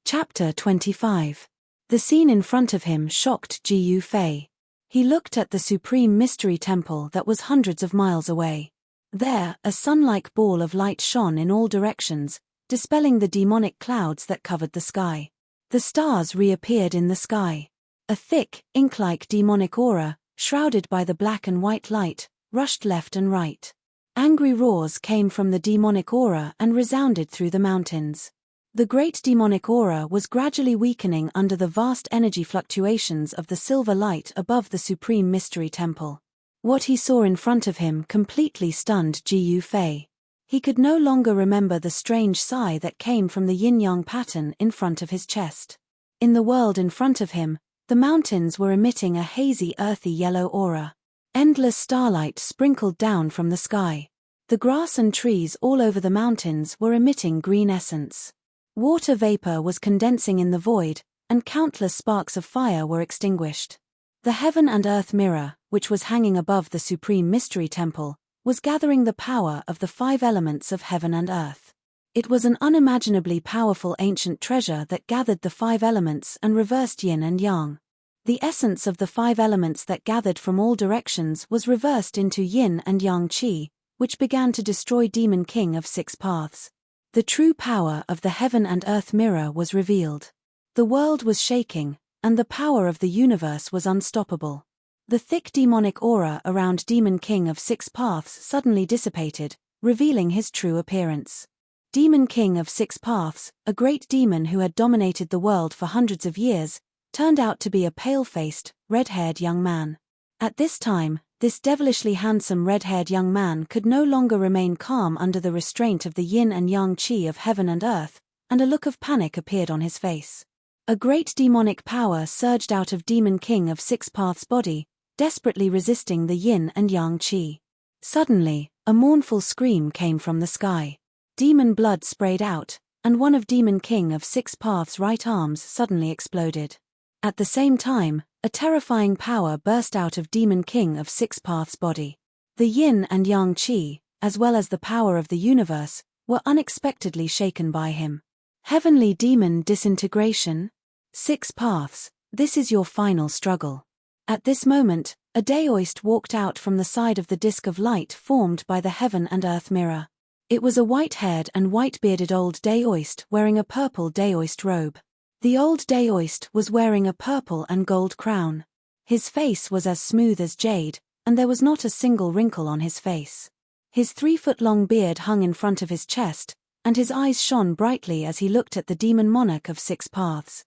Chapter 25. The scene in front of him shocked Ji Fei. He looked at the supreme mystery temple that was hundreds of miles away. There, a sun-like ball of light shone in all directions, dispelling the demonic clouds that covered the sky. The stars reappeared in the sky. A thick, ink-like demonic aura, shrouded by the black and white light, rushed left and right. Angry roars came from the demonic aura and resounded through the mountains. The great demonic aura was gradually weakening under the vast energy fluctuations of the silver light above the supreme mystery temple. What he saw in front of him completely stunned Ji Fei. He could no longer remember the strange sigh that came from the yin-yang pattern in front of his chest. In the world in front of him, the mountains were emitting a hazy earthy yellow aura. Endless starlight sprinkled down from the sky. The grass and trees all over the mountains were emitting green essence. Water vapor was condensing in the void, and countless sparks of fire were extinguished. The heaven and earth mirror, which was hanging above the supreme mystery temple, was gathering the power of the 5 elements of heaven and earth. It was an unimaginably powerful ancient treasure that gathered the 5 elements and reversed yin and yang. The essence of the 5 elements that gathered from all directions was reversed into yin and yang qi, which began to destroy Demon King of 6 Paths. The true power of the heaven and earth mirror was revealed. The world was shaking, and the power of the universe was unstoppable. The thick demonic aura around Demon King of 6 Paths suddenly dissipated, revealing his true appearance. Demon King of 6 Paths, a great demon who had dominated the world for hundreds of years, turned out to be a pale-faced, red-haired young man. At this time, this devilishly handsome red-haired young man could no longer remain calm under the restraint of the yin and yang qi of heaven and earth, and a look of panic appeared on his face. A great demonic power surged out of Demon King of 6 Paths' body, desperately resisting the yin and yang qi. Suddenly, a mournful scream came from the sky. Demon blood sprayed out, and one of Demon King of 6 Paths' right arms suddenly exploded. At the same time, a terrifying power burst out of Demon King of 6 Paths' body. The yin and yang qi, as well as the power of the universe, were unexpectedly shaken by him. Heavenly demon disintegration? 6 Paths, this is your final struggle. At this moment, a daoist walked out from the side of the disk of light formed by the heaven and earth mirror. It was a white-haired and white-bearded old daoist wearing a purple daoist robe. The old daoist was wearing a purple and gold crown. His face was as smooth as jade, and there was not a single wrinkle on his face. His 3-foot-long beard hung in front of his chest, and his eyes shone brightly as he looked at the demon monarch of 6 Paths.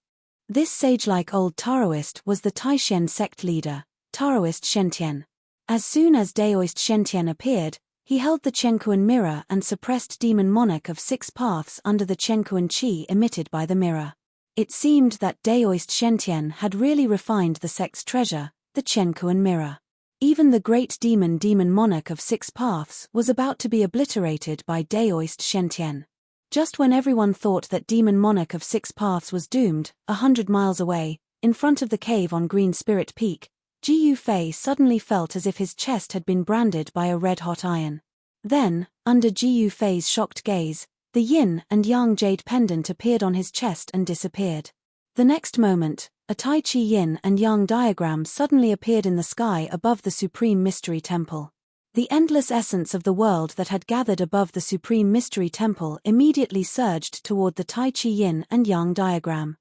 This sage-like old Taoist was the Taishen sect leader, Taoist Shentian. As soon as daoist Shentian appeared, he held the Chenkuan mirror and suppressed demon monarch of 6 Paths under the Chenkuan qi emitted by the mirror. It seemed that daoist Shentian had really refined the sect's treasure, the Chenkuan mirror. Even the great demon monarch of 6 Paths was about to be obliterated by daoist Shentian. Just when everyone thought that demon monarch of 6 Paths was doomed, 100 miles away, in front of the cave on Green Spirit Peak, Ji Fei suddenly felt as if his chest had been branded by a red-hot iron. Then, under Ji Fei's shocked gaze, the yin and yang jade pendant appeared on his chest and disappeared. The next moment, a Tai Chi yin and yang diagram suddenly appeared in the sky above the supreme mystery temple. The endless essence of the world that had gathered above the supreme mystery temple immediately surged toward the Tai Chi yin and yang diagram.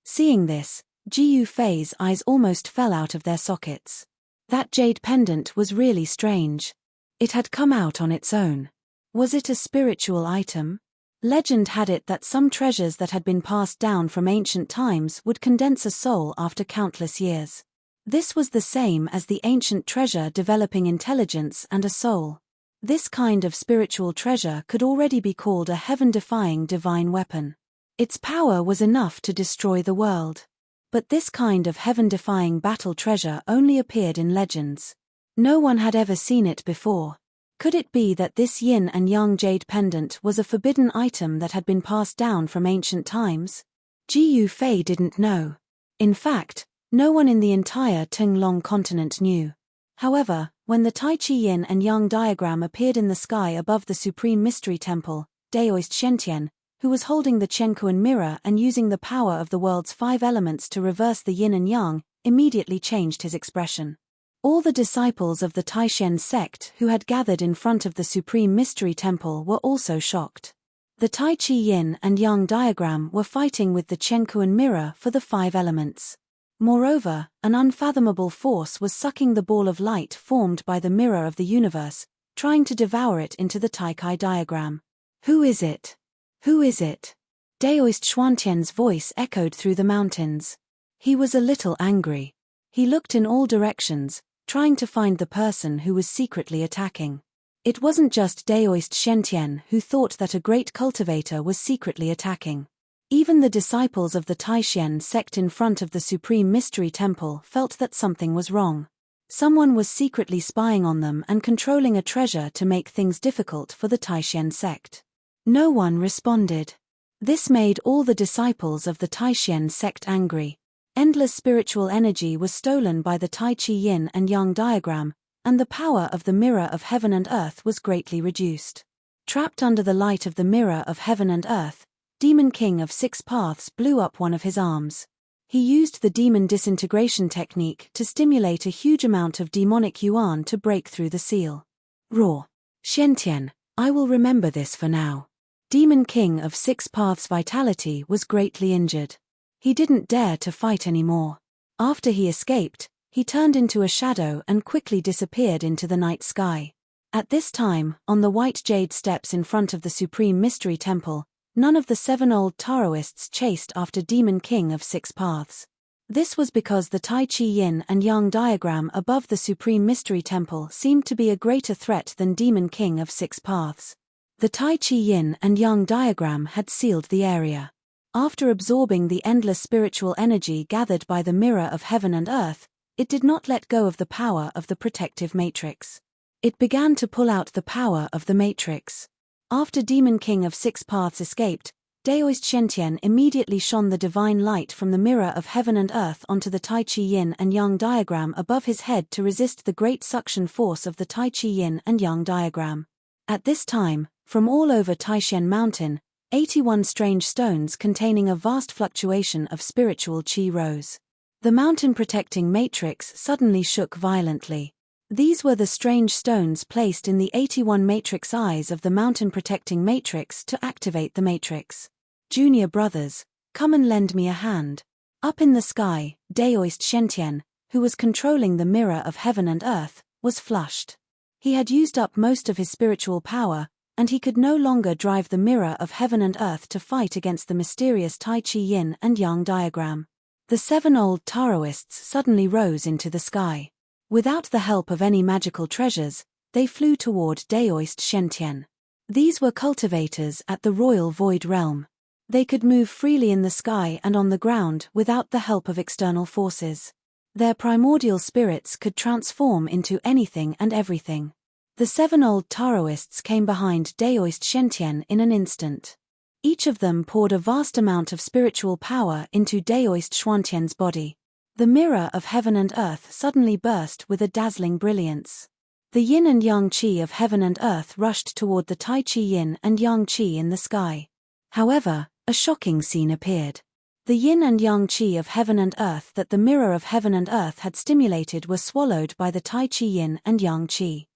Seeing this, Ji Fei's eyes almost fell out of their sockets. That jade pendant was really strange. It had come out on its own. Was it a spiritual item? Legend had it that some treasures that had been passed down from ancient times would condense a soul after countless years. This was the same as the ancient treasure developing intelligence and a soul. This kind of spiritual treasure could already be called a heaven-defying divine weapon. Its power was enough to destroy the world. But this kind of heaven-defying battle treasure only appeared in legends. No one had ever seen it before. Could it be that this yin and yang jade pendant was a forbidden item that had been passed down from ancient times? Ji Fei didn't know. In fact, no one in the entire Tunglong continent knew. However, when the Tai Chi yin and yang diagram appeared in the sky above the supreme mystery temple, daoist Shentian, who was holding the tranquil mirror and using the power of the world's 5 elements to reverse the yin and yang, immediately changed his expression. All the disciples of the Taishan sect who had gathered in front of the Supreme Mystery Temple were also shocked. The Tai Chi yin and yang diagram were fighting with the tranquil mirror for the 5 elements. Moreover, an unfathomable force was sucking the ball of light formed by the mirror of the universe, trying to devour it into the Tai Chi diagram. Who is it? Who is it? Daoist Xuantian's voice echoed through the mountains. He was a little angry. He looked in all directions, trying to find the person who was secretly attacking. It wasn't just Daoist Shentian who thought that a great cultivator was secretly attacking. Even the disciples of the Taishan sect in front of the Supreme Mystery Temple felt that something was wrong. Someone was secretly spying on them and controlling a treasure to make things difficult for the Taishan sect. No one responded. This made all the disciples of the Taishan sect angry. Endless spiritual energy was stolen by the Tai Chi yin and yang diagram, and the power of the mirror of heaven and earth was greatly reduced. Trapped under the light of the mirror of heaven and earth, Demon King of 6 Paths blew up one of his arms. He used the demon disintegration technique to stimulate a huge amount of demonic yuan to break through the seal. Roar. Shentian, I will remember this for now. Demon King of 6 Paths' vitality was greatly injured. He didn't dare to fight anymore. After he escaped, he turned into a shadow and quickly disappeared into the night sky. At this time, on the white jade steps in front of the Supreme Mystery Temple, none of the 7 old Taoists chased after Demon King of 6 Paths. This was because the Tai Chi yin and yang diagram above the Supreme Mystery Temple seemed to be a greater threat than Demon King of 6 Paths. The Tai Chi yin and yang diagram had sealed the area. After absorbing the endless spiritual energy gathered by the mirror of heaven and earth, it did not let go of the power of the protective matrix. It began to pull out the power of the matrix. After Demon King of 6 Paths escaped, Daoist Shentian immediately shone the divine light from the mirror of heaven and earth onto the Tai Chi yin and yang diagram above his head to resist the great suction force of the Tai Chi yin and yang diagram. At this time, from all over Taishan Mountain, 81 strange stones containing a vast fluctuation of spiritual chi rose. The mountain-protecting matrix suddenly shook violently. These were the strange stones placed in the 81 matrix eyes of the mountain-protecting matrix to activate the matrix. Junior brothers, come and lend me a hand. Up in the sky, Daoist Shentian, who was controlling the mirror of heaven and earth, was flushed. He had used up most of his spiritual power, and he could no longer drive the mirror of heaven and earth to fight against the mysterious Tai Chi yin and yang diagram. The 7 old Taoists suddenly rose into the sky. Without the help of any magical treasures, they flew toward Daoist Shentian. These were cultivators at the Royal Void Realm. They could move freely in the sky and on the ground without the help of external forces. Their primordial spirits could transform into anything and everything. The 7 old Taoists came behind Daoist Shentian in an instant. Each of them poured a vast amount of spiritual power into Daoist Xuantian's body. The mirror of heaven and earth suddenly burst with a dazzling brilliance. The yin and yang qi of heaven and earth rushed toward the Tai Chi yin and yang qi in the sky. However, a shocking scene appeared. The yin and yang qi of heaven and earth that the mirror of heaven and earth had stimulated were swallowed by the Tai Chi yin and yang qi.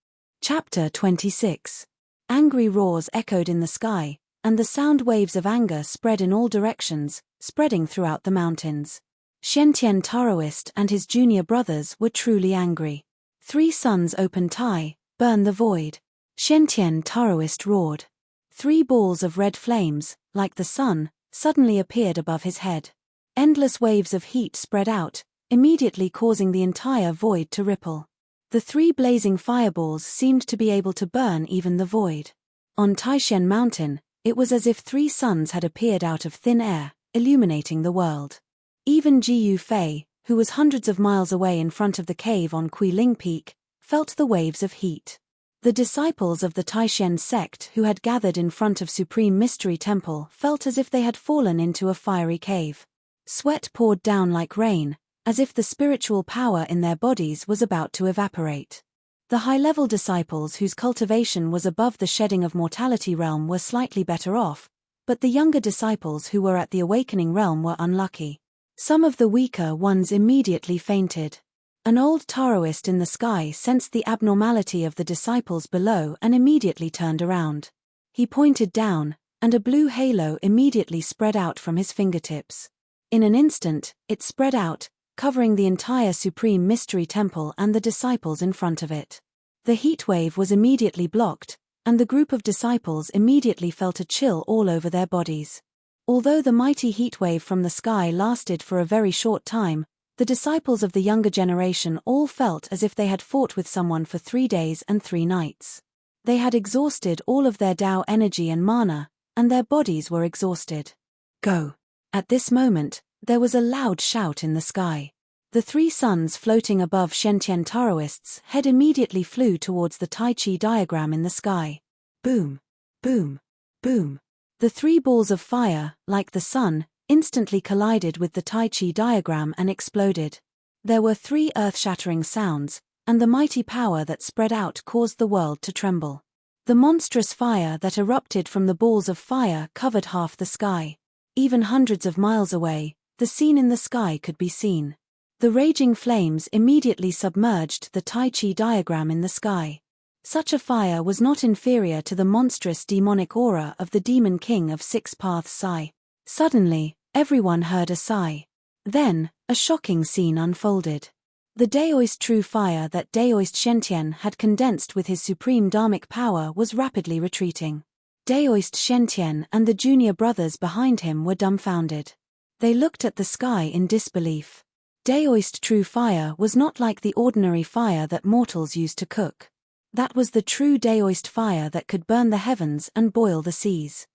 Chapter 26. Angry roars echoed in the sky, and the sound waves of anger spread in all directions, spreading throughout the mountains. Shentian Taoist and his junior brothers were truly angry. 3 suns open Tai, burn the void. Shentian Taoist roared. 3 balls of red flames, like the sun, suddenly appeared above his head. Endless waves of heat spread out, immediately causing the entire void to ripple. The 3 blazing fireballs seemed to be able to burn even the void. On Taishan Mountain, it was as if 3 suns had appeared out of thin air, illuminating the world. Even Jiu Fei, who was hundreds of miles away in front of the cave on Qiling Peak, felt the waves of heat. The disciples of the Taishan sect who had gathered in front of Supreme Mystery Temple felt as if they had fallen into a fiery cave. Sweat poured down like rain, as if the spiritual power in their bodies was about to evaporate. The high-level disciples whose cultivation was above the shedding of mortality realm were slightly better off, but the younger disciples who were at the awakening realm were unlucky. Some of the weaker ones immediately fainted. An old Taoist in the sky sensed the abnormality of the disciples below and immediately turned around. He pointed down, and a blue halo immediately spread out from his fingertips. In an instant, it spread out, covering the entire Supreme Mystery Temple and the disciples in front of it. The heat wave was immediately blocked, and the group of disciples immediately felt a chill all over their bodies. Although the mighty heat wave from the sky lasted for a very short time, the disciples of the younger generation all felt as if they had fought with someone for 3 days and 3 nights. They had exhausted all of their Tao energy and mana, and their bodies were exhausted. Go! At this moment, there was a loud shout in the sky. The 3 suns floating above Shentian Taoists' head immediately flew towards the Tai Chi diagram in the sky. Boom! Boom! Boom! The 3 balls of fire, like the sun, instantly collided with the Tai Chi diagram and exploded. There were 3 earth-shattering sounds, and the mighty power that spread out caused the world to tremble. The monstrous fire that erupted from the balls of fire covered half the sky. Even hundreds of miles away, the scene in the sky could be seen. The raging flames immediately submerged the Tai Chi diagram in the sky. Such a fire was not inferior to the monstrous demonic aura of the Demon King of 6 Paths Sai. Suddenly, everyone heard a sigh. Then, a shocking scene unfolded. The Daoist true fire that Daoist Shentian had condensed with his supreme dharmic power was rapidly retreating. Daoist Shentian and the junior brothers behind him were dumbfounded. They looked at the sky in disbelief. Daoist true fire was not like the ordinary fire that mortals use to cook. That was the true Daoist fire that could burn the heavens and boil the seas.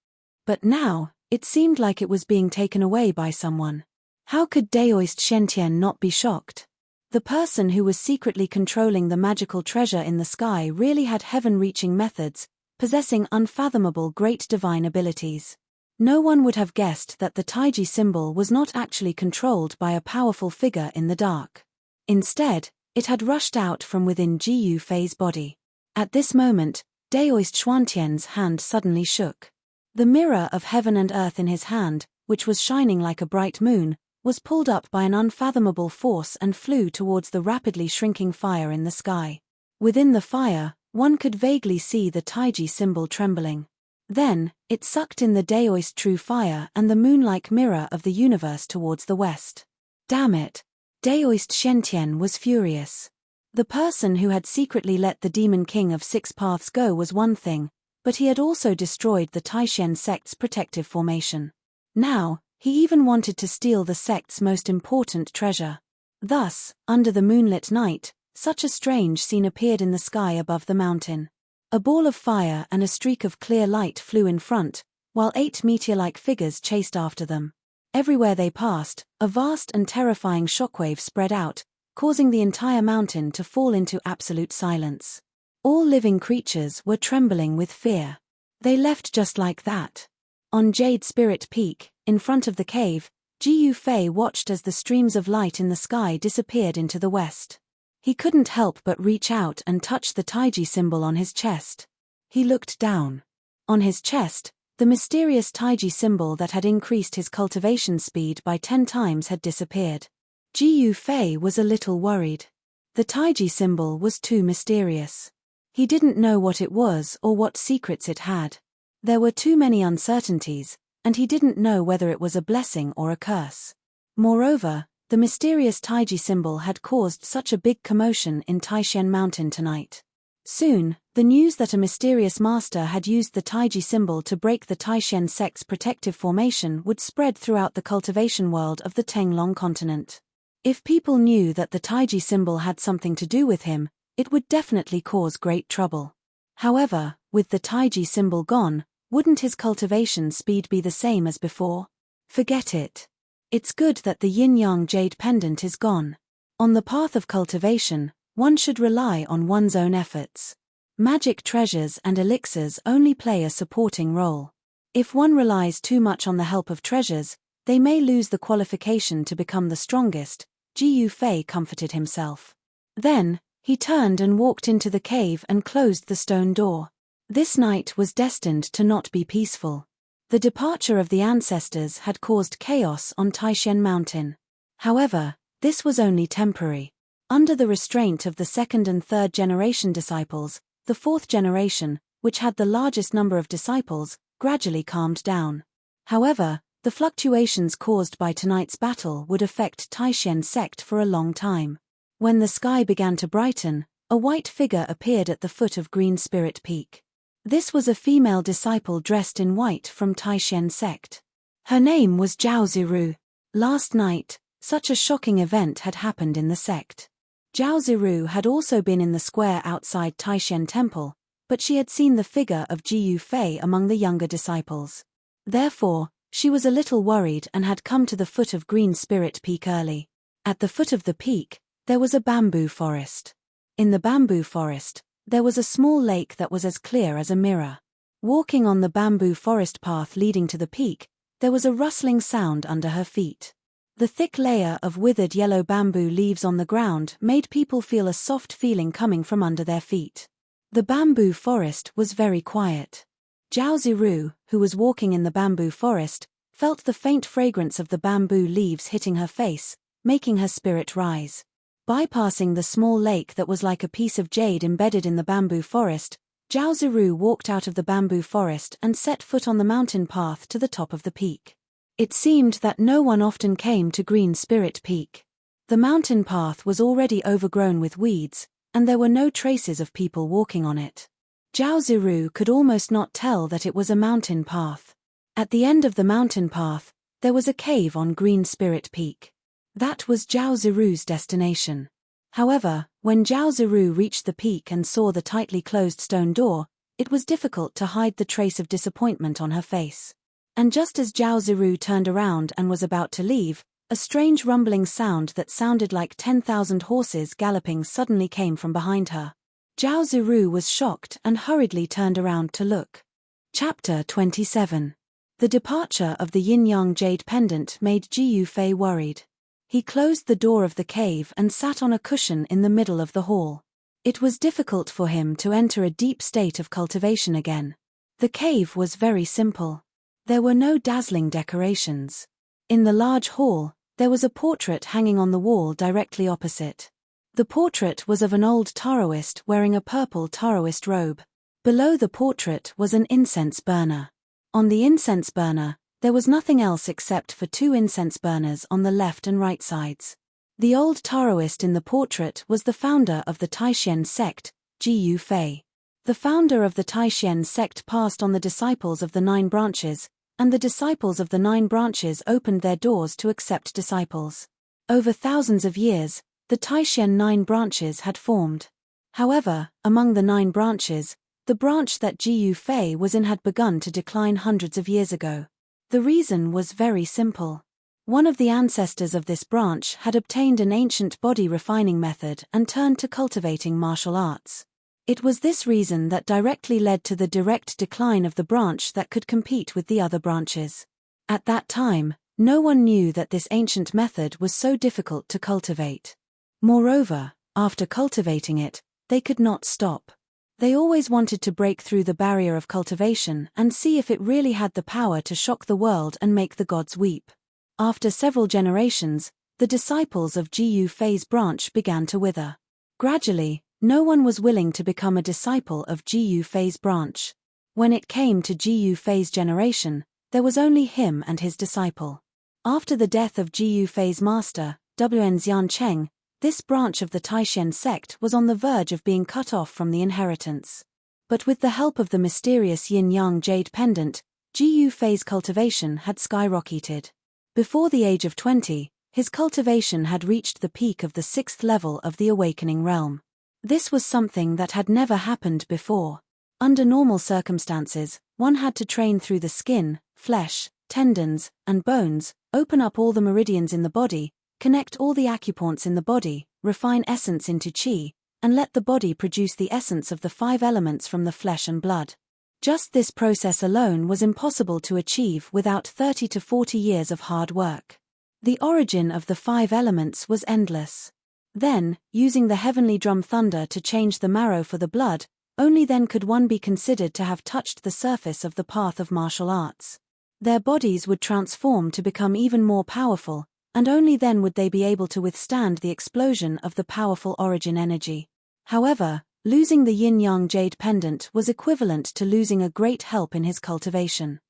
But now, it seemed like it was being taken away by someone. How could Daoist Shentian not be shocked? The person who was secretly controlling the magical treasure in the sky really had heaven-reaching methods, possessing unfathomable great divine abilities. No one would have guessed that the Taiji symbol was not actually controlled by a powerful figure in the dark. Instead, it had rushed out from within Jiyu Fei's body. At this moment, Daoist Xuantian's hand suddenly shook. The mirror of heaven and earth in his hand, which was shining like a bright moon, was pulled up by an unfathomable force and flew towards the rapidly shrinking fire in the sky. Within the fire, one could vaguely see the Taiji symbol trembling. Then, it sucked in the Daoist true fire and the moon-like mirror of the universe towards the west. Damn it! Daoist Shentian was furious. The person who had secretly let the Demon King of 6 Paths go was one thing, but he had also destroyed the Taishen sect's protective formation. Now, he even wanted to steal the sect's most important treasure. Thus, under the moonlit night, such a strange scene appeared in the sky above the mountain. A ball of fire and a streak of clear light flew in front, while 8 meteor-like figures chased after them. Everywhere they passed, a vast and terrifying shockwave spread out, causing the entire mountain to fall into absolute silence. All living creatures were trembling with fear. They left just like that. On Jade Spirit Peak, in front of the cave, Jiyu Fei watched as the streams of light in the sky disappeared into the west. He couldn't help but reach out and touch the Taiji symbol on his chest. He looked down. On his chest, the mysterious Taiji symbol that had increased his cultivation speed by 10 times had disappeared. Jiyu Fei was a little worried. The Taiji symbol was too mysterious. He didn't know what it was or what secrets it had. There were too many uncertainties, and he didn't know whether it was a blessing or a curse. Moreover, the mysterious Taiji symbol had caused such a big commotion in Taishen Mountain tonight. Soon, the news that a mysterious master had used the Taiji symbol to break the Taishen sect's protective formation would spread throughout the cultivation world of the Tenglong continent. If people knew that the Taiji symbol had something to do with him, it would definitely cause great trouble. However, with the Taiji symbol gone, wouldn't his cultivation speed be the same as before? Forget it. It's good that the yin-yang jade pendant is gone. On the path of cultivation, one should rely on one's own efforts. Magic treasures and elixirs only play a supporting role. If one relies too much on the help of treasures, they may lose the qualification to become the strongest, Jiyu Fei comforted himself. Then, he turned and walked into the cave and closed the stone door. This night was destined to not be peaceful. The departure of the ancestors had caused chaos on Taishan Mountain. However, this was only temporary. Under the restraint of the second and third generation disciples, the fourth generation, which had the largest number of disciples, gradually calmed down. However, the fluctuations caused by tonight's battle would affect Taishan sect for a long time. When the sky began to brighten, a white figure appeared at the foot of Green Spirit Peak. This was a female disciple dressed in white from Taishan sect. Her name was Zhao Ziru. Last night, such a shocking event had happened in the sect. Zhao Ziru had also been in the square outside Taishan Temple, but she had seen the figure of Jiyu Fei among the younger disciples. Therefore, she was a little worried and had come to the foot of Green Spirit Peak early. At the foot of the peak, there was a bamboo forest. In the bamboo forest, there was a small lake that was as clear as a mirror. Walking on the bamboo forest path leading to the peak, there was a rustling sound under her feet. The thick layer of withered yellow bamboo leaves on the ground made people feel a soft feeling coming from under their feet. The bamboo forest was very quiet. Zhao Ziru, who was walking in the bamboo forest, felt the faint fragrance of the bamboo leaves hitting her face, making her spirit rise. Bypassing the small lake that was like a piece of jade embedded in the bamboo forest, Zhao Ziru walked out of the bamboo forest and set foot on the mountain path to the top of the peak. It seemed that no one often came to Green Spirit Peak. The mountain path was already overgrown with weeds, and there were no traces of people walking on it. Zhao Ziru could almost not tell that it was a mountain path. At the end of the mountain path, there was a cave on Green Spirit Peak. That was Zhao Ziru's destination. However, when Zhao Ziru reached the peak and saw the tightly closed stone door, it was difficult to hide the trace of disappointment on her face. And just as Zhao Ziru turned around and was about to leave, a strange rumbling sound that sounded like 10,000 horses galloping suddenly came from behind her. Zhao Ziru was shocked and hurriedly turned around to look. Chapter 27. The departure of the yin-yang jade pendant made Jiyu Fei worried. He closed the door of the cave and sat on a cushion in the middle of the hall. It was difficult for him to enter a deep state of cultivation again. The cave was very simple. There were no dazzling decorations. In the large hall, there was a portrait hanging on the wall directly opposite. The portrait was of an old Taoist wearing a purple Taoist robe. Below the portrait was an incense burner. On the incense burner, there was nothing else except for two incense burners on the left and right sides. The old Taoist in the portrait was the founder of the Taishan sect, Jiyu Fei. The founder of the Taishan sect passed on the disciples of the 9 branches, and the disciples of the 9 branches opened their doors to accept disciples. Over thousands of years, the Taishan 9 branches had formed. However, among the 9 branches, the branch that Jiyu Fei was in had begun to decline hundreds of years ago. The reason was very simple. One of the ancestors of this branch had obtained an ancient body refining method and turned to cultivating martial arts. It was this reason that directly led to the direct decline of the branch that could compete with the other branches. At that time, no one knew that this ancient method was so difficult to cultivate. Moreover, after cultivating it, they could not stop. They always wanted to break through the barrier of cultivation and see if it really had the power to shock the world and make the gods weep. After several generations, the disciples of Jiyu Fei's branch began to wither. Gradually, no one was willing to become a disciple of Jiyu Fei's branch. When it came to Jiyu Fei's generation, there was only him and his disciple. After the death of Jiyu Fei's master, Wn Xiancheng, this branch of the Taishan sect was on the verge of being cut off from the inheritance. But with the help of the mysterious yin-yang jade pendant, Jiyu Fei's cultivation had skyrocketed. Before the age of 20, his cultivation had reached the peak of the 6th level of the awakening realm. This was something that had never happened before. Under normal circumstances, one had to train through the skin, flesh, tendons, and bones, open up all the meridians in the body, connect all the acupoints in the body, refine essence into qi, and let the body produce the essence of the 5 elements from the flesh and blood. Just this process alone was impossible to achieve without 30 to 40 years of hard work. The origin of the 5 elements was endless. Then, using the heavenly drum thunder to change the marrow for the blood, only then could one be considered to have touched the surface of the path of martial arts. Their bodies would transform to become even more powerful, and only then would they be able to withstand the explosion of the powerful origin energy. However, losing the yin-yang jade pendant was equivalent to losing a great help in his cultivation.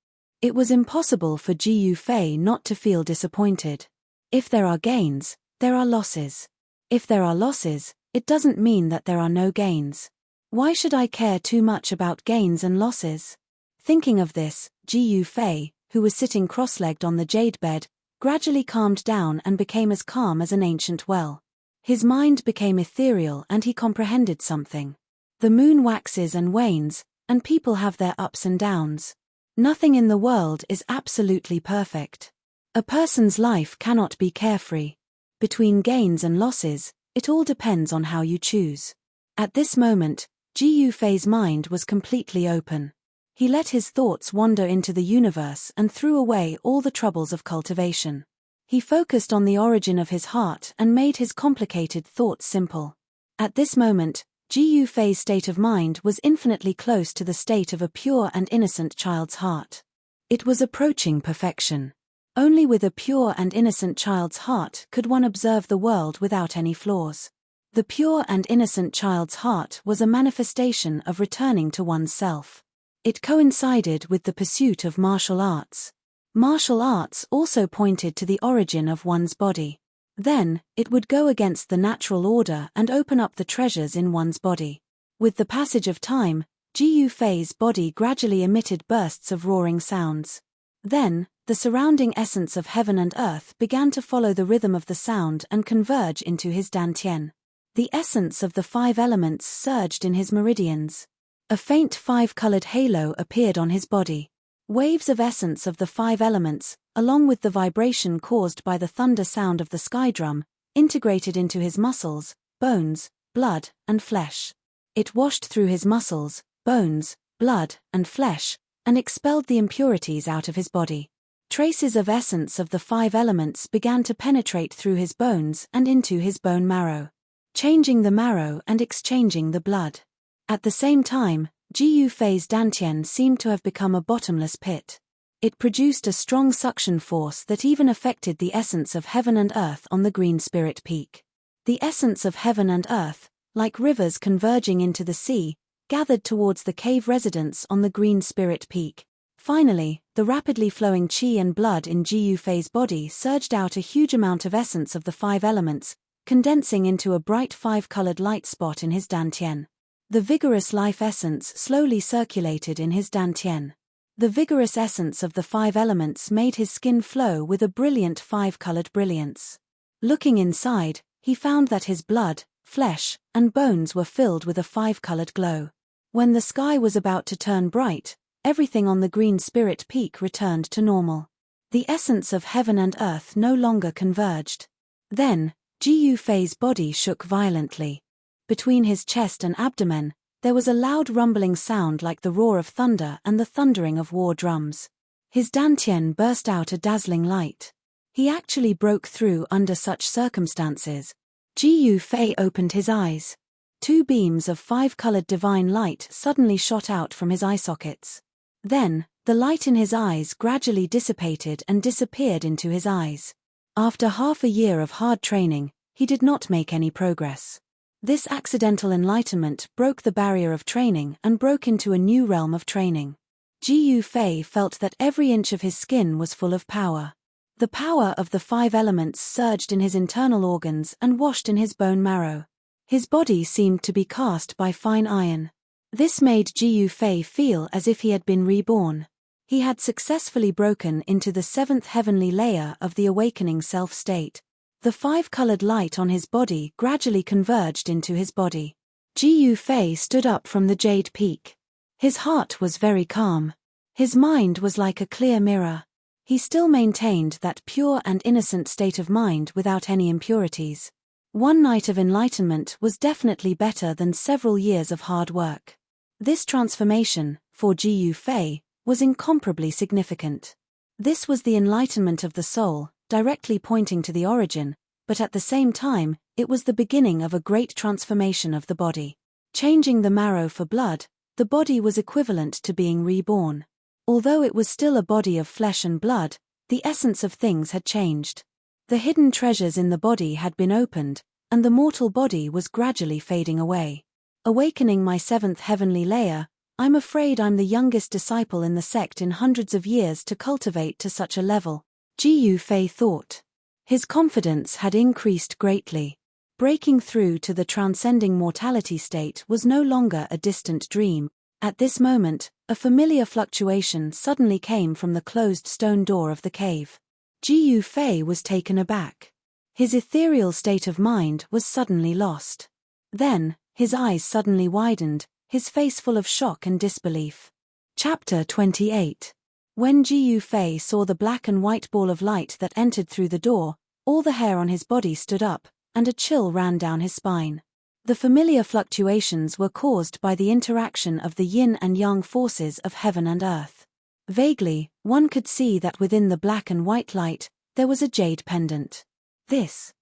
It was impossible for Ji Yufei not to feel disappointed. If there are gains, there are losses. If there are losses, it doesn't mean that there are no gains. Why should I care too much about gains and losses? Thinking of this, Ji Yufei, who was sitting cross-legged on the jade bed, gradually calmed down and became as calm as an ancient well. His mind became ethereal and he comprehended something. The moon waxes and wanes, and people have their ups and downs. Nothing in the world is absolutely perfect. A person's life cannot be carefree. Between gains and losses, it all depends on how you choose. At this moment, Ji Yufei's mind was completely open. He let his thoughts wander into the universe and threw away all the troubles of cultivation. He focused on the origin of his heart and made his complicated thoughts simple. At this moment, Ji Yufei's state of mind was infinitely close to the state of a pure and innocent child's heart. It was approaching perfection. Only with a pure and innocent child's heart could one observe the world without any flaws. The pure and innocent child's heart was a manifestation of returning to one's self. It coincided with the pursuit of martial arts. Martial arts also pointed to the origin of one's body. Then, it would go against the natural order and open up the treasures in one's body. With the passage of time, Ji Yufei's body gradually emitted bursts of roaring sounds. Then, the surrounding essence of heaven and earth began to follow the rhythm of the sound and converge into his dantian. The essence of the 5 elements surged in his meridians. A faint 5-colored halo appeared on his body. Waves of essence of the 5 elements, along with the vibration caused by the thunder sound of the sky drum, integrated into his muscles, bones, blood, and flesh. It washed through his muscles, bones, blood, and flesh, and expelled the impurities out of his body. Traces of essence of the 5 elements began to penetrate through his bones and into his bone marrow, changing the marrow and exchanging the blood. At the same time, Ji Yufei's dantian seemed to have become a bottomless pit. It produced a strong suction force that even affected the essence of heaven and earth on the green spirit peak. The essence of heaven and earth, like rivers converging into the sea, gathered towards the cave residence on the green spirit peak. Finally, the rapidly flowing qi and blood in Ji Yufei's body surged out a huge amount of essence of the 5 elements, condensing into a bright 5-colored light spot in his dantian. The vigorous life essence slowly circulated in his dantian. The vigorous essence of the 5 elements made his skin flow with a brilliant 5-colored brilliance. Looking inside, he found that his blood, flesh, and bones were filled with a 5-colored glow. When the sky was about to turn bright, everything on the green spirit peak returned to normal. The essence of heaven and earth no longer converged. Then, Ji Yufei's body shook violently. Between his chest and abdomen, there was a loud rumbling sound like the roar of thunder and the thundering of war drums. His dantian burst out a dazzling light. He actually broke through under such circumstances. Ji Yufei opened his eyes. 2 beams of 5-colored divine light suddenly shot out from his eye sockets. Then, the light in his eyes gradually dissipated and disappeared into his eyes. After half a year of hard training, he did not make any progress. This accidental enlightenment broke the barrier of training and broke into a new realm of training. Ji Yufei felt that every inch of his skin was full of power. The power of the 5 elements surged in his internal organs and washed in his bone marrow. His body seemed to be cast by fine iron. This made Ji Yufei feel as if he had been reborn. He had successfully broken into the 7th heavenly layer of the awakening self-state. The 5-colored light on his body gradually converged into his body. Ji Yufei stood up from the jade peak. His heart was very calm. His mind was like a clear mirror. He still maintained that pure and innocent state of mind without any impurities. One night of enlightenment was definitely better than several years of hard work. This transformation, for Ji Yufei, was incomparably significant. This was the enlightenment of the soul, directly pointing to the origin, but at the same time, it was the beginning of a great transformation of the body. Changing the marrow for blood, the body was equivalent to being reborn. Although it was still a body of flesh and blood, the essence of things had changed. The hidden treasures in the body had been opened, and the mortal body was gradually fading away. Awakening my seventh heavenly layer, I'm afraid I'm the youngest disciple in the sect in hundreds of years to cultivate to such a level, Gu Fei thought. His confidence had increased greatly. Breaking through to the transcending mortality state was no longer a distant dream. At this moment, a familiar fluctuation suddenly came from the closed stone door of the cave. Gu Fei was taken aback. His ethereal state of mind was suddenly lost. Then, his eyes suddenly widened, his face full of shock and disbelief. Chapter 28. When Gu Fei saw the black and white ball of light that entered through the door, all the hair on his body stood up, and a chill ran down his spine. The familiar fluctuations were caused by the interaction of the yin and yang forces of heaven and earth. Vaguely, one could see that within the black and white light, there was a jade pendant. This.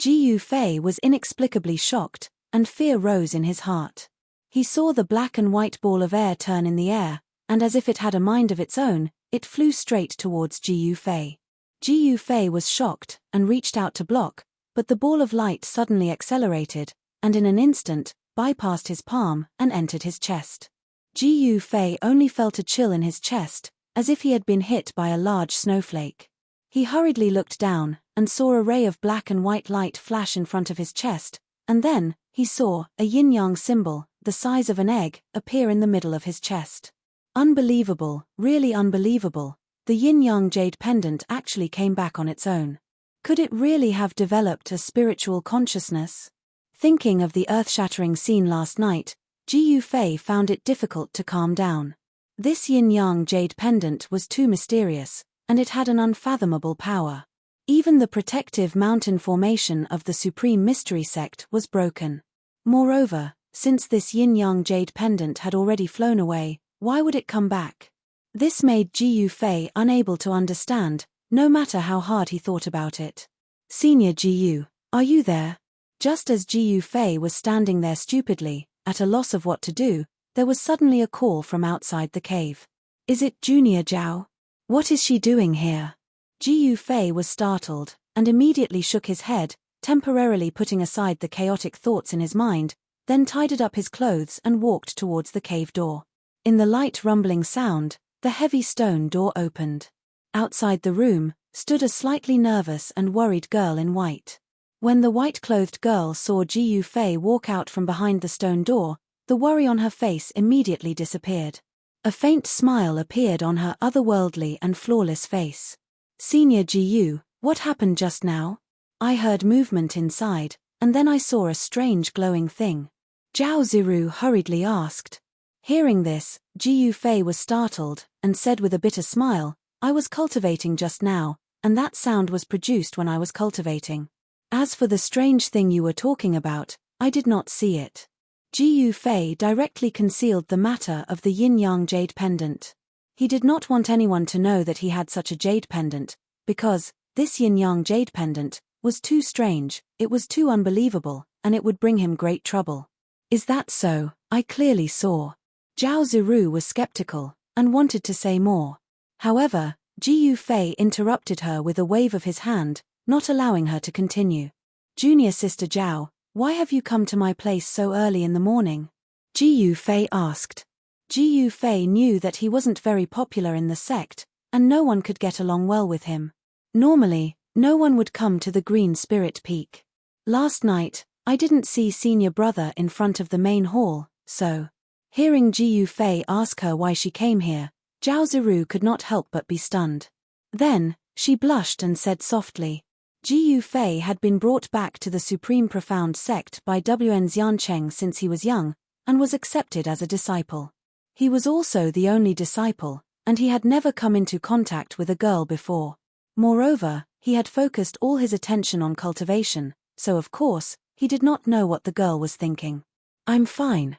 Gu Fei was inexplicably shocked, and fear rose in his heart. He saw the black and white ball of air turn in the air, and as if it had a mind of its own, it flew straight towards Gu Fei. Gu Fei was shocked, and reached out to block, but the ball of light suddenly accelerated, and in an instant, bypassed his palm and entered his chest. Gu Fei only felt a chill in his chest, as if he had been hit by a large snowflake. He hurriedly looked down, and saw a ray of black and white light flash in front of his chest, and then, he saw a yin-yang symbol, the size of an egg, appear in the middle of his chest. Unbelievable, really unbelievable, the yin-yang jade pendant actually came back on its own. Could it really have developed a spiritual consciousness? Thinking of the earth-shattering scene last night, Gu Fei found it difficult to calm down. This yin-yang jade pendant was too mysterious, and it had an unfathomable power. Even the protective mountain formation of the Supreme Mystery Sect was broken. Moreover, since this yin-yang jade pendant had already flown away, why would it come back? This made Gu Fei unable to understand, no matter how hard he thought about it. Senior Gu, are you there? Just as Gu Fei was standing there stupidly, at a loss of what to do, there was suddenly a call from outside the cave. Is it Junior Zhao? What is she doing here? Gu Fei was startled, and immediately shook his head, temporarily putting aside the chaotic thoughts in his mind, then tidied up his clothes and walked towards the cave door. In the light rumbling sound, the heavy stone door opened. Outside the room, stood a slightly nervous and worried girl in white. When the white-clothed girl saw Gu Fei walk out from behind the stone door, the worry on her face immediately disappeared. A faint smile appeared on her otherworldly and flawless face. Senior Gu, what happened just now? I heard movement inside, and then I saw a strange glowing thing. Zhao Ziru hurriedly asked. Hearing this, Gu Fei was startled, and said with a bitter smile, I was cultivating just now, and that sound was produced when I was cultivating. As for the strange thing you were talking about, I did not see it. Gu Fei directly concealed the matter of the yin-yang jade pendant. He did not want anyone to know that he had such a jade pendant, because, this yin-yang jade pendant, was too strange, it was too unbelievable, and it would bring him great trouble. Is that so? I clearly saw. Zhao Ziru was skeptical, and wanted to say more. However, Gu Fei interrupted her with a wave of his hand, not allowing her to continue. Junior Sister Zhao, why have you come to my place so early in the morning? Gu Fei asked. Gu Fei knew that he wasn't very popular in the sect, and no one could get along well with him. Normally, no one would come to the Green Spirit Peak. Last night, I didn't see Senior Brother in front of the main hall, so. Hearing Gu Fei ask her why she came here, Zhao Ziru could not help but be stunned. Then, she blushed and said softly, Gu Fei had been brought back to the Supreme Profound Sect by Wn Xiancheng since he was young, and was accepted as a disciple. He was also the only disciple, and he had never come into contact with a girl before. Moreover, he had focused all his attention on cultivation, so of course, he did not know what the girl was thinking. I'm fine.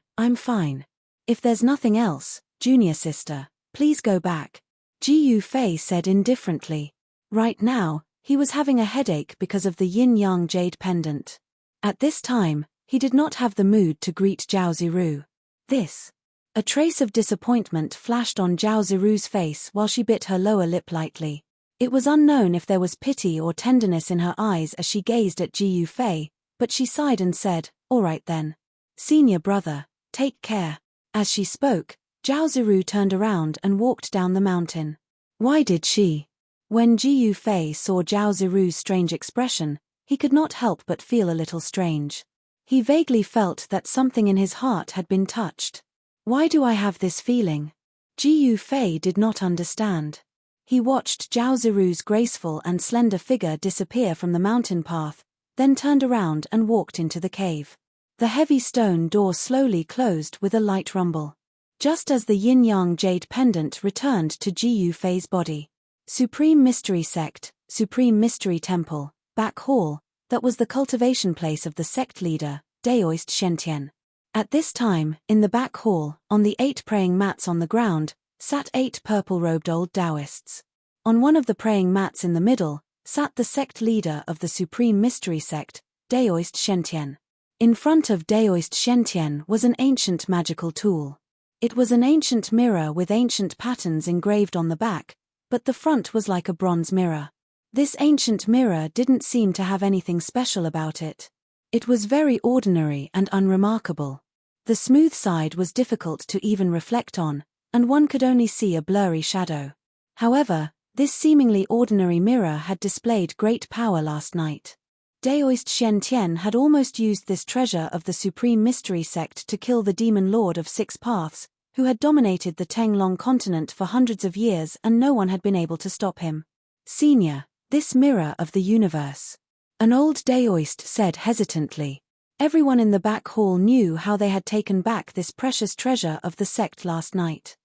If there's nothing else, Junior Sister, please go back. Gu Fei said indifferently. Right now, he was having a headache because of the yin-yang jade pendant. At this time, he did not have the mood to greet Zhao Ziru. This. A trace of disappointment flashed on Zhao Ziru's face while she bit her lower lip lightly. It was unknown if there was pity or tenderness in her eyes as she gazed at Ji Yufei, but she sighed and said, "All right then. Senior brother, take care." As she spoke, Zhao Ziru turned around and walked down the mountain. Why did she? When Ji Yufei saw Zhao Ziru's strange expression, he could not help but feel a little strange. He vaguely felt that something in his heart had been touched. Why do I have this feeling? Ji Yufei did not understand. He watched Zhao Ziru's graceful and slender figure disappear from the mountain path, then turned around and walked into the cave. The heavy stone door slowly closed with a light rumble. Just as the yin-yang jade pendant returned to Ji Yufei's body. Supreme Mystery Sect, Supreme Mystery Temple, Back Hall, that was the cultivation place of the sect leader, Daoist Shentian. At this time, in the back hall, on the 8 praying mats on the ground, sat 8 purple-robed old Taoists. On one of the praying mats in the middle, sat the sect leader of the Supreme Mystery Sect, Daoist Shentian. In front of Daoist Shentian was an ancient magical tool. It was an ancient mirror with ancient patterns engraved on the back, but the front was like a bronze mirror. This ancient mirror didn't seem to have anything special about it. It was very ordinary and unremarkable. The smooth side was difficult to even reflect on, and one could only see a blurry shadow. However, this seemingly ordinary mirror had displayed great power last night. Daoist Shentian had almost used this treasure of the Supreme Mystery Sect to kill the Demon Lord of 6 Paths, who had dominated the Tenglong continent for hundreds of years and no one had been able to stop him. Senior, this mirror of the universe. An old Daoist said hesitantly. Everyone in the back hall knew how they had taken back this precious treasure of the sect last night.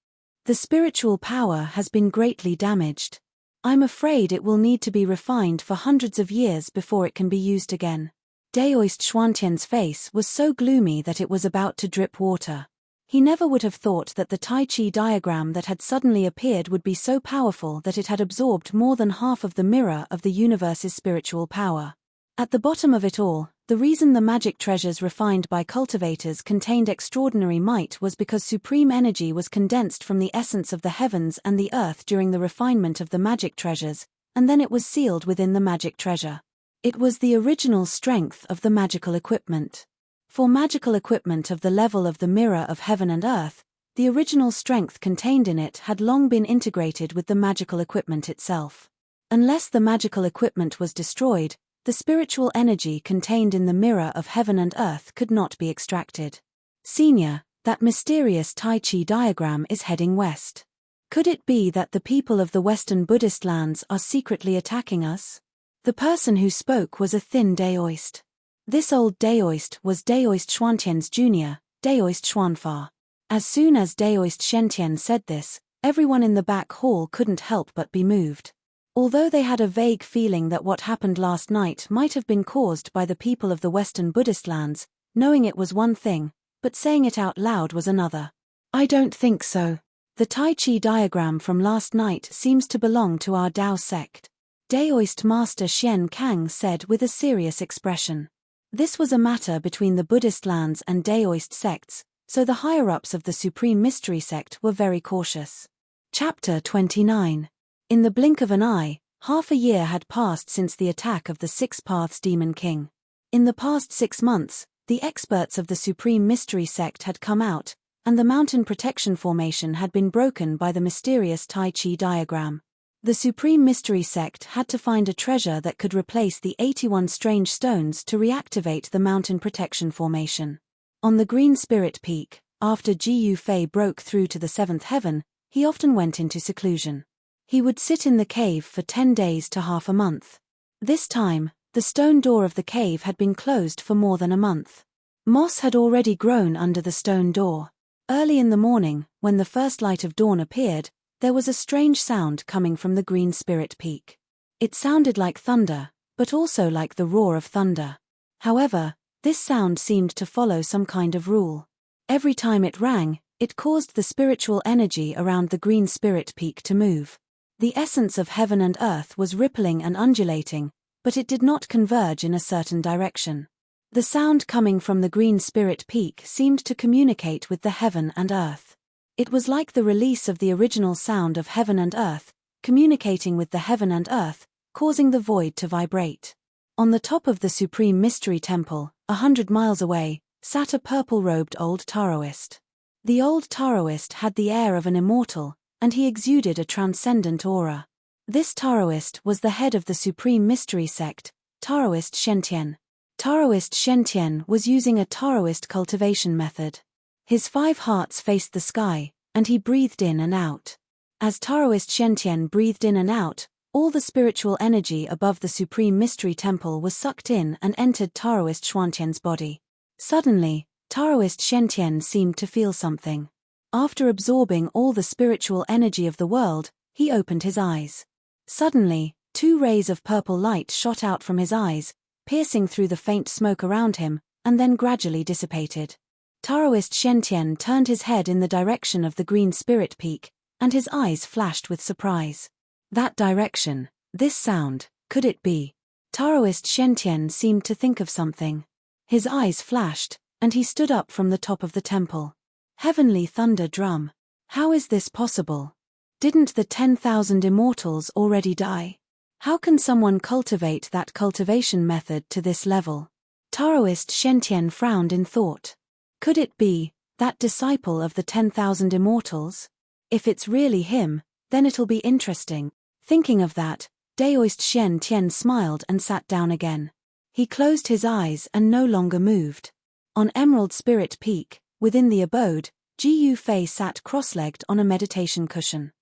The spiritual power has been greatly damaged. I'm afraid it will need to be refined for hundreds of years before it can be used again. Daoist Xuantian's face was so gloomy that it was about to drip water. He never would have thought that the Tai Chi diagram that had suddenly appeared would be so powerful that it had absorbed more than half of the mirror of the universe's spiritual power. At the bottom of it all, the reason the magic treasures refined by cultivators contained extraordinary might was because supreme energy was condensed from the essence of the heavens and the earth during the refinement of the magic treasures, and then it was sealed within the magic treasure. It was the original strength of the magical equipment. For magical equipment of the level of the mirror of heaven and earth, the original strength contained in it had long been integrated with the magical equipment itself. Unless the magical equipment was destroyed, the spiritual energy contained in the mirror of heaven and earth could not be extracted. Senior, that mysterious Tai Chi diagram is heading west. Could it be that the people of the Western Buddhist lands are secretly attacking us? The person who spoke was a thin Daoist. This old Daoist was Daoist Xuantian's junior, Daoist Xuanfa. As soon as Daoist Shentian said this, everyone in the back hall couldn't help but be moved. Although they had a vague feeling that what happened last night might have been caused by the people of the Western Buddhist lands, knowing it was one thing, but saying it out loud was another. I don't think so. The Tai Chi diagram from last night seems to belong to our Dao sect. Daoist Master Xian Kang said with a serious expression. This was a matter between the Buddhist lands and Daoist sects, so the higher-ups of the Supreme Mystery Sect were very cautious. Chapter 29. In the blink of an eye, half a year had passed since the attack of the 6 Paths Demon King. In the past 6 months, the experts of the Supreme Mystery Sect had come out, and the mountain protection formation had been broken by the mysterious Tai Chi diagram. The Supreme Mystery Sect had to find a treasure that could replace the 81 strange stones to reactivate the mountain protection formation. On the Green Spirit Peak, after Ji Yufei broke through to the 7th heaven, he often went into seclusion. He would sit in the cave for 10 days to half a month. This time, the stone door of the cave had been closed for more than a month. Moss had already grown under the stone door. Early in the morning, when the first light of dawn appeared, there was a strange sound coming from the Green Spirit Peak. It sounded like thunder, but also like the roar of thunder. However, this sound seemed to follow some kind of rule. Every time it rang, it caused the spiritual energy around the Green Spirit Peak to move. The essence of heaven and earth was rippling and undulating, but it did not converge in a certain direction. The sound coming from the Green Spirit Peak seemed to communicate with the heaven and earth. It was like the release of the original sound of heaven and earth, communicating with the heaven and earth, causing the void to vibrate. On the top of the Supreme Mystery Temple, 100 miles away, sat a purple-robed old Taoist. The old Taoist had the air of an immortal, and he exuded a transcendent aura. This Taoist was the head of the Supreme Mystery Sect, Taoist Shentian. Taoist Shentian was using a Taoist cultivation method. His 5 hearts faced the sky, and he breathed in and out. As Taoist Shentian breathed in and out, all the spiritual energy above the Supreme Mystery Temple was sucked in and entered Taoist Xuantian's body. Suddenly, Taoist Shentian seemed to feel something. After absorbing all the spiritual energy of the world, he opened his eyes. Suddenly, 2 rays of purple light shot out from his eyes, piercing through the faint smoke around him, and then gradually dissipated. Taoist Shentian turned his head in the direction of the green spirit peak, and his eyes flashed with surprise. That direction, this sound, could it be? Taoist Shentian seemed to think of something. His eyes flashed, and he stood up from the top of the temple. Heavenly thunder drum. How is this possible? Didn't the 10,000 immortals already die? How can someone cultivate that cultivation method to this level? Taoist Shentian frowned in thought. Could it be that disciple of the 10,000 immortals? If it's really him, then it'll be interesting. Thinking of that, Taoist Shentian smiled and sat down again. He closed his eyes and no longer moved. On Emerald Spirit Peak, within the abode, Ji Fei sat cross-legged on a meditation cushion.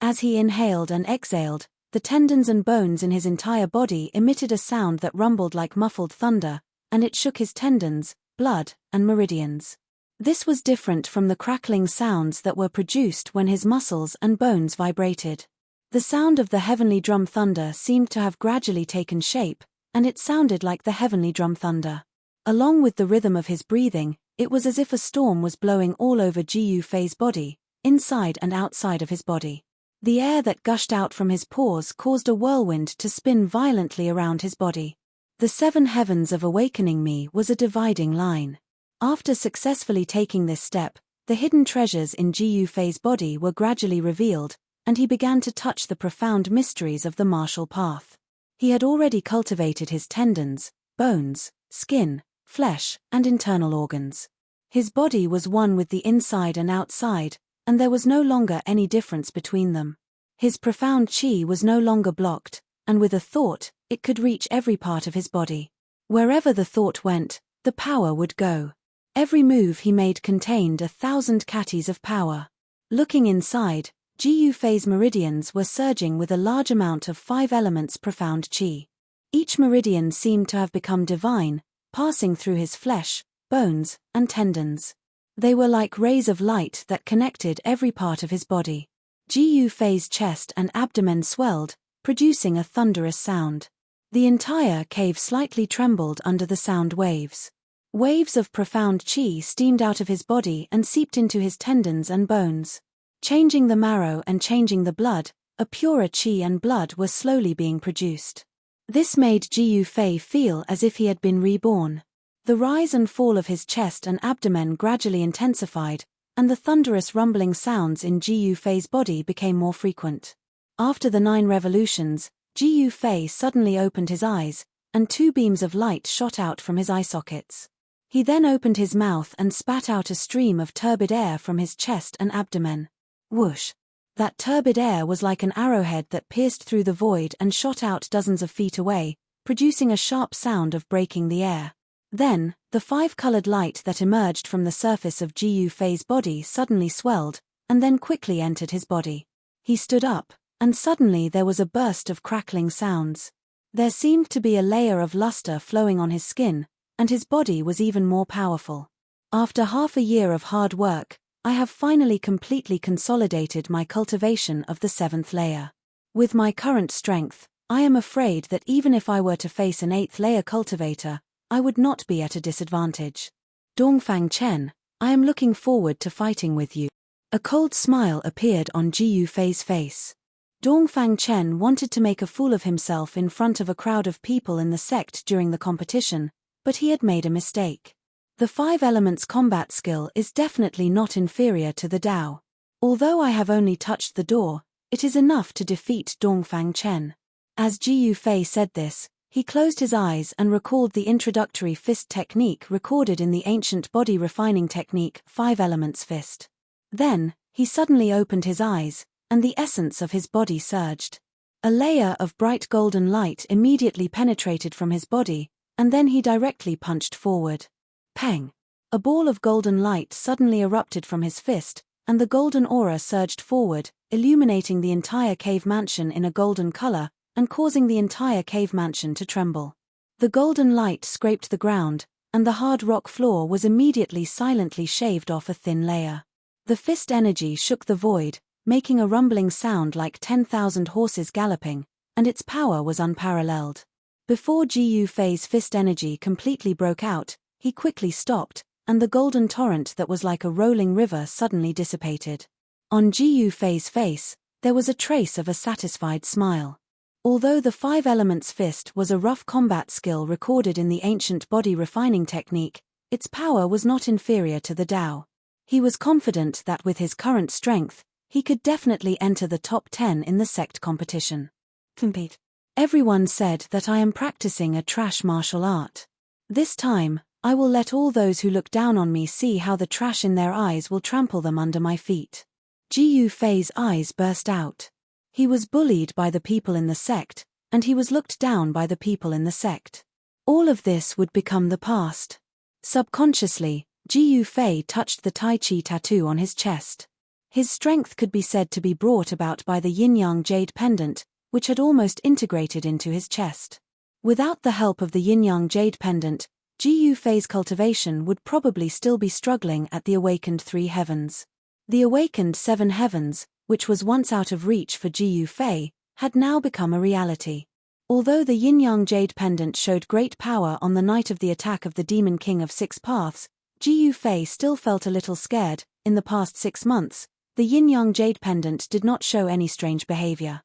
As he inhaled and exhaled, the tendons and bones in his entire body emitted a sound that rumbled like muffled thunder, and it shook his tendons, blood, and meridians. This was different from the crackling sounds that were produced when his muscles and bones vibrated. The sound of the heavenly drum thunder seemed to have gradually taken shape, and it sounded like the heavenly drum thunder. Along with the rhythm of his breathing, it was as if a storm was blowing all over Ji Fei's body, inside and outside of his body. The air that gushed out from his pores caused a whirlwind to spin violently around his body. The 7 heavens of awakening me was a dividing line. After successfully taking this step, the hidden treasures in Ji Fei's body were gradually revealed, and he began to touch the profound mysteries of the martial path. He had already cultivated his tendons, bones, skin, flesh, and internal organs. His body was one with the inside and outside, and there was no longer any difference between them. His profound chi was no longer blocked, and with a thought, it could reach every part of his body. Wherever the thought went, the power would go. Every move he made contained 1,000 katis of power. Looking inside, Ji Fei's meridians were surging with a large amount of 5 elements profound chi. Each meridian seemed to have become divine, passing through his flesh, bones, and tendons. They were like rays of light that connected every part of his body. Ji Fei's chest and abdomen swelled, producing a thunderous sound. The entire cave slightly trembled under the sound waves. Waves of profound chi steamed out of his body and seeped into his tendons and bones. Changing the marrow and changing the blood, a purer chi and blood were slowly being produced. This made Ji Fei feel as if he had been reborn. The rise and fall of his chest and abdomen gradually intensified, and the thunderous rumbling sounds in Ji Fei's body became more frequent. After the 9 revolutions, Ji Fei suddenly opened his eyes, and 2 beams of light shot out from his eye sockets. He then opened his mouth and spat out a stream of turbid air from his chest and abdomen. Whoosh! That turbid air was like an arrowhead that pierced through the void and shot out dozens of feet away, producing a sharp sound of breaking the air. Then, the 5-colored light that emerged from the surface of Ji Fei's body suddenly swelled, and then quickly entered his body. He stood up, and suddenly there was a burst of crackling sounds. There seemed to be a layer of luster flowing on his skin, and his body was even more powerful. After half a year of hard work, I have finally completely consolidated my cultivation of the 7th layer. With my current strength, I am afraid that even if I were to face an 8th layer cultivator, I would not be at a disadvantage. Dongfang Chen, I am looking forward to fighting with you. A cold smile appeared on Ji Fei's face. Dongfang Chen wanted to make a fool of himself in front of a crowd of people in the sect during the competition, but he had made a mistake. The 5 elements combat skill is definitely not inferior to the Dao. Although I have only touched the door, it is enough to defeat Dongfang Chen. As Ji Yufei said this, he closed his eyes and recalled the introductory fist technique recorded in the ancient body refining technique 5 Elements Fist. Then, he suddenly opened his eyes, and the essence of his body surged. A layer of bright golden light immediately penetrated from his body, and then he directly punched forward. Pang! A ball of golden light suddenly erupted from his fist, and the golden aura surged forward, illuminating the entire cave mansion in a golden color, and causing the entire cave mansion to tremble. The golden light scraped the ground, and the hard rock floor was immediately silently shaved off a thin layer. The fist energy shook the void, making a rumbling sound like 10,000 horses galloping, and its power was unparalleled. Before Ji Yufei's fist energy completely broke out, he quickly stopped, and the golden torrent that was like a rolling river suddenly dissipated. On Ji Yufei's face, there was a trace of a satisfied smile. Although the 5 Elements Fist was a rough combat skill recorded in the ancient body refining technique, its power was not inferior to the Tao. He was confident that with his current strength, he could definitely enter the top 10 in the sect competition. Compete. Everyone said that I am practicing a trash martial art. This time, I will let all those who look down on me see how the trash in their eyes will trample them under my feet. Ji Yufei's eyes burst out. He was bullied by the people in the sect, and he was looked down by the people in the sect. All of this would become the past. Subconsciously, Ji Yufei touched the Tai Chi tattoo on his chest. His strength could be said to be brought about by the yin-yang jade pendant, which had almost integrated into his chest. Without the help of the yin-yang jade pendant, Ji Yufei's cultivation would probably still be struggling at the awakened 3 heavens. The awakened 7 heavens, which was once out of reach for Ji Yufei, had now become a reality. Although the yin-yang jade pendant showed great power on the night of the attack of the Demon King of 6 Paths, Ji Yufei still felt a little scared. In the past 6 months, the yin-yang jade pendant did not show any strange behavior.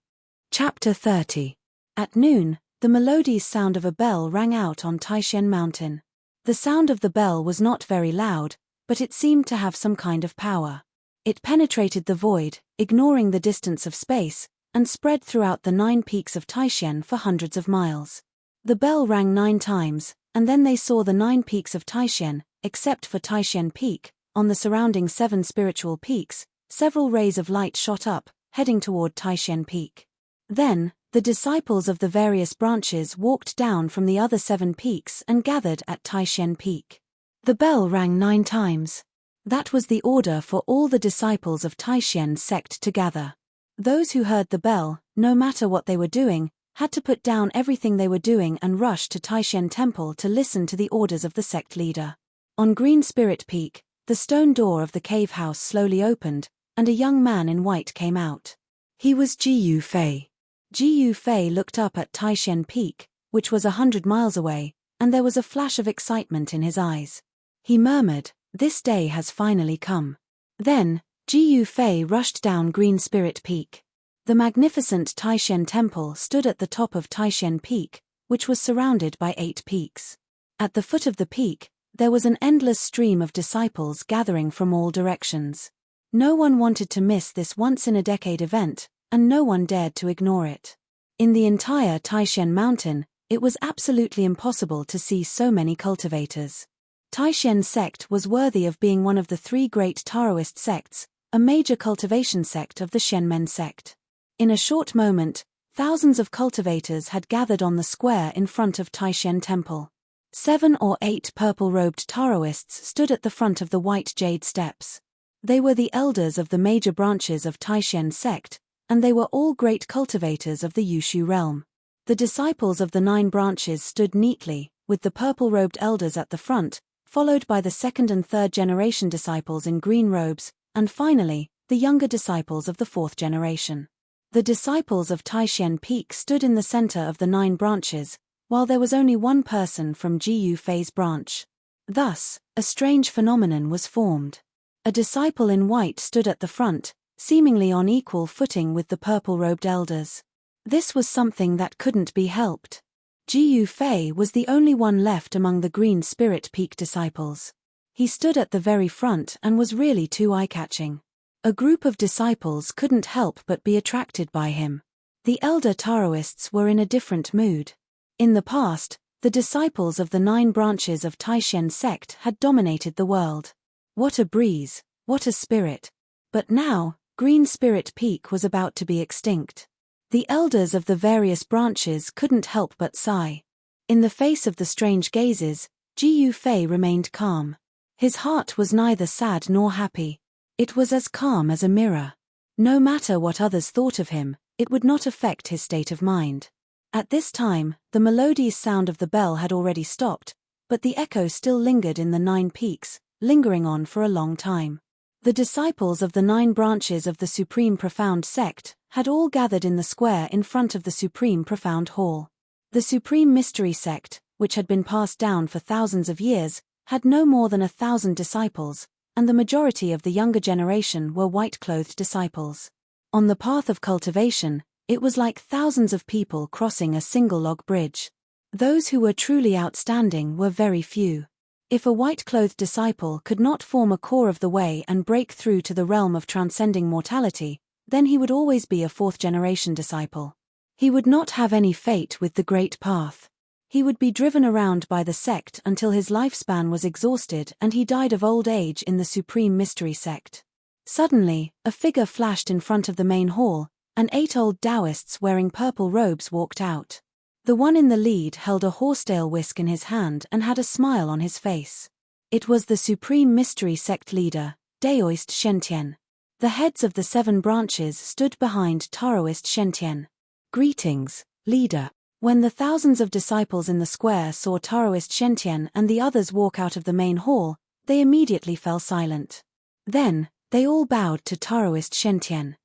Chapter 30. At noon, the melodious sound of a bell rang out on Taishan Mountain. The sound of the bell was not very loud, but it seemed to have some kind of power. It penetrated the void, ignoring the distance of space, and spread throughout the 9 peaks of Taishan for hundreds of miles. The bell rang 9 times, and then they saw the 9 peaks of Taishan, except for Taishan Peak. On the surrounding 7 spiritual peaks, several rays of light shot up, heading toward Taishan Peak. Then, the disciples of the various branches walked down from the other 7 peaks and gathered at Taishan Peak. The bell rang 9 times. That was the order for all the disciples of Taishan sect to gather. Those who heard the bell, no matter what they were doing, had to put down everything they were doing and rush to Taishan Temple to listen to the orders of the sect leader. On Green Spirit Peak, the stone door of the cave house slowly opened, and a young man in white came out. He was Ji Yufei. Ji Yufei looked up at Taishan Peak, which was 100 miles away, and there was a flash of excitement in his eyes. He murmured, "This day has finally come." Then, Ji Yufei rushed down Green Spirit Peak. The magnificent Taishan Temple stood at the top of Taishan Peak, which was surrounded by 8 peaks. At the foot of the peak, there was an endless stream of disciples gathering from all directions. No one wanted to miss this once-in-a-decade event, and no one dared to ignore it. In the entire Taishan Mountain, it was absolutely impossible to see so many cultivators. Taishan sect was worthy of being one of the 3 great Taoist sects, a major cultivation sect of the Shenmen sect. In a short moment, thousands of cultivators had gathered on the square in front of Taishan Temple. 7 or 8 purple-robed Taoists stood at the front of the white jade steps. They were the elders of the major branches of Taishan sect, and they were all great cultivators of the Yushu realm. The disciples of the 9 branches stood neatly, with the purple-robed elders at the front, followed by the 2nd and 3rd generation disciples in green robes, and finally, the younger disciples of the 4th generation. The disciples of Taishan Peak stood in the center of the 9 branches, while there was only one person from Ji Yufei's branch. Thus, a strange phenomenon was formed. A disciple in white stood at the front, seemingly on equal footing with the purple-robed elders. This was something that couldn't be helped. Ji Yufei was the only one left among the Green Spirit Peak disciples. He stood at the very front and was really too eye-catching. A group of disciples couldn't help but be attracted by him. The elder Taoists were in a different mood. In the past, the disciples of the 9 branches of Taishan sect had dominated the world. What a breeze, what a spirit. But now, Green Spirit Peak was about to be extinct. The elders of the various branches couldn't help but sigh. In the face of the strange gazes, Ji Yufei remained calm. His heart was neither sad nor happy. It was as calm as a mirror. No matter what others thought of him, it would not affect his state of mind. At this time, the melodious sound of the bell had already stopped, but the echo still lingered in the 9 peaks, lingering on for a long time. The disciples of the 9 branches of the Supreme Profound sect had all gathered in the square in front of the Supreme Profound Hall. The Supreme Mystery sect, which had been passed down for thousands of years, had no more than 1,000 disciples, and the majority of the younger generation were white-clothed disciples. On the path of cultivation, it was like thousands of people crossing a single log bridge. Those who were truly outstanding were very few. If a white-clothed disciple could not form a core of the way and break through to the realm of transcending mortality, then he would always be a 4th-generation disciple. He would not have any fate with the Great Path. He would be driven around by the sect until his lifespan was exhausted and he died of old age in the Supreme Mystery sect. Suddenly, a figure flashed in front of the main hall, and 8 old Taoists wearing purple robes walked out. The one in the lead held a horsetail whisk in his hand and had a smile on his face. It was the Supreme Mystery sect leader, Daoist Shentian. The heads of the 7 branches stood behind Taoist Shentian. "Greetings, leader." When the thousands of disciples in the square saw Taoist Shentian and the others walk out of the main hall, they immediately fell silent. Then, they all bowed to Taoist Shentian.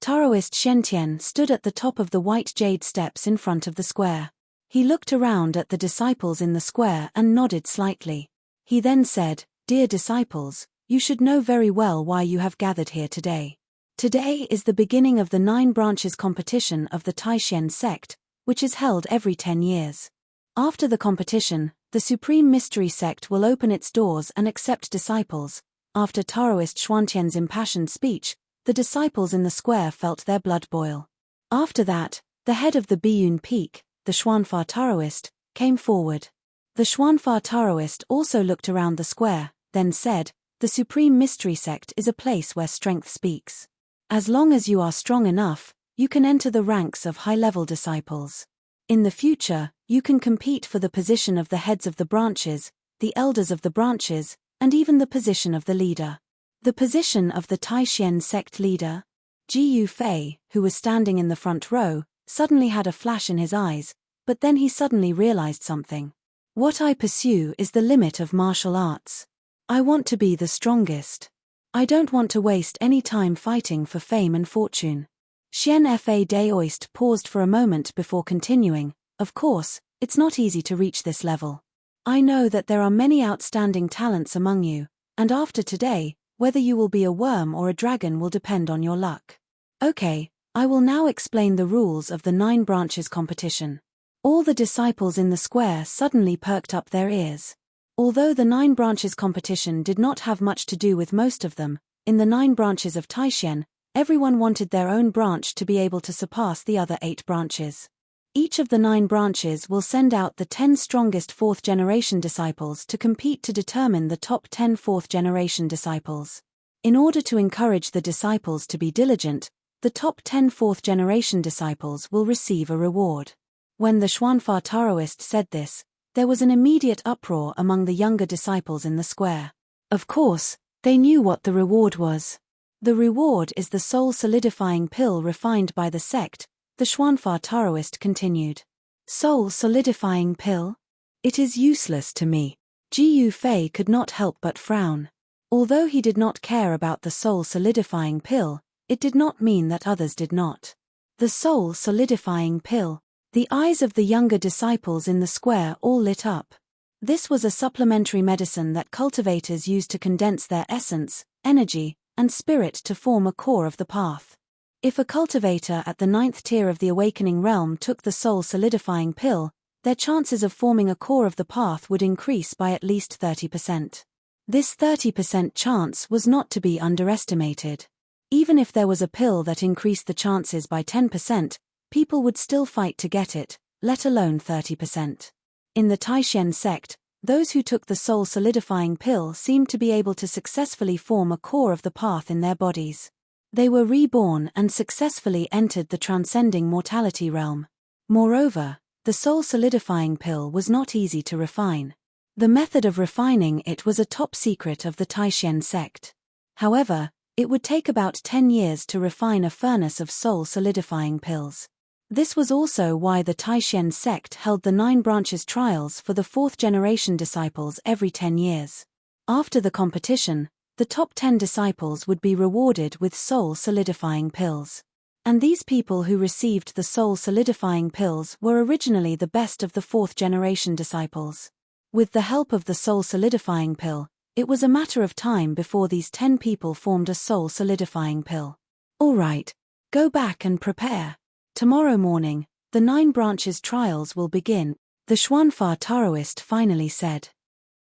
Taoist Shentian stood at the top of the white jade steps in front of the square. He looked around at the disciples in the square and nodded slightly. He then said, "Dear disciples, you should know very well why you have gathered here today. Today is the beginning of the 9 branches competition of the Taishan sect, which is held every 10 years. After the competition, the Supreme Mystery sect will open its doors and accept disciples." After Taoist Xuantian's impassioned speech, the disciples in the square felt their blood boil. After that, the head of the Biyun Peak, the Xuanfa Taoist, came forward. The Xuanfa Taoist also looked around the square, then said, "The Supreme Mystery sect is a place where strength speaks. As long as you are strong enough, you can enter the ranks of high-level disciples. In the future, you can compete for the position of the heads of the branches, the elders of the branches, and even the position of the leader." The position of the Taishan sect leader? Ji Yufei, who was standing in the front row, suddenly had a flash in his eyes, but then he suddenly realized something. "What I pursue is the limit of martial arts. I want to be the strongest. I don't want to waste any time fighting for fame and fortune." Xian Fa Daoist paused for a moment before continuing, "Of course, it's not easy to reach this level. I know that there are many outstanding talents among you, and after today, whether you will be a worm or a dragon will depend on your luck. Okay, I will now explain the rules of the 9 branches competition." All the disciples in the square suddenly perked up their ears. Although the 9 branches competition did not have much to do with most of them, in the 9 branches of Taishan, everyone wanted their own branch to be able to surpass the other 8 branches. Each of the 9 branches will send out the 10 strongest 4th-generation disciples to compete to determine the top 10 4th-generation disciples. In order to encourage the disciples to be diligent, the top 10 4th-generation disciples will receive a reward. When the Xuanfa Taoist said this, there was an immediate uproar among the younger disciples in the square. Of course, they knew what the reward was. The reward is the soul-solidifying pill refined by the sect, the Xuanfa Taoist continued. "Soul-solidifying pill? It is useless to me." Ji Yufei could not help but frown. Although he did not care about the soul-solidifying pill, it did not mean that others did not. The soul-solidifying pill. The eyes of the younger disciples in the square all lit up. This was a supplementary medicine that cultivators use to condense their essence, energy, and spirit to form a core of the path. If a cultivator at the 9th tier of the awakening realm took the soul-solidifying pill, their chances of forming a core of the path would increase by at least 30%. This 30% chance was not to be underestimated. Even if there was a pill that increased the chances by 10%, people would still fight to get it, let alone 30%. In the Taishen sect, those who took the soul-solidifying pill seemed to be able to successfully form a core of the path in their bodies. They were reborn and successfully entered the transcending mortality realm. Moreover, the soul-solidifying pill was not easy to refine. The method of refining it was a top secret of the Taishen sect. However, it would take about 10 years to refine a furnace of soul-solidifying pills. This was also why the Taishen sect held the 9 branches trials for the 4th-generation disciples every 10 years. After the competition, the top 10 disciples would be rewarded with soul-solidifying pills. And these people who received the soul-solidifying pills were originally the best of the 4th-generation disciples. With the help of the soul-solidifying pill, it was a matter of time before these 10 people formed a soul-solidifying pill. All right, go back and prepare. Tomorrow morning, the 9 branches trials will begin, the Xuanfa Taoist finally said.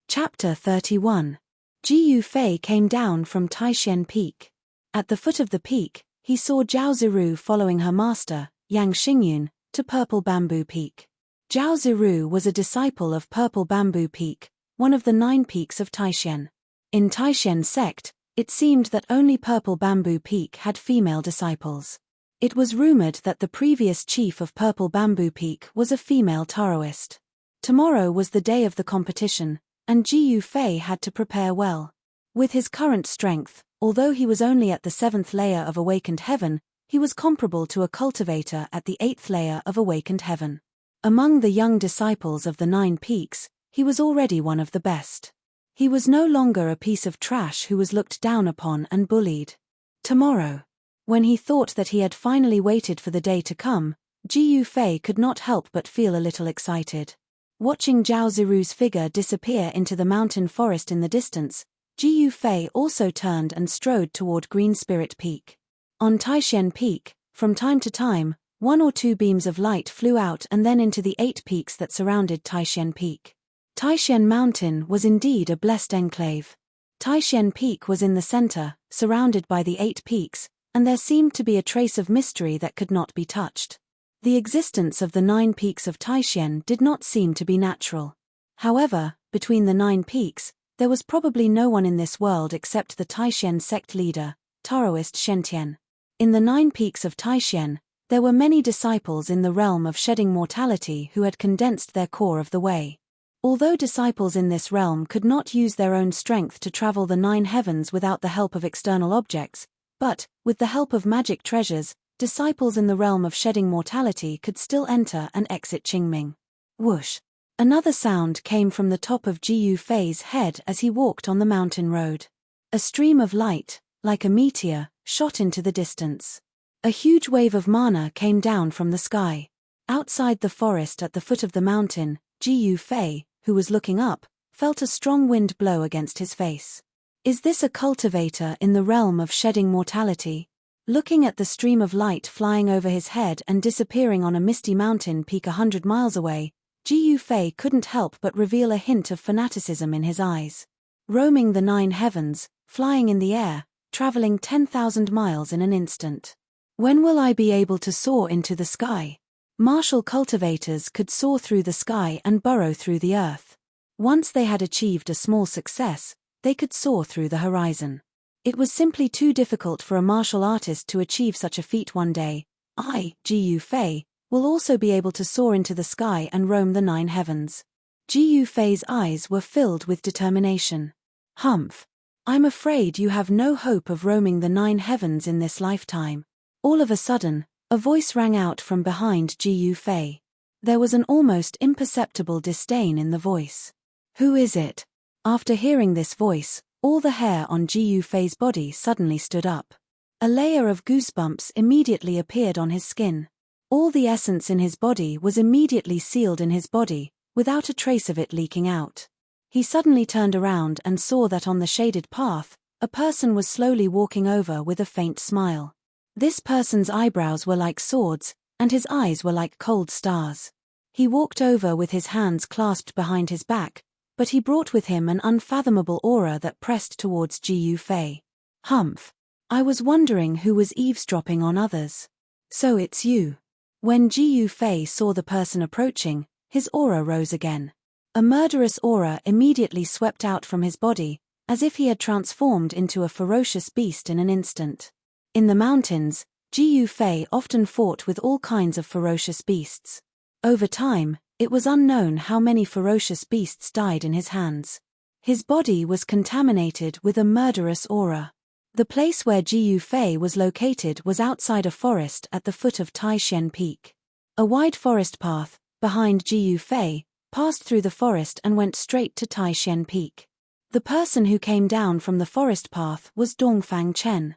Chapter 31. Jiyu Fei came down from Taishen Peak. At the foot of the peak, he saw Zhao Ziru following her master, Yang Xingyun, to Purple Bamboo Peak. Zhao Ziru was a disciple of Purple Bamboo Peak, one of the 9 peaks of Taishen. In Taishen sect, it seemed that only Purple Bamboo Peak had female disciples. It was rumored that the previous chief of Purple Bamboo Peak was a female Taoist. Tomorrow was the day of the competition, and Jiyu Fei had to prepare well. With his current strength, although he was only at the 7th layer of awakened heaven, he was comparable to a cultivator at the 8th layer of awakened heaven. Among the young disciples of the 9 peaks, he was already one of the best. He was no longer a piece of trash who was looked down upon and bullied. Tomorrow. When he thought that he had finally waited for the day to come, Jiyu Fei could not help but feel a little excited. Watching Zhao Ziru's figure disappear into the mountain forest in the distance, Jiyu Fei also turned and strode toward Green Spirit Peak. On Taishen Peak, from time to time, 1 or 2 beams of light flew out and then into the 8 peaks that surrounded Taishen Peak. Taishen Mountain was indeed a blessed enclave. Taishen Peak was in the center, surrounded by the 8 peaks, and there seemed to be a trace of mystery that could not be touched. The existence of the 9 peaks of Taishen did not seem to be natural. However, between the 9 peaks, there was probably no one in this world except the Taishen sect leader, Taoist Shentian. In the 9 peaks of Taishen, there were many disciples in the realm of shedding mortality who had condensed their core of the way. Although disciples in this realm could not use their own strength to travel the 9 heavens without the help of external objects, but, with the help of magic treasures, disciples in the realm of shedding mortality could still enter and exit Qingming. Whoosh! Another sound came from the top of Jiyu Fei's head as he walked on the mountain road. A stream of light, like a meteor, shot into the distance. A huge wave of mana came down from the sky. Outside the forest at the foot of the mountain, Jiyu Fei, who was looking up, felt a strong wind blow against his face. Is this a cultivator in the realm of shedding mortality? Looking at the stream of light flying over his head and disappearing on a misty mountain peak 100 miles away, Jiyu Fei couldn't help but reveal a hint of fanaticism in his eyes. Roaming the 9 heavens, flying in the air, traveling 10,000 miles in an instant. When will I be able to soar into the sky? Martial cultivators could soar through the sky and burrow through the earth. Once they had achieved a small success, they could soar through the horizon. It was simply too difficult for a martial artist to achieve such a feat one day. I, Jiyu Fei, will also be able to soar into the sky and roam the 9 heavens. Jiyu Fei's eyes were filled with determination. Humph. I'm afraid you have no hope of roaming the 9 heavens in this lifetime. All of a sudden, a voice rang out from behind Jiyu Fei. There was an almost imperceptible disdain in the voice. Who is it? After hearing this voice, all the hair on Jiyu Fei's body suddenly stood up. A layer of goosebumps immediately appeared on his skin. All the essence in his body was immediately sealed in his body, without a trace of it leaking out. He suddenly turned around and saw that on the shaded path, a person was slowly walking over with a faint smile. This person's eyebrows were like swords, and his eyes were like cold stars. He walked over with his hands clasped behind his back, but he brought with him an unfathomable aura that pressed towards Ji Fei. Humph. I was wondering who was eavesdropping on others. So it's you. When Ji Fei saw the person approaching, his aura rose again. A murderous aura immediately swept out from his body, as if he had transformed into a ferocious beast in an instant. In the mountains, Ji Fei often fought with all kinds of ferocious beasts. Over time, it was unknown how many ferocious beasts died in his hands. His body was contaminated with a murderous aura. The place where Ji Fei was located was outside a forest at the foot of Taishan Peak. A wide forest path, behind Ji Fei, passed through the forest and went straight to Taishan Peak. The person who came down from the forest path was Dongfang Chen.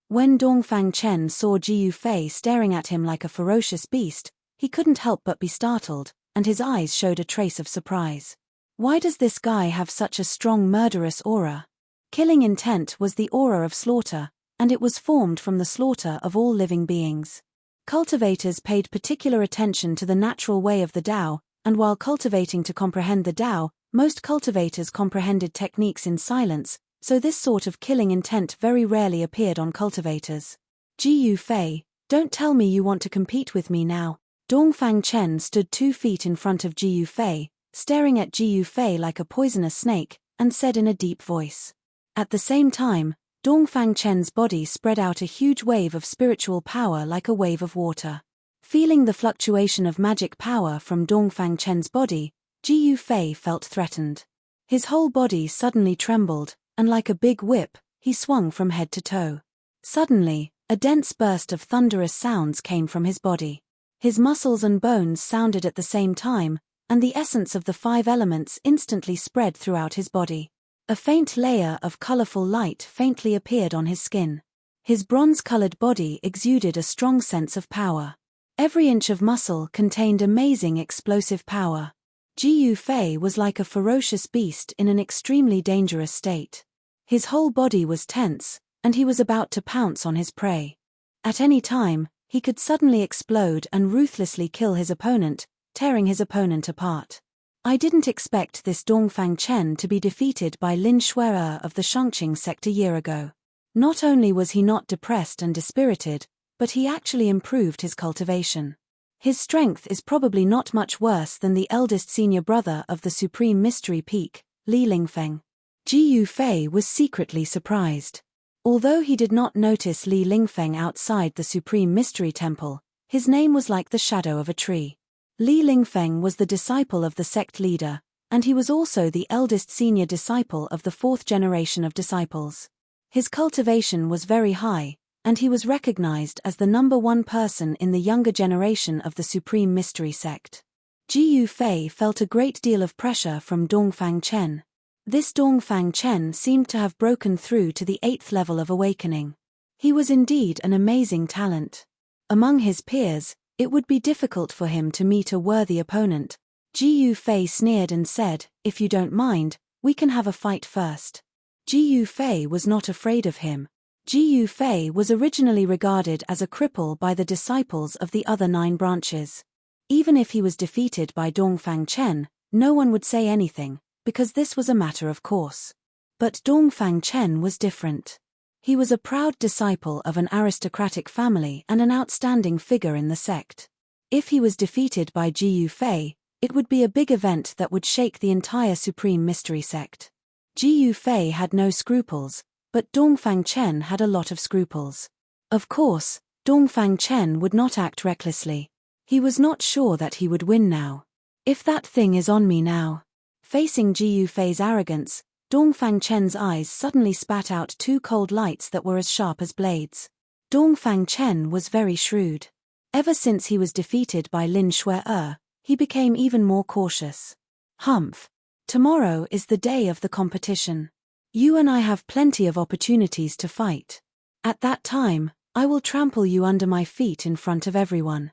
When Dongfang Chen saw Ji Fei staring at him like a ferocious beast, he couldn't help but be startled, and his eyes showed a trace of surprise. Why does this guy have such a strong murderous aura? Killing intent was the aura of slaughter, and it was formed from the slaughter of all living beings. Cultivators paid particular attention to the natural way of the Tao, and while cultivating to comprehend the Tao, most cultivators comprehended techniques in silence, so this sort of killing intent very rarely appeared on cultivators. Ji Fei, don't tell me you want to compete with me now. Dongfang Chen stood 2 feet in front of Ji Fei, staring at Ji Fei like a poisonous snake, and said in a deep voice. At the same time, Dongfang Chen's body spread out a huge wave of spiritual power like a wave of water. Feeling the fluctuation of magic power from Dongfang Chen's body, Ji Fei felt threatened. His whole body suddenly trembled, and like a big whip, he swung from head to toe. Suddenly, a dense burst of thunderous sounds came from his body. His muscles and bones sounded at the same time, and the essence of the 5 elements instantly spread throughout his body. A faint layer of colorful light faintly appeared on his skin. His bronze-colored body exuded a strong sense of power. Every inch of muscle contained amazing explosive power. Ji Fei was like a ferocious beast in an extremely dangerous state. His whole body was tense, and he was about to pounce on his prey. At any time, he could suddenly explode and ruthlessly kill his opponent, tearing his opponent apart. I didn't expect this Dongfang Chen to be defeated by Lin Shuer of the Shangqing sect a year ago. Not only was he not depressed and dispirited, but he actually improved his cultivation. His strength is probably not much worse than the eldest senior brother of the Supreme Mystery Peak, Li Lingfeng. Ji Fei was secretly surprised. Although he did not notice Li Lingfeng outside the Supreme Mystery Temple, his name was like the shadow of a tree. Li Lingfeng was the disciple of the sect leader, and he was also the eldest senior disciple of the 4th generation of disciples. His cultivation was very high, and he was recognized as the number 1 person in the younger generation of the Supreme Mystery sect. Ji Fei felt a great deal of pressure from Dongfang Chen. This Dongfang Chen seemed to have broken through to the 8th level of awakening. He was indeed an amazing talent. Among his peers, it would be difficult for him to meet a worthy opponent. Ji Fei sneered and said, "If you don't mind, we can have a fight first." Ji Fei was not afraid of him. Ji Fei was originally regarded as a cripple by the disciples of the other 9 branches. Even if he was defeated by Dongfang Chen, no one would say anything, because this was a matter of course. But Dongfang Chen was different. He was a proud disciple of an aristocratic family and an outstanding figure in the sect. If he was defeated by Ji Fei, it would be a big event that would shake the entire Supreme Mystery sect. Ji Fei had no scruples, but Dongfang Chen had a lot of scruples. Of course, Dongfang Chen would not act recklessly. He was not sure that he would win now. If that thing is on me now. Facing Ji Fei's arrogance, Dongfang Chen's eyes suddenly spat out 2 cold lights that were as sharp as blades. Dongfang Chen was very shrewd. Ever since he was defeated by Lin Shuer, he became even more cautious. Humph. Tomorrow is the day of the competition. You and I have plenty of opportunities to fight. At that time, I will trample you under my feet in front of everyone.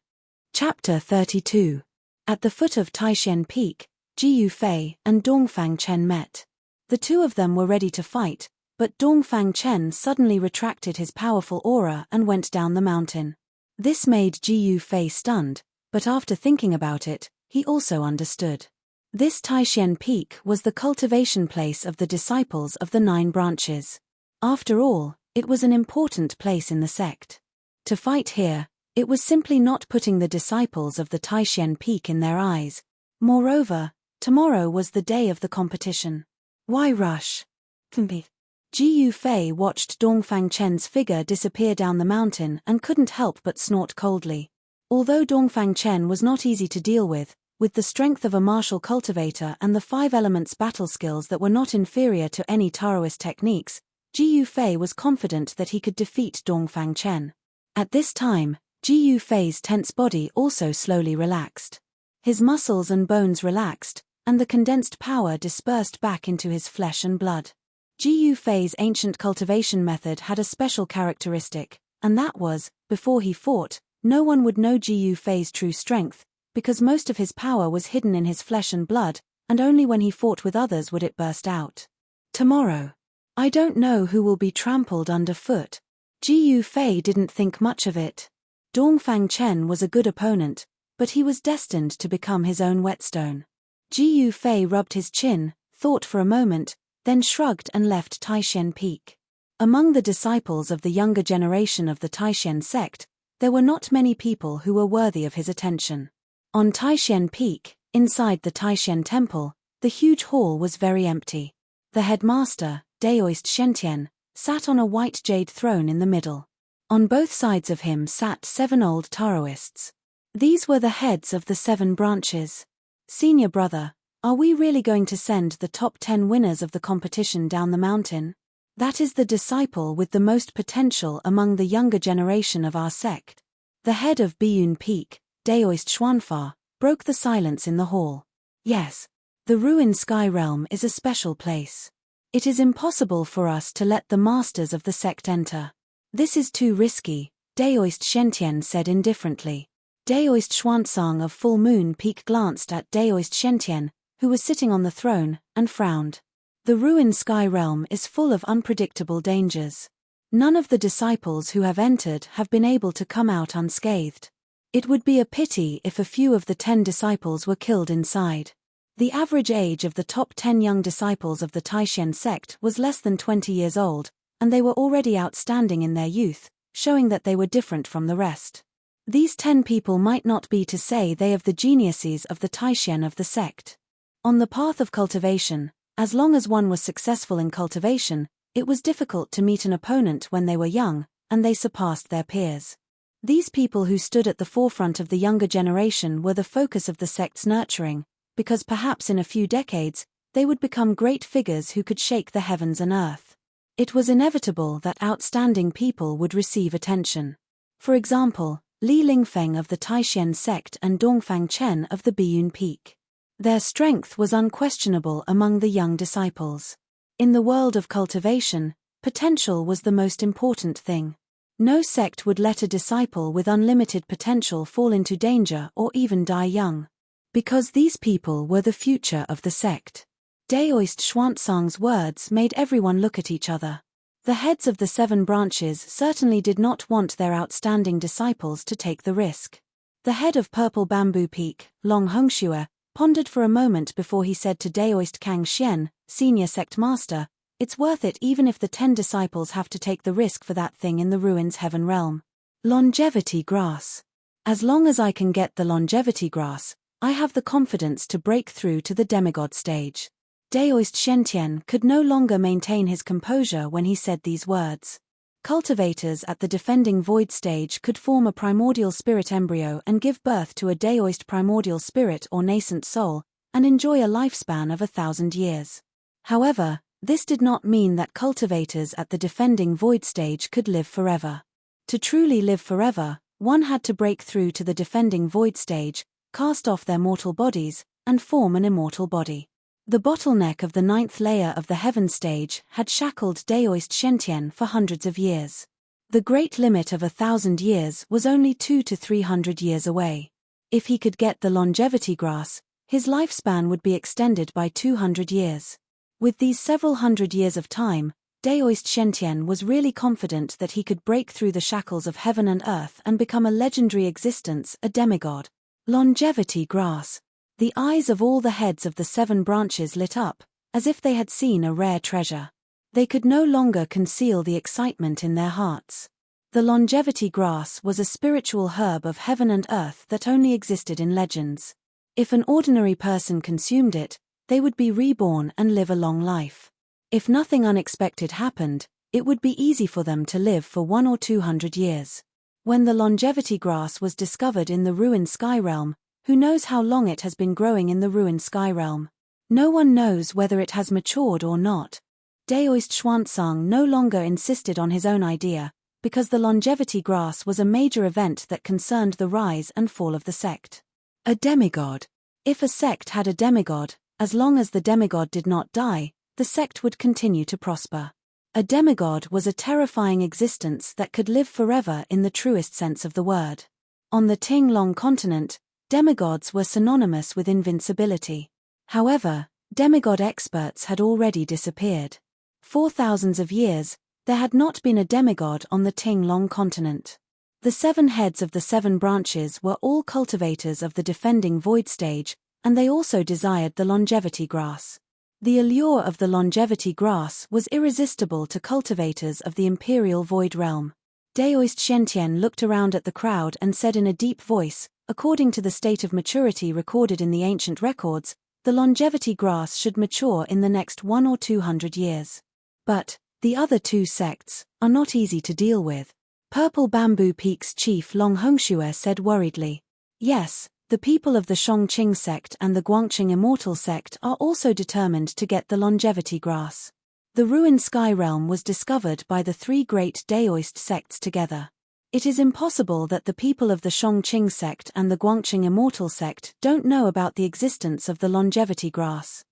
Chapter 32. At the foot of Taishan Peak, Ji Fei and Dongfang Chen met. The 2 of them were ready to fight, but Dongfang Chen suddenly retracted his powerful aura and went down the mountain. This made Ji Fei stunned, but after thinking about it, he also understood. This Taishan Peak was the cultivation place of the disciples of the 9 branches. After all, it was an important place in the sect. To fight here, it was simply not putting the disciples of the Taishan Peak in their eyes. Moreover, tomorrow was the day of the competition. Why rush? Ji Yufei watched Dongfang Chen's figure disappear down the mountain and couldn't help but snort coldly. Although Dongfang Chen was not easy to deal with the strength of a martial cultivator and the 5 elements battle skills that were not inferior to any Taoist techniques, Ji Yufei was confident that he could defeat Dongfang Chen. At this time, Ji Yufei's tense body also slowly relaxed. His muscles and bones relaxed, and the condensed power dispersed back into his flesh and blood. Ji Yufei's ancient cultivation method had a special characteristic, and that was, before he fought, no one would know Ji Yufei's true strength, because most of his power was hidden in his flesh and blood, and only when he fought with others would it burst out. Tomorrow. I don't know who will be trampled underfoot. Ji Yufei didn't think much of it. Dongfang Chen was a good opponent, but he was destined to become his own whetstone. Ji Yufei rubbed his chin, thought for a moment, then shrugged and left Taishan Peak. Among the disciples of the younger generation of the Taishan sect, there were not many people who were worthy of his attention. On Taishan Peak, inside the Taishan Temple, the huge hall was very empty. The headmaster, Daoist Shentian, sat on a white jade throne in the middle. On both sides of him sat 7 old Taoists. These were the heads of the 7 branches. Senior brother, are we really going to send the top 10 winners of the competition down the mountain? That is the disciple with the most potential among the younger generation of our sect. The head of Biyun Peak, Daoist Xuanfa, broke the silence in the hall. Yes, the ruined sky realm is a special place. It is impossible for us to let the masters of the sect enter. This is too risky, Daoist Shentian said indifferently. Daoist Xuansang of Full Moon Peak glanced at Daoist Shentian, who was sitting on the throne, and frowned. The ruined sky realm is full of unpredictable dangers. None of the disciples who have entered have been able to come out unscathed. It would be a pity if a few of the 10 disciples were killed inside. The average age of the top 10 young disciples of the Taishan sect was less than 20 years old, and they were already outstanding in their youth, showing that they were different from the rest. These 10 people might not be to say they of the geniuses of the Taishan of the sect. On the path of cultivation, as long as one was successful in cultivation, it was difficult to meet an opponent when they were young, and they surpassed their peers. These people who stood at the forefront of the younger generation were the focus of the sect's nurturing, because perhaps in a few decades, they would become great figures who could shake the heavens and earth. It was inevitable that outstanding people would receive attention. For example, Li Lingfeng of the Taishan sect and Dongfang Chen of the Biyun Peak. Their strength was unquestionable among the young disciples. In the world of cultivation, potential was the most important thing. No sect would let a disciple with unlimited potential fall into danger or even die young. Because these people were the future of the sect. Daoist Xuanzang's words made everyone look at each other. The heads of the 7 branches certainly did not want their outstanding disciples to take the risk. The head of Purple Bamboo Peak, Long Hongxue, pondered for a moment before he said to Daoist Kang Xian, senior sect master, "It's worth it even if the 10 disciples have to take the risk for that thing in the ruins heaven realm. Longevity grass. As long as I can get the longevity grass, I have the confidence to break through to the demigod stage." Daoist Shentian could no longer maintain his composure when he said these words. Cultivators at the defending void stage could form a primordial spirit embryo and give birth to a Daoist primordial spirit or nascent soul, and enjoy a lifespan of 1,000 years. However, this did not mean that cultivators at the defending void stage could live forever. To truly live forever, one had to break through to the defending void stage, cast off their mortal bodies, and form an immortal body. The bottleneck of the 9th layer of the heaven stage had shackled Daoist Shentian for hundreds of years. The great limit of 1,000 years was only 200 to 300 years away. If he could get the longevity grass, his lifespan would be extended by 200 years. With these several hundred years of time, Daoist Shentian was really confident that he could break through the shackles of heaven and earth and become a legendary existence, a demigod. Longevity grass. The eyes of all the heads of the 7 branches lit up, as if they had seen a rare treasure. They could no longer conceal the excitement in their hearts. The longevity grass was a spiritual herb of heaven and earth that only existed in legends. If an ordinary person consumed it, they would be reborn and live a long life. If nothing unexpected happened, it would be easy for them to live for 100 or 200 years. When the longevity grass was discovered in the ruined sky realm, who knows how long it has been growing in the ruined sky realm? No one knows whether it has matured or not. Daoist Xuanzang no longer insisted on his own idea, because the longevity grass was a major event that concerned the rise and fall of the sect. A demigod. If a sect had a demigod, as long as the demigod did not die, the sect would continue to prosper. A demigod was a terrifying existence that could live forever in the truest sense of the word. On the Ting-Long continent, demigods were synonymous with invincibility. However, demigod experts had already disappeared. For thousands of years, there had not been a demigod on the Ting-Long continent. The 7 heads of the 7 branches were all cultivators of the defending void stage, and they also desired the longevity grass. The allure of the longevity grass was irresistible to cultivators of the imperial void realm. Daoist Shen looked around at the crowd and said in a deep voice, according to the state of maturity recorded in the ancient records, the longevity grass should mature in the next 100 or 200 years. But the other 2 sects are not easy to deal with. Purple Bamboo Peak's chief Long Hongxue said worriedly. Yes, the people of the Shongqing sect and the Guangqing Immortal sect are also determined to get the longevity grass. The ruined sky realm was discovered by the 3 great Daoist sects together. It is impossible that the people of the Shongqing sect and the Guangqing Immortal sect don't know about the existence of the longevity grass.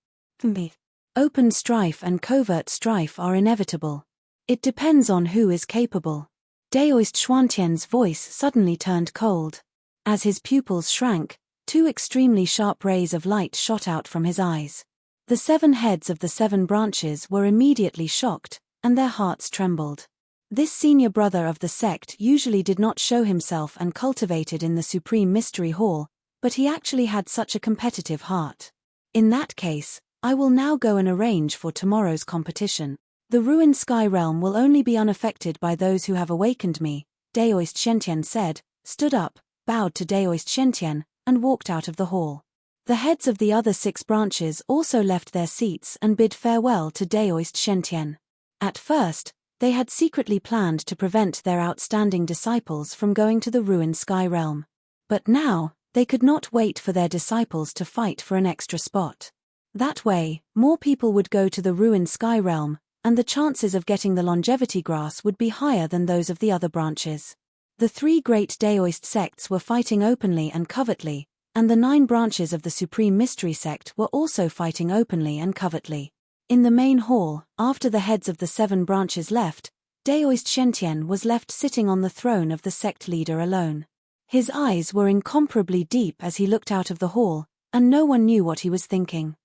Open strife and covert strife are inevitable. It depends on who is capable. Daoist Xuantian's voice suddenly turned cold. As his pupils shrank, 2 extremely sharp rays of light shot out from his eyes. The 7 heads of the 7 branches were immediately shocked, and their hearts trembled. This senior brother of the sect usually did not show himself and cultivated in the Supreme Mystery Hall, but he actually had such a competitive heart. In that case, I will now go and arrange for tomorrow's competition. The ruined sky realm will only be unaffected by those who have awakened me, Daoist Shentian said, stood up, bowed to Daoist Shentian, and walked out of the hall. The heads of the other 6 branches also left their seats and bid farewell to Daoist Shentian. At first, they had secretly planned to prevent their outstanding disciples from going to the ruined sky realm. But now, they could not wait for their disciples to fight for an extra spot. That way, more people would go to the ruined sky realm, and the chances of getting the longevity grass would be higher than those of the other branches. The 3 great Daoist sects were fighting openly and covertly, and the 9 branches of the Supreme Mystery sect were also fighting openly and covertly. In the main hall, after the heads of the 7 branches left, Daoist Shentian was left sitting on the throne of the sect leader alone. His eyes were incomparably deep as he looked out of the hall, and no one knew what he was thinking.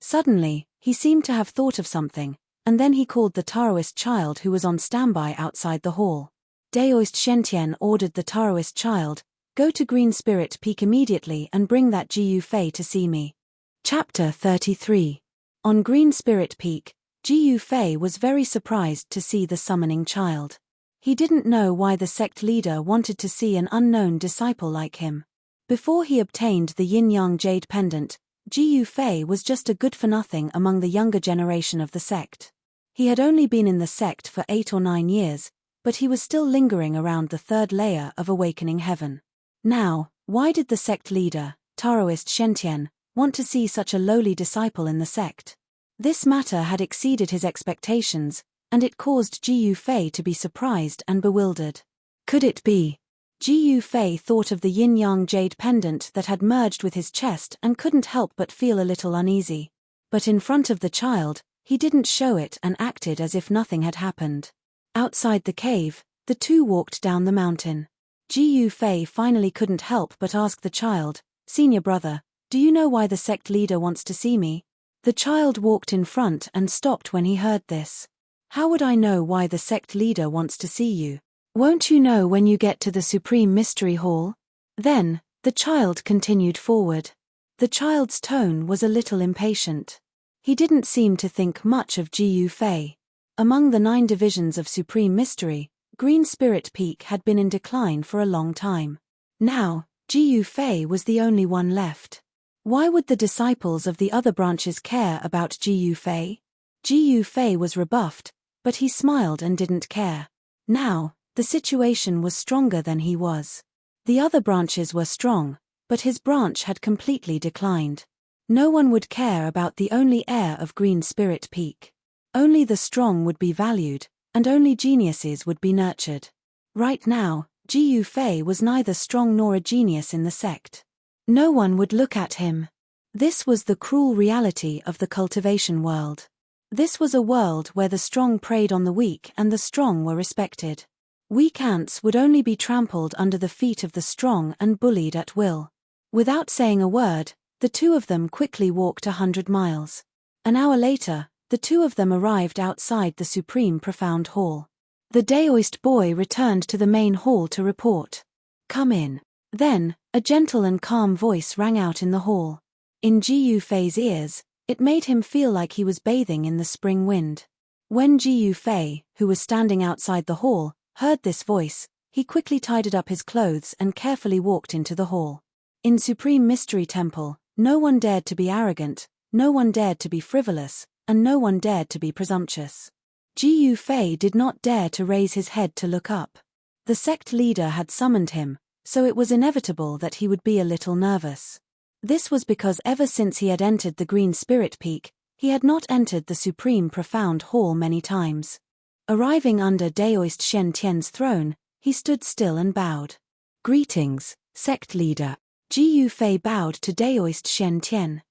Suddenly, he seemed to have thought of something, and then he called the Taoist child who was on standby outside the hall. Daoist Shentian ordered the Taoist child, "Go to Green Spirit Peak immediately and bring that Jiu Fei to see me." Chapter 33. On Green Spirit Peak, Jiu Fei was very surprised to see the summoning child. He didn't know why the sect leader wanted to see an unknown disciple like him. Before he obtained the yin-yang jade pendant, Jiu Fei was just a good-for-nothing among the younger generation of the sect. He had only been in the sect for 8 or 9 years, but he was still lingering around the 3rd layer of awakening heaven. Now, why did the sect leader, Taoist Shentian, want to see such a lowly disciple in the sect? This matter had exceeded his expectations, and it caused Jiu Fei to be surprised and bewildered. Could it be? Jiu Fei thought of the yin-yang jade pendant that had merged with his chest and couldn't help but feel a little uneasy. But in front of the child, he didn't show it and acted as if nothing had happened. Outside the cave, the 2 walked down the mountain. Jiu Fei finally couldn't help but ask the child, "Senior brother, do you know why the sect leader wants to see me?" The child walked in front and stopped when he heard this. "How would I know why the sect leader wants to see you? Won't you know when you get to the Supreme Mystery Hall?" Then, the child continued forward. The The child's tone was a little impatient. He didn't seem to think much of Gu Fei. Among the 9 divisions of Supreme Mystery, Green Spirit Peak had been in decline for a long time. Now, Gu Fei was the only one left. Why would the disciples of the other branches care about Gu Fei? Gu Fei was rebuffed, but he smiled and didn't care. Now, the situation was stronger than he was. The other branches were strong, but his branch had completely declined. No one would care about the only heir of Green Spirit Peak. Only the strong would be valued, and only geniuses would be nurtured. Right now, Gu Fei was neither strong nor a genius in the sect. No one would look at him. This was the cruel reality of the cultivation world. This was a world where the strong preyed on the weak and the strong were respected. Weak ants would only be trampled under the feet of the strong and bullied at will. Without saying a word, the 2 of them quickly walked 100 miles. An hour later, the 2 of them arrived outside the Supreme Profound Hall. The Daoist boy returned to the main hall to report. "Come in." Then, a gentle and calm voice rang out in the hall. In Gu Fei's ears, it made him feel like he was bathing in the spring wind. When Gu Fei, who was standing outside the hall, heard this voice, he quickly tidied up his clothes and carefully walked into the hall. In Supreme Mystery Temple, no one dared to be arrogant, no one dared to be frivolous, and no one dared to be presumptuous. Gu Fei did not dare to raise his head to look up. The sect leader had summoned him, so it was inevitable that he would be a little nervous. This was because ever since he had entered the Green Spirit Peak, he had not entered the Supreme Profound Hall many times. Arriving under Daoist Shen Tian's throne, he stood still and bowed. "Greetings, sect leader." Gu Fei bowed to Daoist Shen Tian.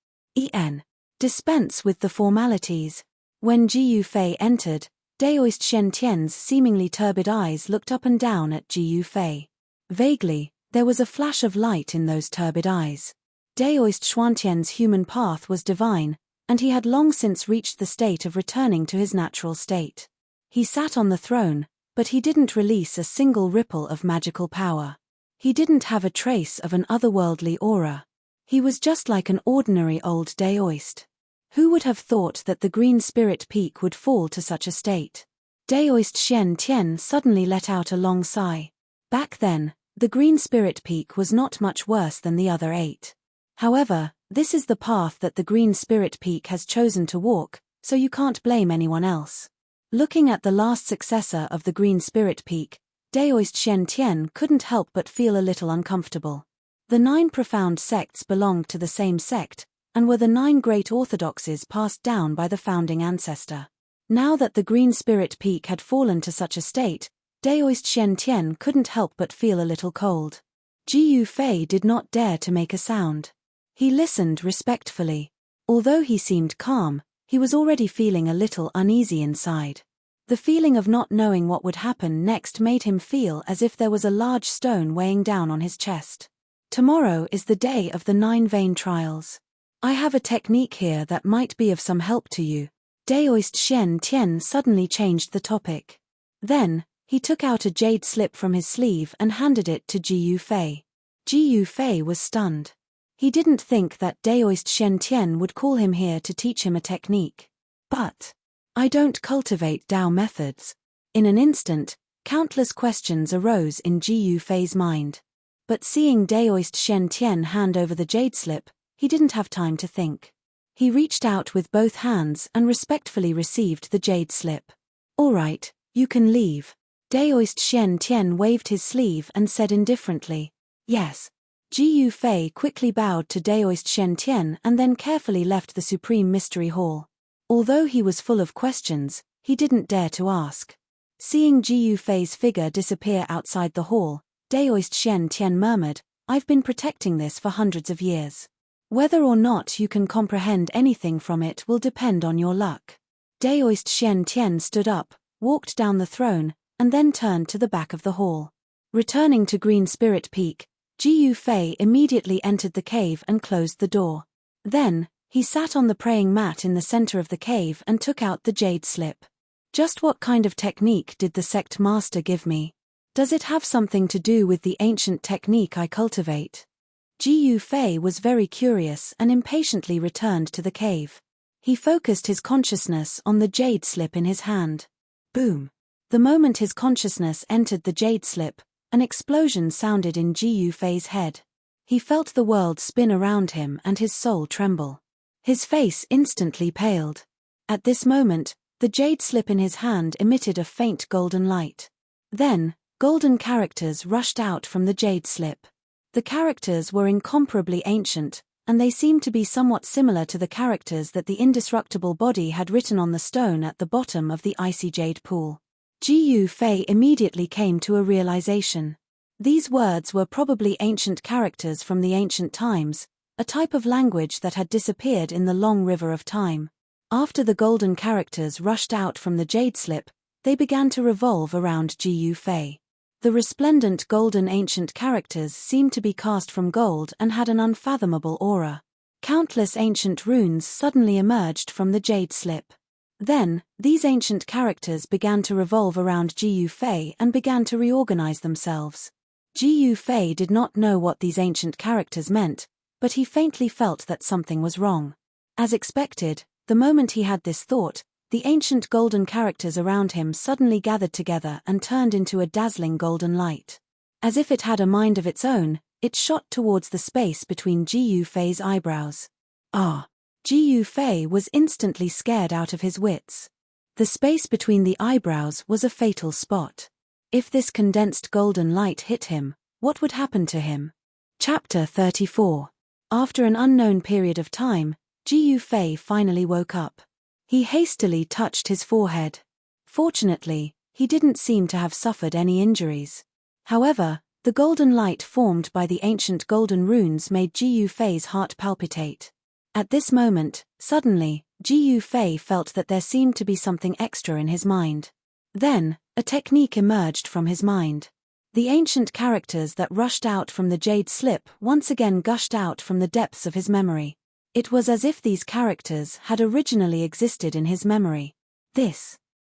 Dispense with the formalities." When Gu Fei entered, Daoist Shen Tian's seemingly turbid eyes looked up and down at Gu Fei. Vaguely, there was a flash of light in those turbid eyes. Daoist Xuantian's human path was divine, and he had long since reached the state of returning to his natural state. He sat on the throne, but he didn't release a single ripple of magical power. He didn't have a trace of an otherworldly aura. He was just like an ordinary old Daoist. Who would have thought that the Green Spirit Peak would fall to such a state? Daoist Shen Tian suddenly let out a long sigh. Back then, the Green Spirit Peak was not much worse than the other 8. However, this is the path that the Green Spirit Peak has chosen to walk, so you can't blame anyone else. Looking at the last successor of the Green Spirit Peak, Daoist Shen Tian couldn't help but feel a little uncomfortable. The 9 profound sects belonged to the same sect, and were the 9 great orthodoxies passed down by the founding ancestor. Now that the Green Spirit Peak had fallen to such a state, Daoist Shen Tian couldn't help but feel a little cold. Gu Fei did not dare to make a sound. He listened respectfully. Although he seemed calm, he was already feeling a little uneasy inside. The feeling of not knowing what would happen next made him feel as if there was a large stone weighing down on his chest. Tomorrow is the day of the 9 vein trials. I have a technique here that might be of some help to you. Daoist Shen Tian suddenly changed the topic. Then, he took out a jade slip from his sleeve and handed it to Gu Fei. Gu Fei was stunned. He didn't think that Daoist Shen Tian would call him here to teach him a technique. "But I don't cultivate Dao methods." In an instant, countless questions arose in Gu Fei's mind. But seeing Daoist Shen Tian hand over the jade slip, he didn't have time to think. He reached out with both hands and respectfully received the jade slip. "All right, you can leave." Daoist Shen Tian waved his sleeve and said indifferently, "Yes." Gu Fei quickly bowed to Daoist Shen Tian and then carefully left the Supreme Mystery Hall. Although he was full of questions, he didn't dare to ask. Seeing Gu Fei's figure disappear outside the hall, Daoist Shen Tian murmured, "I've been protecting this for hundreds of years. Whether or not you can comprehend anything from it will depend on your luck." Daoist Shen Tian stood up, walked down the throne, and then turned to the back of the hall. Returning to Green Spirit Peak, Gu Fei immediately entered the cave and closed the door. Then, he sat on the praying mat in the center of the cave and took out the jade slip. "Just what kind of technique did the sect master give me? Does it have something to do with the ancient technique I cultivate?" Ji Fei was very curious and impatiently returned to the cave. He focused his consciousness on the jade slip in his hand. Boom! The moment his consciousness entered the jade slip, an explosion sounded in Ji Fei's head. He felt the world spin around him and his soul tremble. His face instantly paled. At this moment, the jade slip in his hand emitted a faint golden light. Then, golden characters rushed out from the jade slip. The characters were incomparably ancient, and they seemed to be somewhat similar to the characters that the indestructible body had written on the stone at the bottom of the icy jade pool. Ji Fei immediately came to a realization. These words were probably ancient characters from the ancient times, a type of language that had disappeared in the long river of time. After the golden characters rushed out from the jade slip, they began to revolve around Ji Fei. The resplendent golden ancient characters seemed to be cast from gold and had an unfathomable aura. Countless ancient runes suddenly emerged from the jade slip. Then, these ancient characters began to revolve around Ji Fei and began to reorganize themselves. Ji Fei did not know what these ancient characters meant, but he faintly felt that something was wrong. As expected, the moment he had this thought, the ancient golden characters around him suddenly gathered together and turned into a dazzling golden light. As if it had a mind of its own, it shot towards the space between Ji Fei's eyebrows. Ah! Ji Fei was instantly scared out of his wits. The space between the eyebrows was a fatal spot. If this condensed golden light hit him, what would happen to him? Chapter 34. After an unknown period of time, Ji Fei finally woke up. He hastily touched his forehead. Fortunately, he didn't seem to have suffered any injuries. However, the golden light formed by the ancient golden runes made Ji Fei's heart palpitate. At this moment, suddenly, Ji Fei felt that there seemed to be something extra in his mind. Then, a technique emerged from his mind. The ancient characters that rushed out from the jade slip once again gushed out from the depths of his memory. It was as if these characters had originally existed in his memory.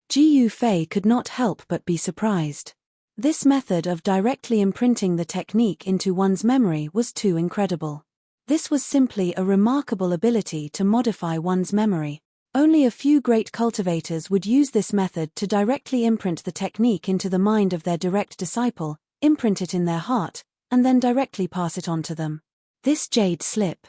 Ji Fei could not help but be surprised. This method of directly imprinting the technique into one's memory was too incredible. This was simply a remarkable ability to modify one's memory. Only a few great cultivators would use this method to directly imprint the technique into the mind of their direct disciple, imprint it in their heart, and then directly pass it on to them. This jade slip.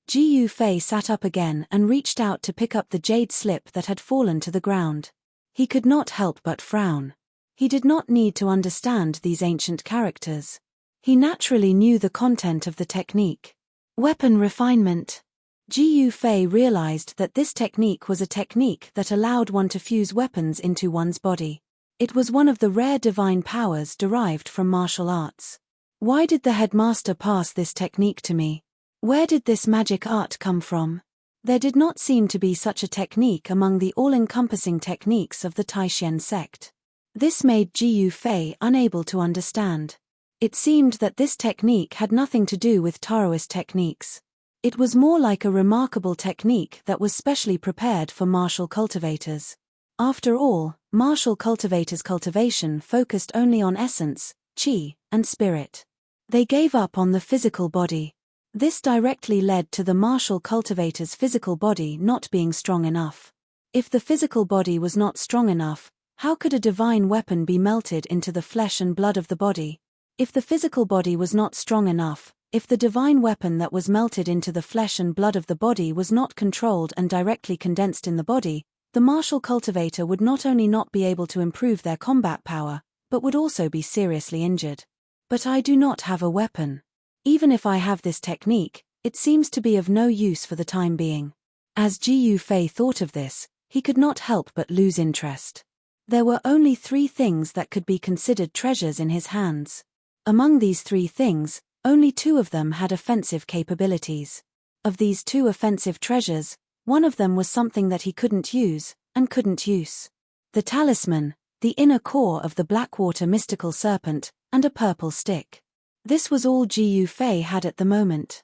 Ji Fei sat up again and reached out to pick up the jade slip that had fallen to the ground. He could not help but frown. He did not need to understand these ancient characters. He naturally knew the content of the technique. Weapon refinement. Ji Fei realized that this technique was a technique that allowed one to fuse weapons into one's body. It was one of the rare divine powers derived from martial arts. Why did the headmaster pass this technique to me? Where did this magic art come from? There did not seem to be such a technique among the all-encompassing techniques of the Taishan sect. This made Ji Fei unable to understand. It seemed that this technique had nothing to do with Taoist techniques. It was more like a remarkable technique that was specially prepared for martial cultivators. After all, martial cultivators' cultivation focused only on essence, qi, and spirit. They gave up on the physical body. This directly led to the martial cultivator's physical body not being strong enough. If the physical body was not strong enough, how could a divine weapon be melted into the flesh and blood of the body? If the physical body was not strong enough, if the divine weapon that was melted into the flesh and blood of the body was not controlled and directly condensed in the body, the martial cultivator would not only not be able to improve their combat power, but would also be seriously injured. But I do not have a weapon. Even if I have this technique, it seems to be of no use for the time being. As Ji Fei thought of this, he could not help but lose interest. There were only 3 things that could be considered treasures in his hands. Among these 3 things, only 2 of them had offensive capabilities. Of these 2 offensive treasures, one of them was something that he couldn't use, and couldn't use. The talisman, the inner core of the Blackwater mystical serpent, and a purple stick. This was all Ji Fei had at the moment.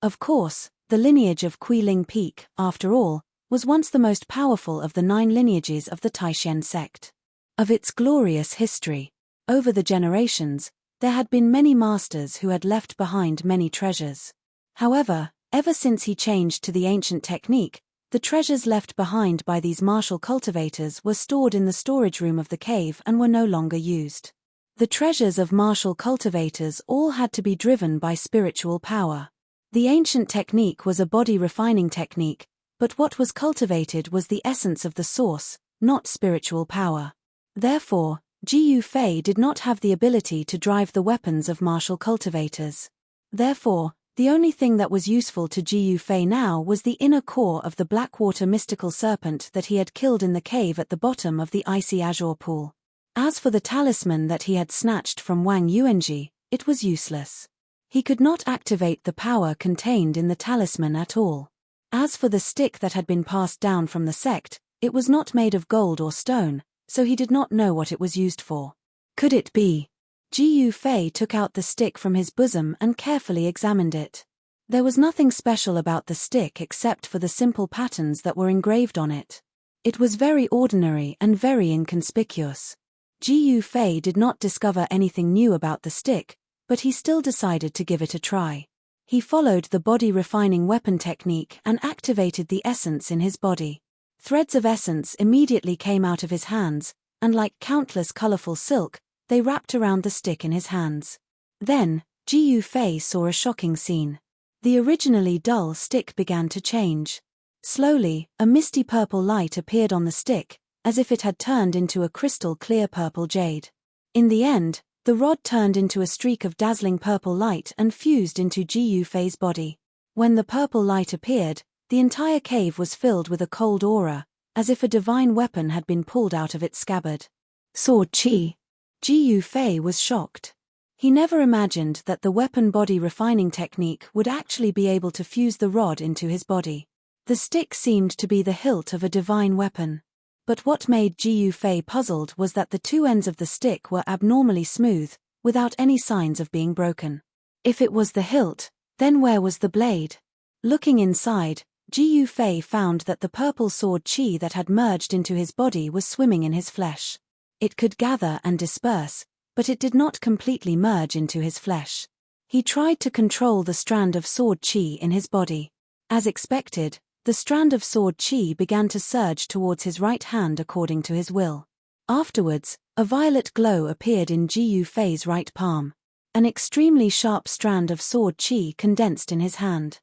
Of course, the lineage of Qiling Peak, after all, was once the most powerful of the 9 lineages of the Taishan sect. Of its glorious history. Over the generations, There had been many masters who had left behind many treasures. However, ever since he changed to the ancient technique, the treasures left behind by these martial cultivators were stored in the storage room of the cave and were no longer used. The treasures of martial cultivators all had to be driven by spiritual power. The ancient technique was a body refining technique, but what was cultivated was the essence of the source, not spiritual power. Therefore, Jiyu Fei did not have the ability to drive the weapons of martial cultivators. Therefore, the only thing that was useful to Jiyu Fei now was the inner core of the Blackwater mystical serpent that he had killed in the cave at the bottom of the icy azure pool. As for the talisman that he had snatched from Wang Yuanji, it was useless. He could not activate the power contained in the talisman at all. As for the stick that had been passed down from the sect, it was not made of gold or stone, so he did not know what it was used for. Could it be? Jiyu Fei took out the stick from his bosom and carefully examined it. There was nothing special about the stick except for the simple patterns that were engraved on it. It was very ordinary and very inconspicuous. Jiyu Fei did not discover anything new about the stick, but he still decided to give it a try. He followed the body refining weapon technique and activated the essence in his body. Threads of essence immediately came out of his hands, and like countless colorful silk, they wrapped around the stick in his hands. Then, Jiyu Fei saw a shocking scene. The originally dull stick began to change. Slowly, a misty purple light appeared on the stick, as if it had turned into a crystal clear purple jade. In the end, the rod turned into a streak of dazzling purple light and fused into Jiyu Fei's body. When the purple light appeared, the entire cave was filled with a cold aura, as if a divine weapon had been pulled out of its scabbard. Sword Chi. Jiyu Fei was shocked. He never imagined that the weapon body refining technique would actually be able to fuse the rod into his body. The stick seemed to be the hilt of a divine weapon. But what made Jiyu Fei puzzled was that the two ends of the stick were abnormally smooth, without any signs of being broken. If it was the hilt, then where was the blade? Looking inside, Jiyu Fei found that the purple sword chi that had merged into his body was swimming in his flesh. It could gather and disperse, but it did not completely merge into his flesh. He tried to control the strand of sword chi in his body. As expected, the strand of sword chi began to surge towards his right hand according to his will. Afterwards, a violet glow appeared in Jiyu Fei's right palm. An extremely sharp strand of sword chi condensed in his hand.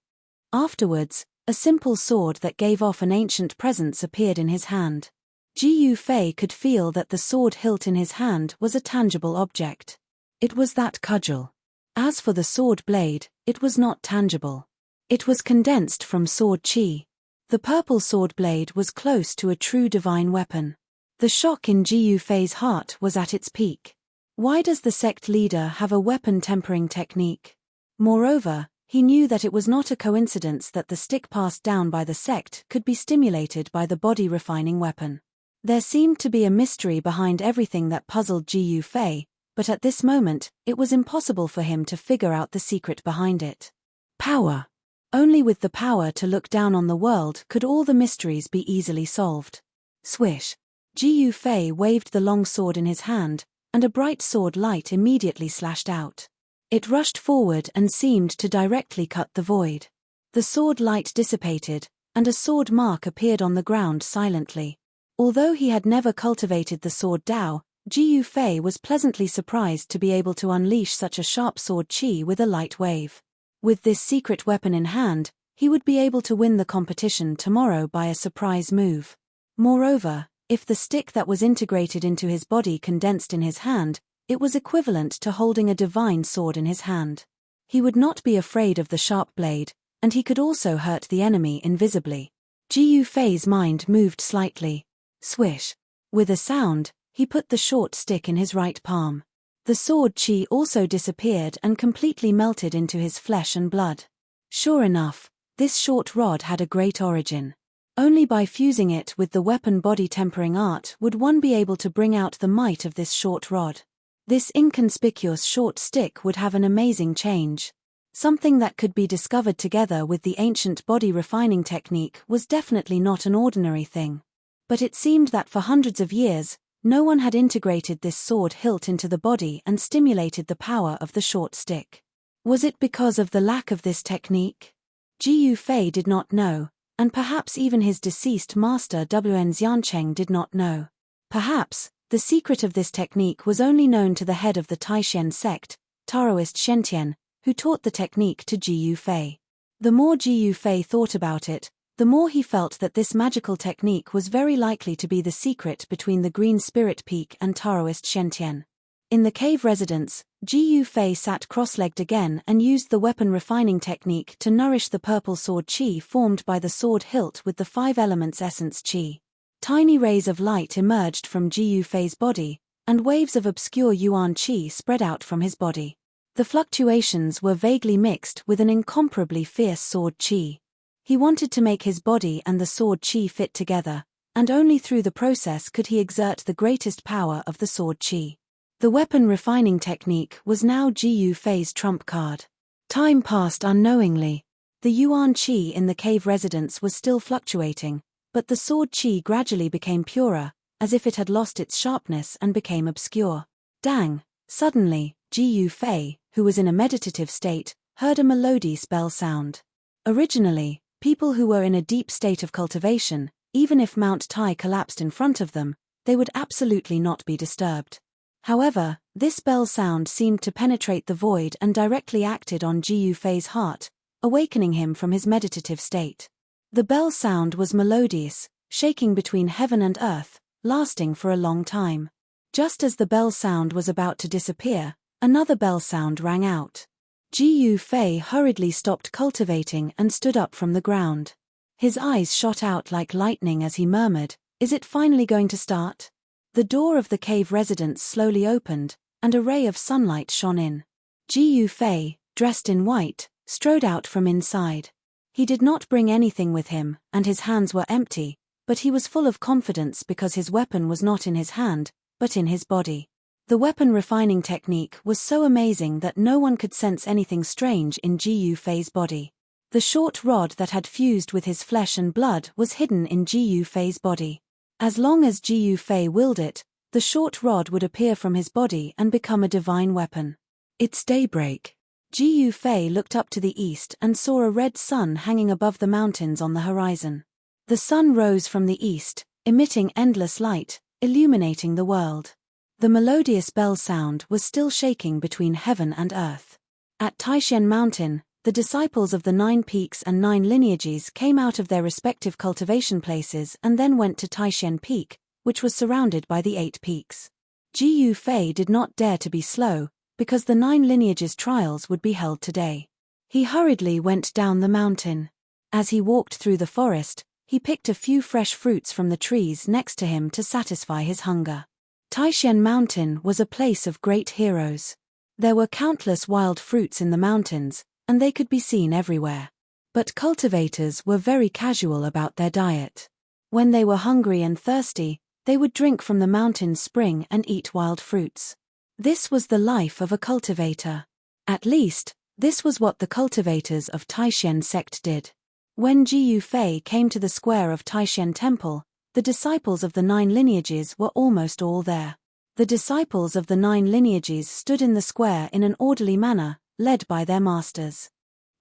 Afterwards, a simple sword that gave off an ancient presence appeared in his hand. Jiyu Fei could feel that the sword hilt in his hand was a tangible object. It was that cudgel. As for the sword blade, it was not tangible. It was condensed from sword chi. The purple sword blade was close to a true divine weapon. The shock in Jiyu Fei's heart was at its peak. Why does the sect leader have a weapon tempering technique? Moreover, he knew that it was not a coincidence that the stick passed down by the sect could be stimulated by the body refining weapon. There seemed to be a mystery behind everything that puzzled Jiyu Fei, but at this moment, it was impossible for him to figure out the secret behind it. Power. Only with the power to look down on the world could all the mysteries be easily solved. Swish. Jiyu Fei waved the long sword in his hand, and a bright sword light immediately slashed out. It rushed forward and seemed to directly cut the void. The sword light dissipated, and a sword mark appeared on the ground silently. Although he had never cultivated the sword Dao, Jiyu Fei was pleasantly surprised to be able to unleash such a sharp sword chi with a light wave. With this secret weapon in hand, he would be able to win the competition tomorrow by a surprise move. Moreover, if the stick that was integrated into his body condensed in his hand, it was equivalent to holding a divine sword in his hand. He would not be afraid of the sharp blade, and he could also hurt the enemy invisibly. Jiyu Fei's mind moved slightly. Swish. With a sound, he put the short stick in his right palm. The sword chi also disappeared and completely melted into his flesh and blood. Sure enough, this short rod had a great origin. Only by fusing it with the weapon body tempering art would one be able to bring out the might of this short rod. This inconspicuous short stick would have an amazing change. Something that could be discovered together with the ancient body refining technique was definitely not an ordinary thing. But it seemed that for hundreds of years, No one had integrated this sword hilt into the body and stimulated the power of the short stick. Was it because of the lack of this technique? Jiyu Fei did not know, and perhaps even his deceased master Wn Xiancheng did not know. Perhaps, the secret of this technique was only known to the head of the Taishan sect, Taoist Shentian, who taught the technique to Jiyu Fei. The more Jiyu Fei thought about it, the more he felt that this magical technique was very likely to be the secret between the Green Spirit Peak and Taoist Shentian. In the cave residence, Jiyu Fei sat cross-legged again and used the weapon refining technique to nourish the purple sword qi formed by the sword hilt with the 5 elements essence qi. Tiny rays of light emerged from Jiyu Fei's body, and waves of obscure yuan qi spread out from his body. The fluctuations were vaguely mixed with an incomparably fierce sword qi. He wanted to make his body and the sword qi fit together, and only through the process could he exert the greatest power of the sword qi. The weapon refining technique was now Jiyu Fei's trump card. Time passed unknowingly. The yuan qi in the cave residence was still fluctuating, but the sword qi gradually became purer, as if it had lost its sharpness and became obscure. Dang! Suddenly, Jiyu Fei, who was in a meditative state, heard a melodious bell sound. Originally, people who were in a deep state of cultivation, even if Mount Tai collapsed in front of them, they would absolutely not be disturbed. However, this bell sound seemed to penetrate the void and directly acted on Jiyu Fei's heart, awakening him from his meditative state. The bell sound was melodious, shaking between heaven and earth, lasting for a long time. Just as the bell sound was about to disappear, another bell sound rang out. Jiyu Fei hurriedly stopped cultivating and stood up from the ground. His eyes shot out like lightning as he murmured, "Is it finally going to start?" The door of the cave residence slowly opened, and a ray of sunlight shone in. Jiyu Fei, dressed in white, strode out from inside. He did not bring anything with him, and his hands were empty, but he was full of confidence because his weapon was not in his hand, but in his body. The weapon refining technique was so amazing that no one could sense anything strange in Jiyu Fei's body. The short rod that had fused with his flesh and blood was hidden in Jiyu Fei's body. As long as Jiyu Fei willed it, the short rod would appear from his body and become a divine weapon. It's daybreak. Jiyu Fei looked up to the east and saw a red sun hanging above the mountains on the horizon. The sun rose from the east, emitting endless light, illuminating the world. The melodious bell sound was still shaking between heaven and earth. At Taishan Mountain, the disciples of the 9 peaks and 9 lineages came out of their respective cultivation places and then went to Taishan Peak, which was surrounded by the 8 peaks. Jiyu Fei did not dare to be slow, because the 9 lineages trials would be held today. He hurriedly went down the mountain. As he walked through the forest, he picked a few fresh fruits from the trees next to him to satisfy his hunger. Taishan Mountain was a place of great heroes. There were countless wild fruits in the mountains, and they could be seen everywhere. But cultivators were very casual about their diet. When they were hungry and thirsty, they would drink from the mountain spring and eat wild fruits. This was the life of a cultivator. At least, this was what the cultivators of Taishan sect did. When Jiyu Fei came to the square of Taishan Temple, the disciples of the 9 lineages were almost all there. The disciples of the 9 lineages stood in the square in an orderly manner, led by their masters.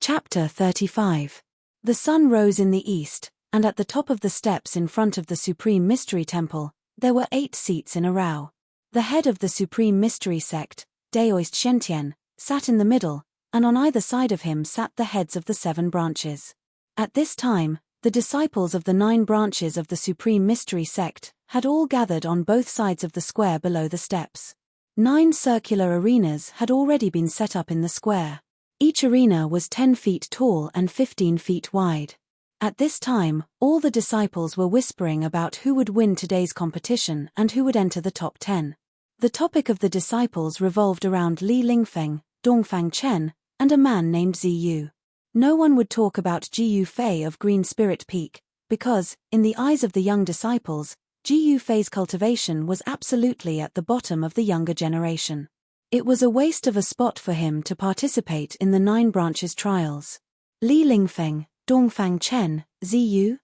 Chapter 35. The sun rose in the east, and at the top of the steps in front of the Supreme Mystery Temple, there were 8 seats in a row. The head of the Supreme Mystery Sect, Daoist Shentian, sat in the middle, and on either side of him sat the heads of the 7 branches. At this time, the disciples of the 9 branches of the Supreme Mystery Sect had all gathered on both sides of the square below the steps. 9 circular arenas had already been set up in the square. Each arena was 10 feet tall and 15 feet wide. At this time, all the disciples were whispering about who would win today's competition and who would enter the top 10. The topic of the disciples revolved around Li Lingfeng, Dongfang Chen, and a man named Ziyu. No one would talk about Jiyu Fei of Green Spirit Peak, because, in the eyes of the young disciples, Jiyu Fei's cultivation was absolutely at the bottom of the younger generation. It was a waste of a spot for him to participate in the 9 branches trials. Li Lingfeng, Dongfang Chen, Ziyu?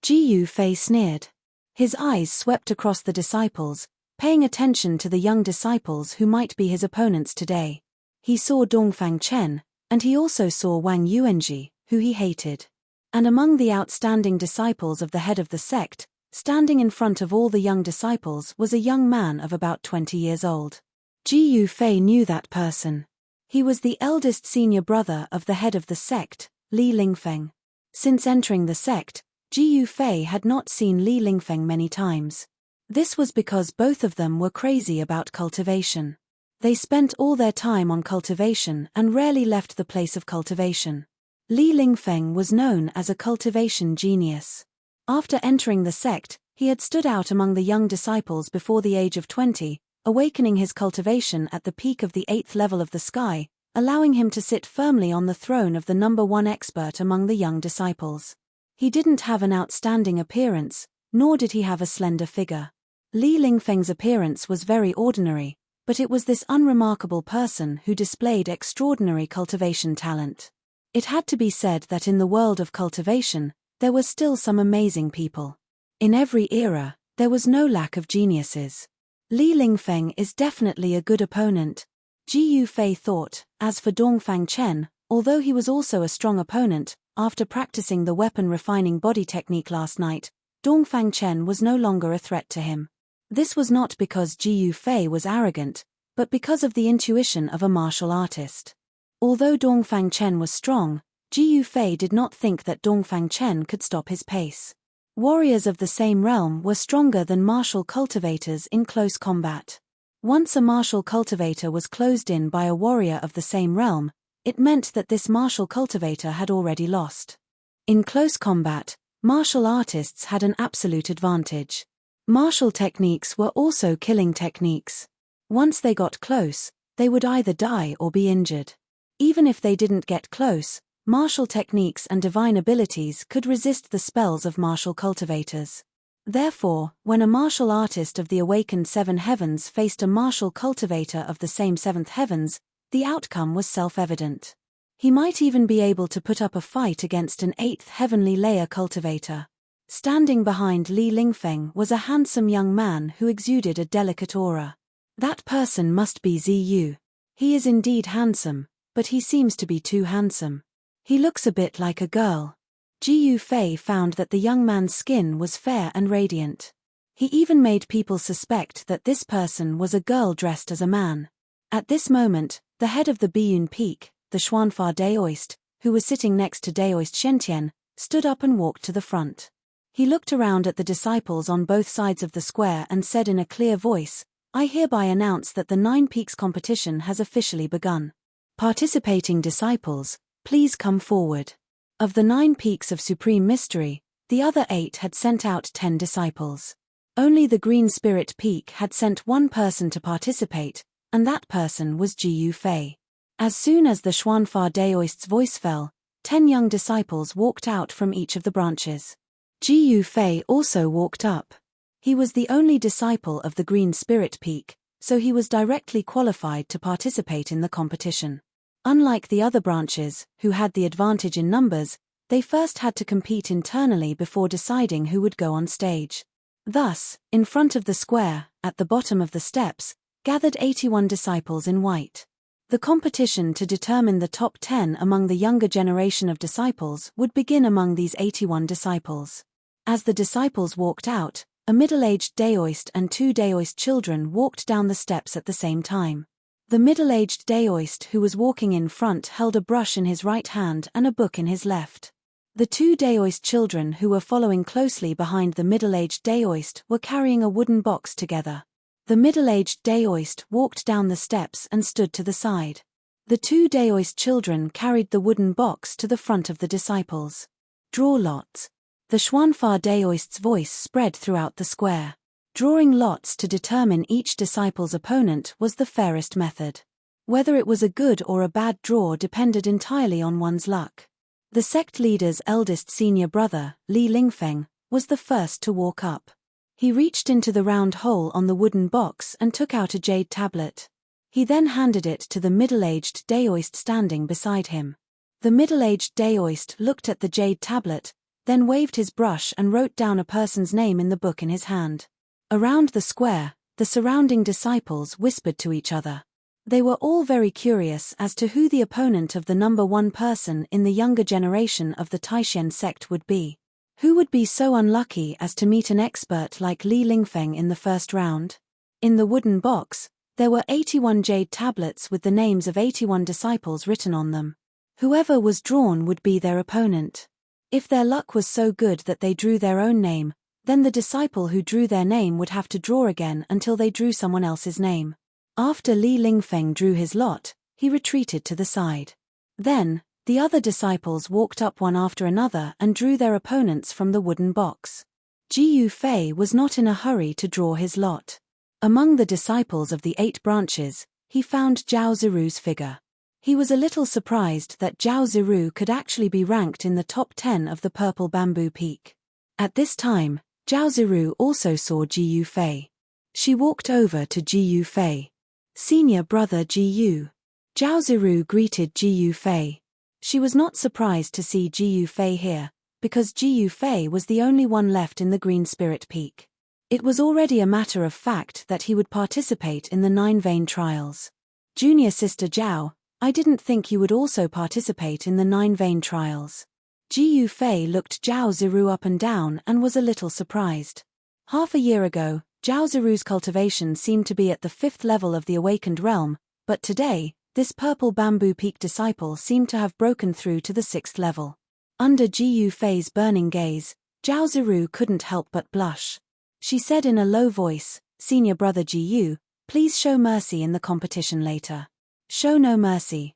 Jiyu Fei sneered. His eyes swept across the disciples, paying attention to the young disciples who might be his opponents today. He saw Dongfang Chen, and he also saw Wang Yuanji, who he hated. And among the outstanding disciples of the head of the sect, standing in front of all the young disciples, was a young man of about 20 years old. Ji Yufei knew that person. He was the eldest senior brother of the head of the sect, Li Lingfeng. Since entering the sect, Ji Yufei had not seen Li Lingfeng many times. This was because both of them were crazy about cultivation. They spent all their time on cultivation and rarely left the place of cultivation. Li Lingfeng was known as a cultivation genius. After entering the sect, he had stood out among the young disciples before the age of 20, awakening his cultivation at the peak of the 8th level of the sky, allowing him to sit firmly on the throne of the number one expert among the young disciples. He didn't have an outstanding appearance, nor did he have a slender figure. Li Lingfeng's appearance was very ordinary, but it was this unremarkable person who displayed extraordinary cultivation talent. It had to be said that in the world of cultivation, there were still some amazing people. In every era, there was no lack of geniuses. Li Lingfeng is definitely a good opponent, Ji Yufei thought. As for Dongfang Chen, although he was also a strong opponent, after practicing the weapon refining body technique last night, Dongfang Chen was no longer a threat to him. This was not because Ji Yufei was arrogant, but because of the intuition of a martial artist. Although Dongfang Chen was strong, Ji Yufei did not think that Dongfang Chen could stop his pace. Warriors of the same realm were stronger than martial cultivators in close combat. Once a martial cultivator was closed in by a warrior of the same realm, it meant that this martial cultivator had already lost. In close combat, martial artists had an absolute advantage. Martial techniques were also killing techniques. Once they got close, they would either die or be injured. Even if they didn't get close, martial techniques and divine abilities could resist the spells of martial cultivators. Therefore, when a martial artist of the awakened seven heavens faced a martial cultivator of the same seventh heavens, the outcome was self-evident. He might even be able to put up a fight against an eighth heavenly layer cultivator. Standing behind Li Lingfeng was a handsome young man who exuded a delicate aura. That person must be Ziyu. He is indeed handsome, but he seems to be too handsome. He looks a bit like a girl. Ji Yufei found that the young man's skin was fair and radiant. He even made people suspect that this person was a girl dressed as a man. At this moment, the head of the Biyun Peak, the Xuanfa Daoist, who was sitting next to Daoist Shentian, stood up and walked to the front. He looked around at the disciples on both sides of the square and said in a clear voice, "I hereby announce that the 9 Peaks competition has officially begun. Participating disciples, please come forward." Of the 9 Peaks of Supreme Mystery, the other 8 had sent out 10 disciples. Only the Green Spirit Peak had sent one person to participate, and that person was Ji Yufei. As soon as the Xuanfa Daoist's voice fell, 10 young disciples walked out from each of the branches. Ji Yufei also walked up. He was the only disciple of the Green Spirit Peak, so he was directly qualified to participate in the competition. Unlike the other branches, who had the advantage in numbers, they first had to compete internally before deciding who would go on stage. Thus, in front of the square, at the bottom of the steps, gathered 81 disciples in white. The competition to determine the top 10 among the younger generation of disciples would begin among these 81 disciples. As the disciples walked out, a middle-aged Daoist and 2 Daoist children walked down the steps at the same time. The middle-aged Daoist who was walking in front held a brush in his right hand and a book in his left. The 2 Daoist children who were following closely behind the middle-aged Daoist were carrying a wooden box together. The middle-aged Daoist walked down the steps and stood to the side. The 2 Daoist children carried the wooden box to the front of the disciples. Draw lots. The Xuanfa Daoist's voice spread throughout the square. Drawing lots to determine each disciple's opponent was the fairest method. Whether it was a good or a bad draw depended entirely on one's luck. The sect leader's eldest senior brother, Li Lingfeng, was the first to walk up. He reached into the round hole on the wooden box and took out a jade tablet. He then handed it to the middle-aged Daoist standing beside him. The middle-aged Daoist looked at the jade tablet, then waved his brush and wrote down a person's name in the book in his hand. Around the square, the surrounding disciples whispered to each other. They were all very curious as to who the opponent of the number one person in the younger generation of the Taishan sect would be. Who would be so unlucky as to meet an expert like Li Lingfeng in the first round? In the wooden box, there were 81 jade tablets with the names of 81 disciples written on them. Whoever was drawn would be their opponent. If their luck was so good that they drew their own name, then the disciple who drew their name would have to draw again until they drew someone else's name. After Li Lingfeng drew his lot, he retreated to the side. Then, the other disciples walked up one after another and drew their opponents from the wooden box. Ji Yufei was not in a hurry to draw his lot. Among the disciples of the 8 branches, he found Zhao Ziru's figure. He was a little surprised that Zhao Ziru could actually be ranked in the top 10 of the Purple Bamboo Peak. At this time, Zhao Ziru also saw Ji Yufei. She walked over to Ji Yufei. "Senior brother Ji Yu." Zhao Ziru greeted Ji Yufei. She was not surprised to see Ji Yufei here, because Ji Yufei was the only one left in the Green Spirit Peak. It was already a matter of fact that he would participate in the 9 vein trials. "Junior sister Zhao, I didn't think you would also participate in the 9 vein trials." Ji Yufei looked Zhao Ziru up and down and was a little surprised. Half a year ago, Zhao Ziru's cultivation seemed to be at the 5th level of the awakened realm, but today, this Purple Bamboo Peak disciple seemed to have broken through to the 6th level. Under Ji Yufei's burning gaze, Zhao Ziru couldn't help but blush. She said in a low voice, "Senior brother Ji Yu, please show mercy in the competition later." "Show no mercy,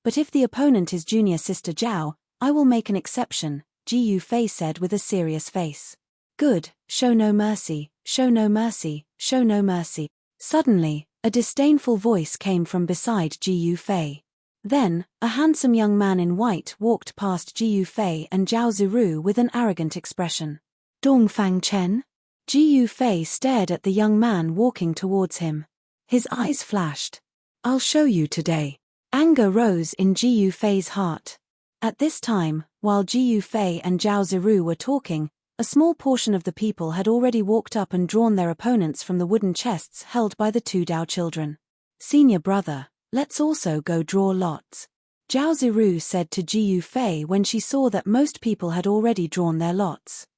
but if the opponent is junior sister Zhao, I will make an exception," Ji Yufei said with a serious face. "Good, show no mercy. Suddenly, a disdainful voice came from beside Ji Yufei. Then, a handsome young man in white walked past Ji Yufei and Zhao Ziru with an arrogant expression. "Dongfang Chen?" Ji Yufei stared at the young man walking towards him. His eyes flashed. "I'll show you today." Anger rose in Ji Yufei's heart. At this time, while Ji Yufei and Zhao Ziru were talking, a small portion of the people had already walked up and drawn their opponents from the wooden chests held by the 2 Dao children. "Senior brother, let's also go draw lots," Zhao Ziru said to Ji Yufei when she saw that most people had already drawn their lots.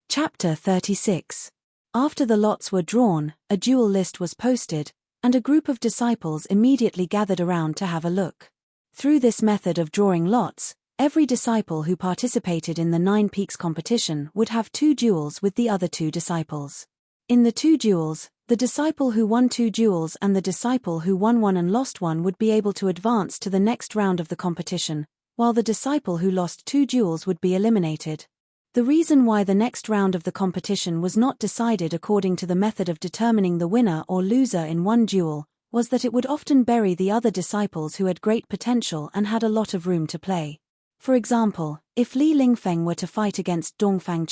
Chapter 36. After the lots were drawn, a duel list was posted, and a group of disciples immediately gathered around to have a look. Through this method of drawing lots, every disciple who participated in the 9 Peaks competition would have 2 duels with the other 2 disciples. In the 2 duels, the disciple who won 2 duels and the disciple who won 1 and lost 1 would be able to advance to the next round of the competition, while the disciple who lost 2 duels would be eliminated. The reason why the next round of the competition was not decided according to the method of determining the winner or loser in one duel was that it would often bury the other disciples who had great potential and had a lot of room to play. For example, if Li Lingfeng were to fight against Dongfang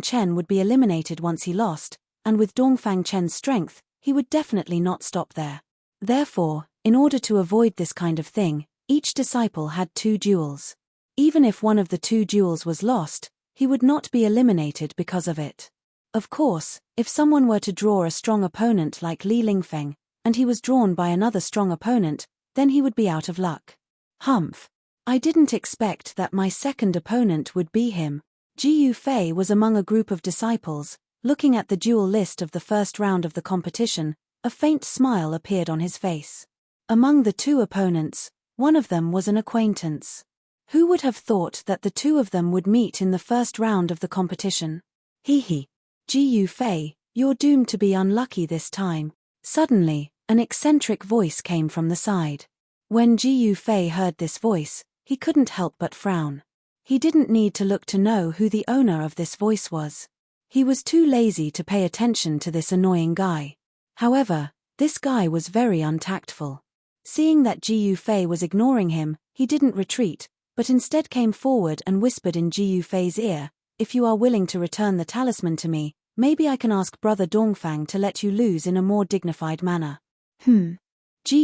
Chen would be eliminated once he lost, and with Dongfang Chen's strength, he would definitely not stop there. Therefore, in order to avoid this kind of thing, each disciple had 2 duels. Even if one of the 2 duels was lost, he would not be eliminated because of it. Of course, if someone were to draw a strong opponent like Li Lingfeng, and he was drawn by another strong opponent, then he would be out of luck. Humph. I didn't expect that my second opponent would be him. Ji Yufei was among a group of disciples. Looking at the duel list of the first round of the competition, a faint smile appeared on his face. Among the 2 opponents, one of them was an acquaintance. Who would have thought that the 2 of them would meet in the first round of the competition? Ji Yufei, you're doomed to be unlucky this time. Suddenly, an eccentric voice came from the side. When Ji Yufei heard this voice, he couldn't help but frown. He didn't need to look to know who the owner of this voice was. He was too lazy to pay attention to this annoying guy. However, this guy was very untactful. Seeing that Ji Yufei was ignoring him, he didn't retreat, but instead came forward and whispered in Ji Yufei's ear, "If you are willing to return the talisman to me, maybe I can ask Brother Dongfang to let you lose in a more dignified manner." Ji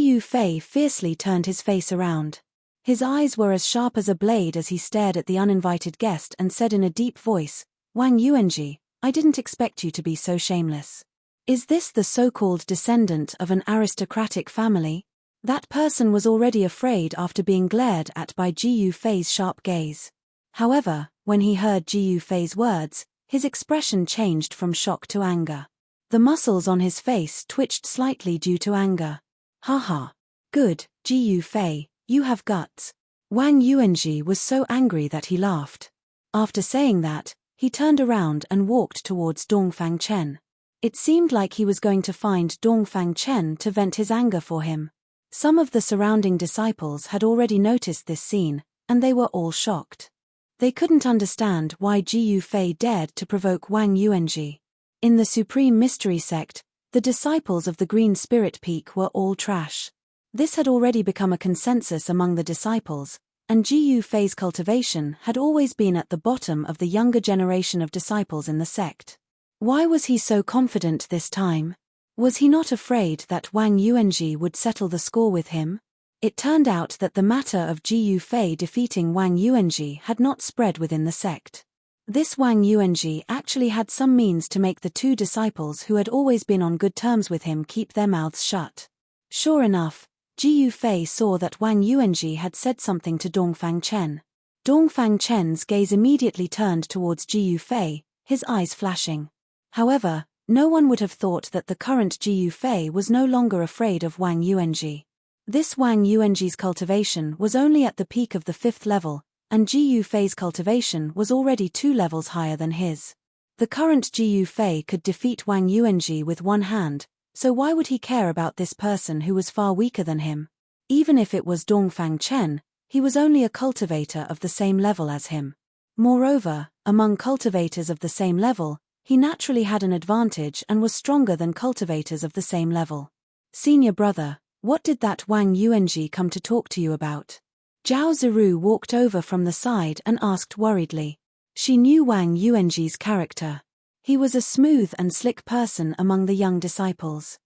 Yufei fiercely turned his face around. His eyes were as sharp as a blade as he stared at the uninvited guest and said in a deep voice, "Wang Yuanji, I didn't expect you to be so shameless." Is this the so-called descendant of an aristocratic family? That person was already afraid after being glared at by Ji Yufei's sharp gaze. However, when he heard Ji Yufei's words, his expression changed from shock to anger. The muscles on his face twitched slightly due to anger. Haha. Good, Ji Yufei, you have guts. Wang Yuanji was so angry that he laughed. After saying that, he turned around and walked towards Dongfang Chen. It seemed like he was going to find Dongfang Chen to vent his anger for him. Some of the surrounding disciples had already noticed this scene, and they were all shocked. They couldn't understand why Ji Yufei dared to provoke Wang Yuanji. In the Supreme Mystery Sect, the disciples of the Green Spirit Peak were all trash. This had already become a consensus among the disciples, and Ji Yufei's cultivation had always been at the bottom of the younger generation of disciples in the sect. Why was he so confident this time? Was he not afraid that Wang Yuanji would settle the score with him? It turned out that the matter of Ji Yufei defeating Wang Yuanji had not spread within the sect. This Wang Yuanji actually had some means to make the two disciples who had always been on good terms with him keep their mouths shut. Sure enough, Ji Yufei saw that Wang Yuanji had said something to Dongfang Chen. Dongfang Chen's gaze immediately turned towards Ji Yufei, his eyes flashing. However, no one would have thought that the current Ji Yufei was no longer afraid of Wang Yuanji. This Wang Yuanji's cultivation was only at the peak of the 5th level, and Ji Yufei's cultivation was already 2 levels higher than his. The current Ji Yufei could defeat Wang Yuanji with one hand, so why would he care about this person who was far weaker than him? Even if it was Dongfang Chen, he was only a cultivator of the same level as him. Moreover, among cultivators of the same level, he naturally had an advantage and was stronger than cultivators of the same level. Senior brother, what did that Wang Yuanji come to talk to you about? Zhao Ziru walked over from the side and asked worriedly. She knew Wang Yuanji's character. He was a smooth and slick person among the young disciples.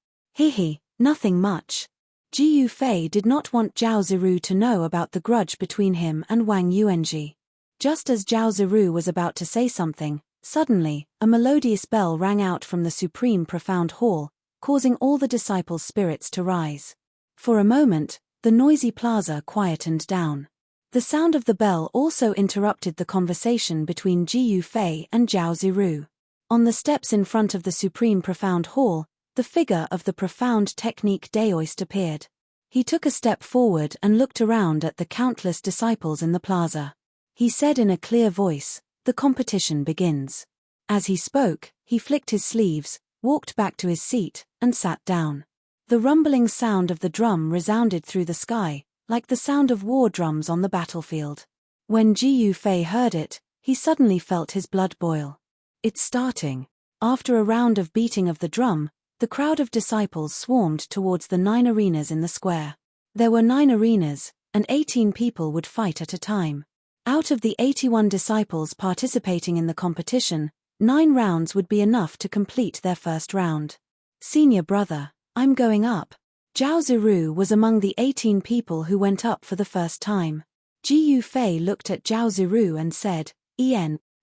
Nothing much. Ji Yufei did not want Zhao Ziru to know about the grudge between him and Wang Yuanji. Just as Zhao Ziru was about to say something, suddenly, a melodious bell rang out from the Supreme Profound Hall, causing all the disciples' spirits to rise. For a moment, the noisy plaza quietened down. The sound of the bell also interrupted the conversation between Ji Yufei and Zhao Ziru. On the steps in front of the Supreme Profound Hall, the figure of the Profound Technique Daoist appeared. He took a step forward and looked around at the countless disciples in the plaza. He said in a clear voice, "The competition begins." As he spoke, he flicked his sleeves, walked back to his seat, and sat down. The rumbling sound of the drum resounded through the sky, like the sound of war drums on the battlefield. When Ji Yufei heard it, he suddenly felt his blood boil. It's starting. After a round of beating of the drum, the crowd of disciples swarmed towards the 9 arenas in the square. There were 9 arenas, and 18 people would fight at a time. Out of the 81 disciples participating in the competition, 9 rounds would be enough to complete their first round. Senior brother, I'm going up. Zhao Ziru was among the 18 people who went up for the first time. Ji Yufei looked at Zhao Ziru and said,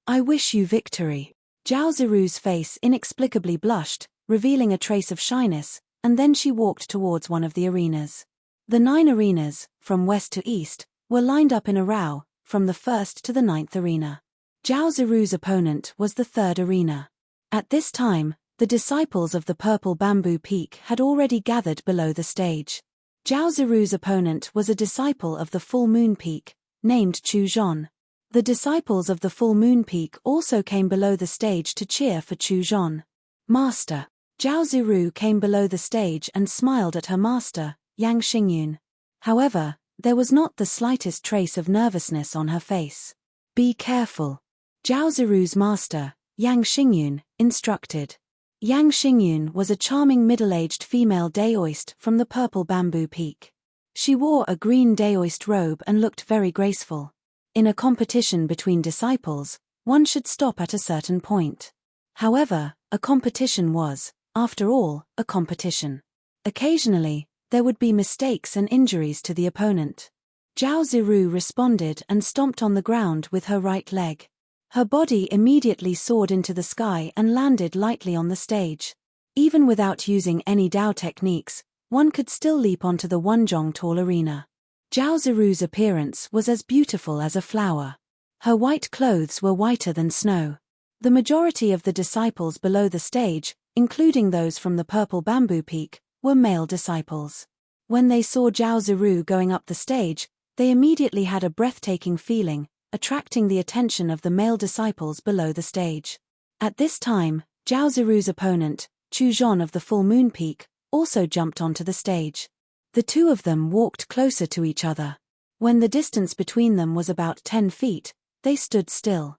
I wish you victory. Zhao Ziru's face inexplicably blushed, revealing a trace of shyness, and then she walked towards one of the arenas. The 9 arenas, from west to east, were lined up in a row, from the 1st to the 9th arena. Zhao Ziru's opponent was the 3rd arena. At this time, the disciples of the Purple Bamboo Peak had already gathered below the stage. Zhao Ziru's opponent was a disciple of the Full Moon Peak, named Chu Zhon. The disciples of the Full Moon Peak also came below the stage to cheer for Chu Zhon. Master. Zhao Ziru came below the stage and smiled at her master, Yang Xingyun. However, there was not the slightest trace of nervousness on her face. Be careful. Zhao Ziru's master, Yang Xingyun, instructed. Yang Xingyun was a charming middle-aged female daoist from the Purple Bamboo Peak. She wore a green daoist robe and looked very graceful. In a competition between disciples, one should stop at a certain point. However, a competition was, after all, a competition. Occasionally, there would be mistakes and injuries to the opponent. Zhao Ziru responded and stomped on the ground with her right leg. Her body immediately soared into the sky and landed lightly on the stage. Even without using any Dao techniques, one could still leap onto the Wonjong tall arena. Zhao Ziru's appearance was as beautiful as a flower. Her white clothes were whiter than snow. The majority of the disciples below the stage, including those from the Purple Bamboo Peak, were male disciples. When they saw Zhao Ziru going up the stage, they immediately had a breathtaking feeling, attracting the attention of the male disciples below the stage. At this time, Zhao Ziru's opponent, Chu Zhon of the Full Moon Peak, also jumped onto the stage. The two of them walked closer to each other. When the distance between them was about 10 feet, they stood still.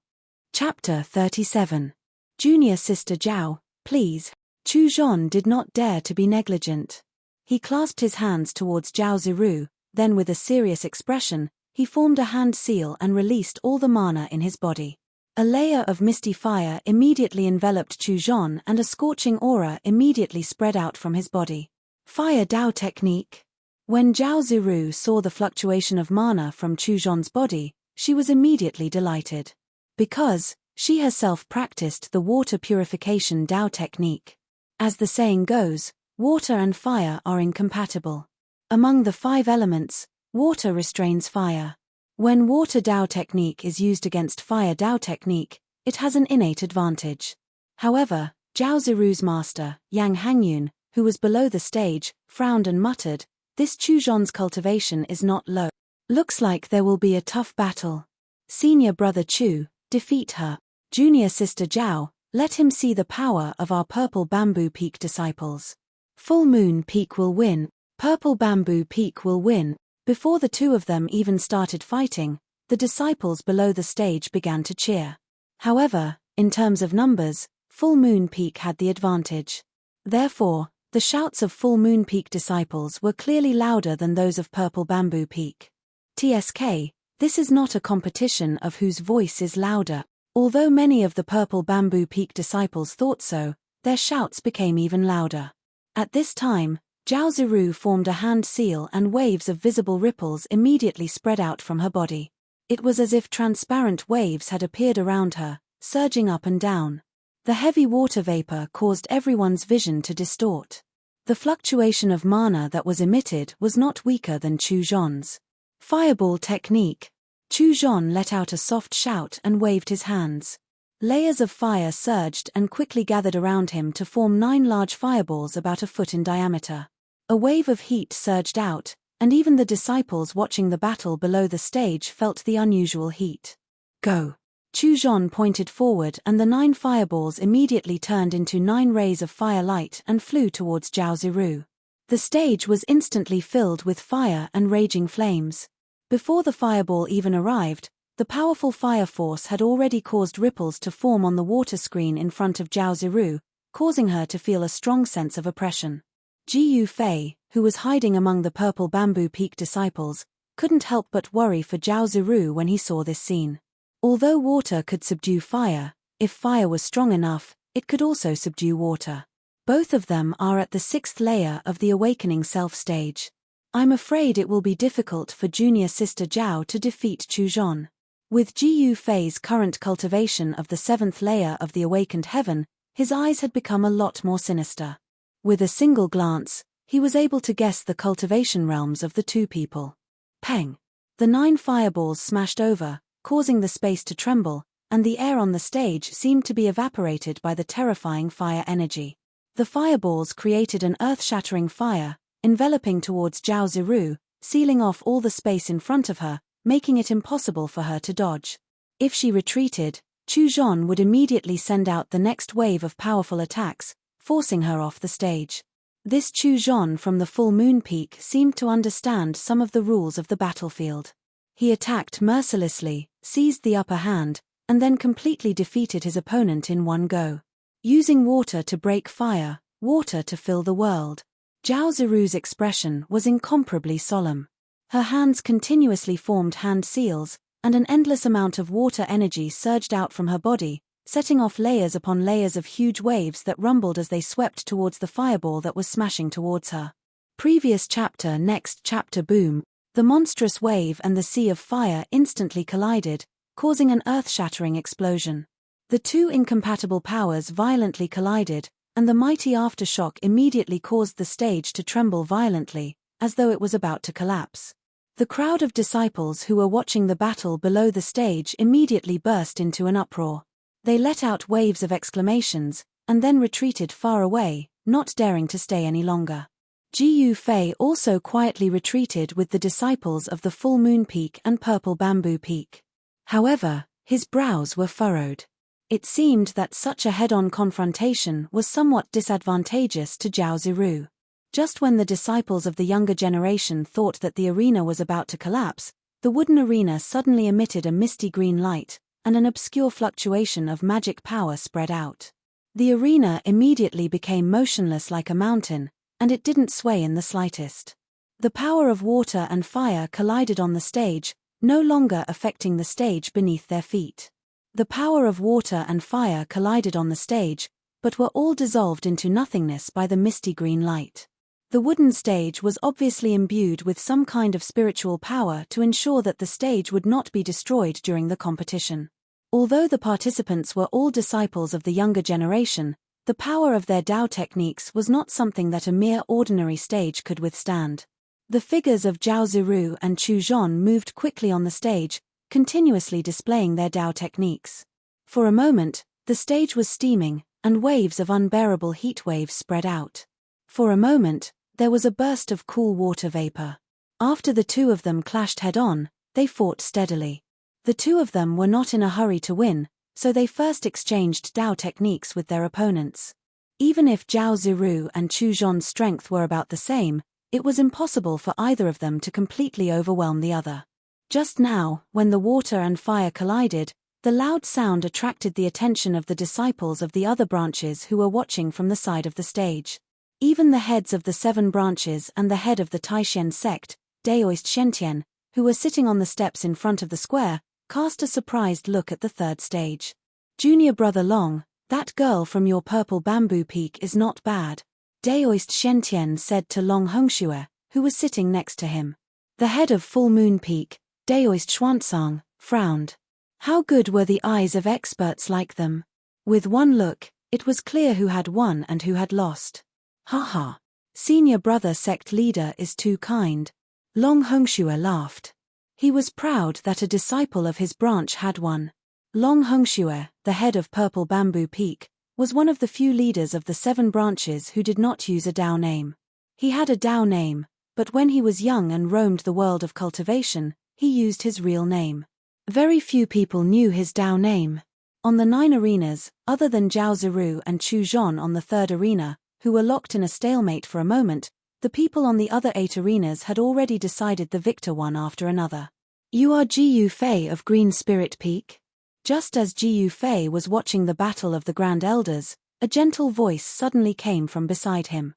Chapter 37. Junior Sister Zhao, please. Chu Zhon did not dare to be negligent. He clasped his hands towards Zhao Ziru, then with a serious expression, he formed a hand seal and released all the mana in his body. A layer of misty fire immediately enveloped Chu Zhon and a scorching aura immediately spread out from his body. Fire Dao technique. When Zhao Ziru saw the fluctuation of mana from Chu Zhon's body, she was immediately delighted. Because she herself practiced the water purification Dao technique. As the saying goes, water and fire are incompatible. Among the 5 elements, water restrains fire. When water Dao technique is used against fire Dao technique, it has an innate advantage. However, Zhao Ziru's master, Yang Hangyun, who was below the stage, frowned and muttered, "This Chu Zhon's cultivation is not low. Looks like there will be a tough battle. Senior brother Chu, defeat her. Junior sister Zhao, let him see the power of our Purple Bamboo Peak disciples. Full Moon Peak will win. Purple Bamboo Peak will win." Before the two of them even started fighting, the disciples below the stage began to cheer. However, in terms of numbers, Full Moon Peak had the advantage. Therefore, the shouts of Full Moon Peak disciples were clearly louder than those of Purple Bamboo Peak. TSK, this is not a competition of whose voice is louder. Although many of the Purple Bamboo Peak disciples thought so, their shouts became even louder. At this time, Zhao Ziru formed a hand seal and waves of visible ripples immediately spread out from her body. It was as if transparent waves had appeared around her, surging up and down. The heavy water vapor caused everyone's vision to distort. The fluctuation of mana that was emitted was not weaker than Chu Zhon's. Fireball technique. Chu Zhon let out a soft shout and waved his hands. Layers of fire surged and quickly gathered around him to form 9 large fireballs about a foot in diameter. A wave of heat surged out, and even the disciples watching the battle below the stage felt the unusual heat. Go! Chu Zhon pointed forward and the 9 fireballs immediately turned into 9 rays of firelight and flew towards Zhao Ziru. The stage was instantly filled with fire and raging flames. Before the fireball even arrived, the powerful fire force had already caused ripples to form on the water screen in front of Zhao Ziru, causing her to feel a strong sense of oppression. Jiyu Fei, who was hiding among the Purple Bamboo Peak disciples, couldn't help but worry for Zhao Ziru when he saw this scene. Although water could subdue fire, if fire was strong enough, it could also subdue water. Both of them are at the 6th layer of the Awakening Self stage. I'm afraid it will be difficult for junior sister Zhao to defeat Chu Zhon. With Jiyu Fei's current cultivation of the 7th layer of the Awakened Heaven, his eyes had become a lot more sinister. With a single glance, he was able to guess the cultivation realms of the two people. Peng! The 9 fireballs smashed over, causing the space to tremble, and the air on the stage seemed to be evaporated by the terrifying fire energy. The fireballs created an earth-shattering fire, enveloping towards Zhao Ziru, sealing off all the space in front of her, making it impossible for her to dodge. If she retreated, Chu Zhon would immediately send out the next wave of powerful attacks, forcing her off the stage. This Chu Zhon from the Full Moon Peak seemed to understand some of the rules of the battlefield. He attacked mercilessly, seized the upper hand, and then completely defeated his opponent in one go. Using water to break fire, water to fill the world. Zhao Ziru's expression was incomparably solemn. Her hands continuously formed hand seals, and an endless amount of water energy surged out from her body, setting off layers upon layers of huge waves that rumbled as they swept towards the fireball that was smashing towards her. Previous chapter. Next chapter. Boom! The monstrous wave and the sea of fire instantly collided, causing an earth-shattering explosion. The two incompatible powers violently collided, and the mighty aftershock immediately caused the stage to tremble violently, as though it was about to collapse. The crowd of disciples who were watching the battle below the stage immediately burst into an uproar. They let out waves of exclamations, and then retreated far away, not daring to stay any longer. Jiyu Fei also quietly retreated with the disciples of the Full Moon Peak and Purple Bamboo Peak. However, his brows were furrowed. It seemed that such a head-on confrontation was somewhat disadvantageous to Zhao Ziru. Just when the disciples of the younger generation thought that the arena was about to collapse, the wooden arena suddenly emitted a misty green light, and an obscure fluctuation of magic power spread out. The arena immediately became motionless like a mountain, and it didn't sway in the slightest. The power of water and fire collided on the stage, no longer affecting the stage beneath their feet. The power of water and fire collided on the stage, but were all dissolved into nothingness by the misty green light. The wooden stage was obviously imbued with some kind of spiritual power to ensure that the stage would not be destroyed during the competition. Although the participants were all disciples of the younger generation, the power of their Dao techniques was not something that a mere ordinary stage could withstand. The figures of Zhao Ziru and Chu Zhon moved quickly on the stage, continuously displaying their Dao techniques. For a moment, the stage was steaming, and waves of unbearable heat waves spread out. For a moment, there was a burst of cool water vapor. After the two of them clashed head-on, they fought steadily. The two of them were not in a hurry to win, so they first exchanged Dao techniques with their opponents. Even if Zhao Ziru and Chu Zhon's strength were about the same, it was impossible for either of them to completely overwhelm the other. Just now, when the water and fire collided, the loud sound attracted the attention of the disciples of the other branches who were watching from the side of the stage. Even the heads of the 7 branches and the head of the Taishen sect, Daoist Shentian, who were sitting on the steps in front of the square, cast a surprised look at the third stage. "Junior brother Long, that girl from your Purple Bamboo Peak is not bad," Daoist Shentian said to Long Hongxue, who was sitting next to him. The head of Full Moon Peak, Daoist Xuanzang, frowned. How good were the eyes of experts like them? With one look, it was clear who had won and who had lost. "Haha. Senior brother sect leader is too kind." Long Hongxue laughed. He was proud that a disciple of his branch had won. Long Hongxue, the head of Purple Bamboo Peak, was one of the few leaders of the 7 branches who did not use a Dao name. He had a Dao name, but when he was young and roamed the world of cultivation, he used his real name. Very few people knew his Dao name. On the 9 arenas, other than Zhao Ziru and Chu Zhon on the 3rd arena, who were locked in a stalemate for a moment, the people on the other 8 arenas had already decided the victor one after another. "You are Jiyu Fei of Green Spirit Peak?" Just as Jiyu Fei was watching the battle of the Grand Elders, a gentle voice suddenly came from beside him.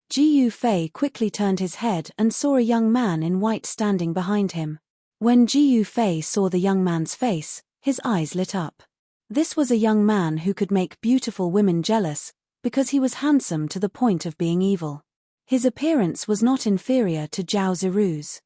Jiyu Fei quickly turned his head and saw a young man in white standing behind him. When Jiyu Fei saw the young man's face, his eyes lit up. This was a young man who could make beautiful women jealous, because he was handsome to the point of being evil. His appearance was not inferior to Zhao Ziru's.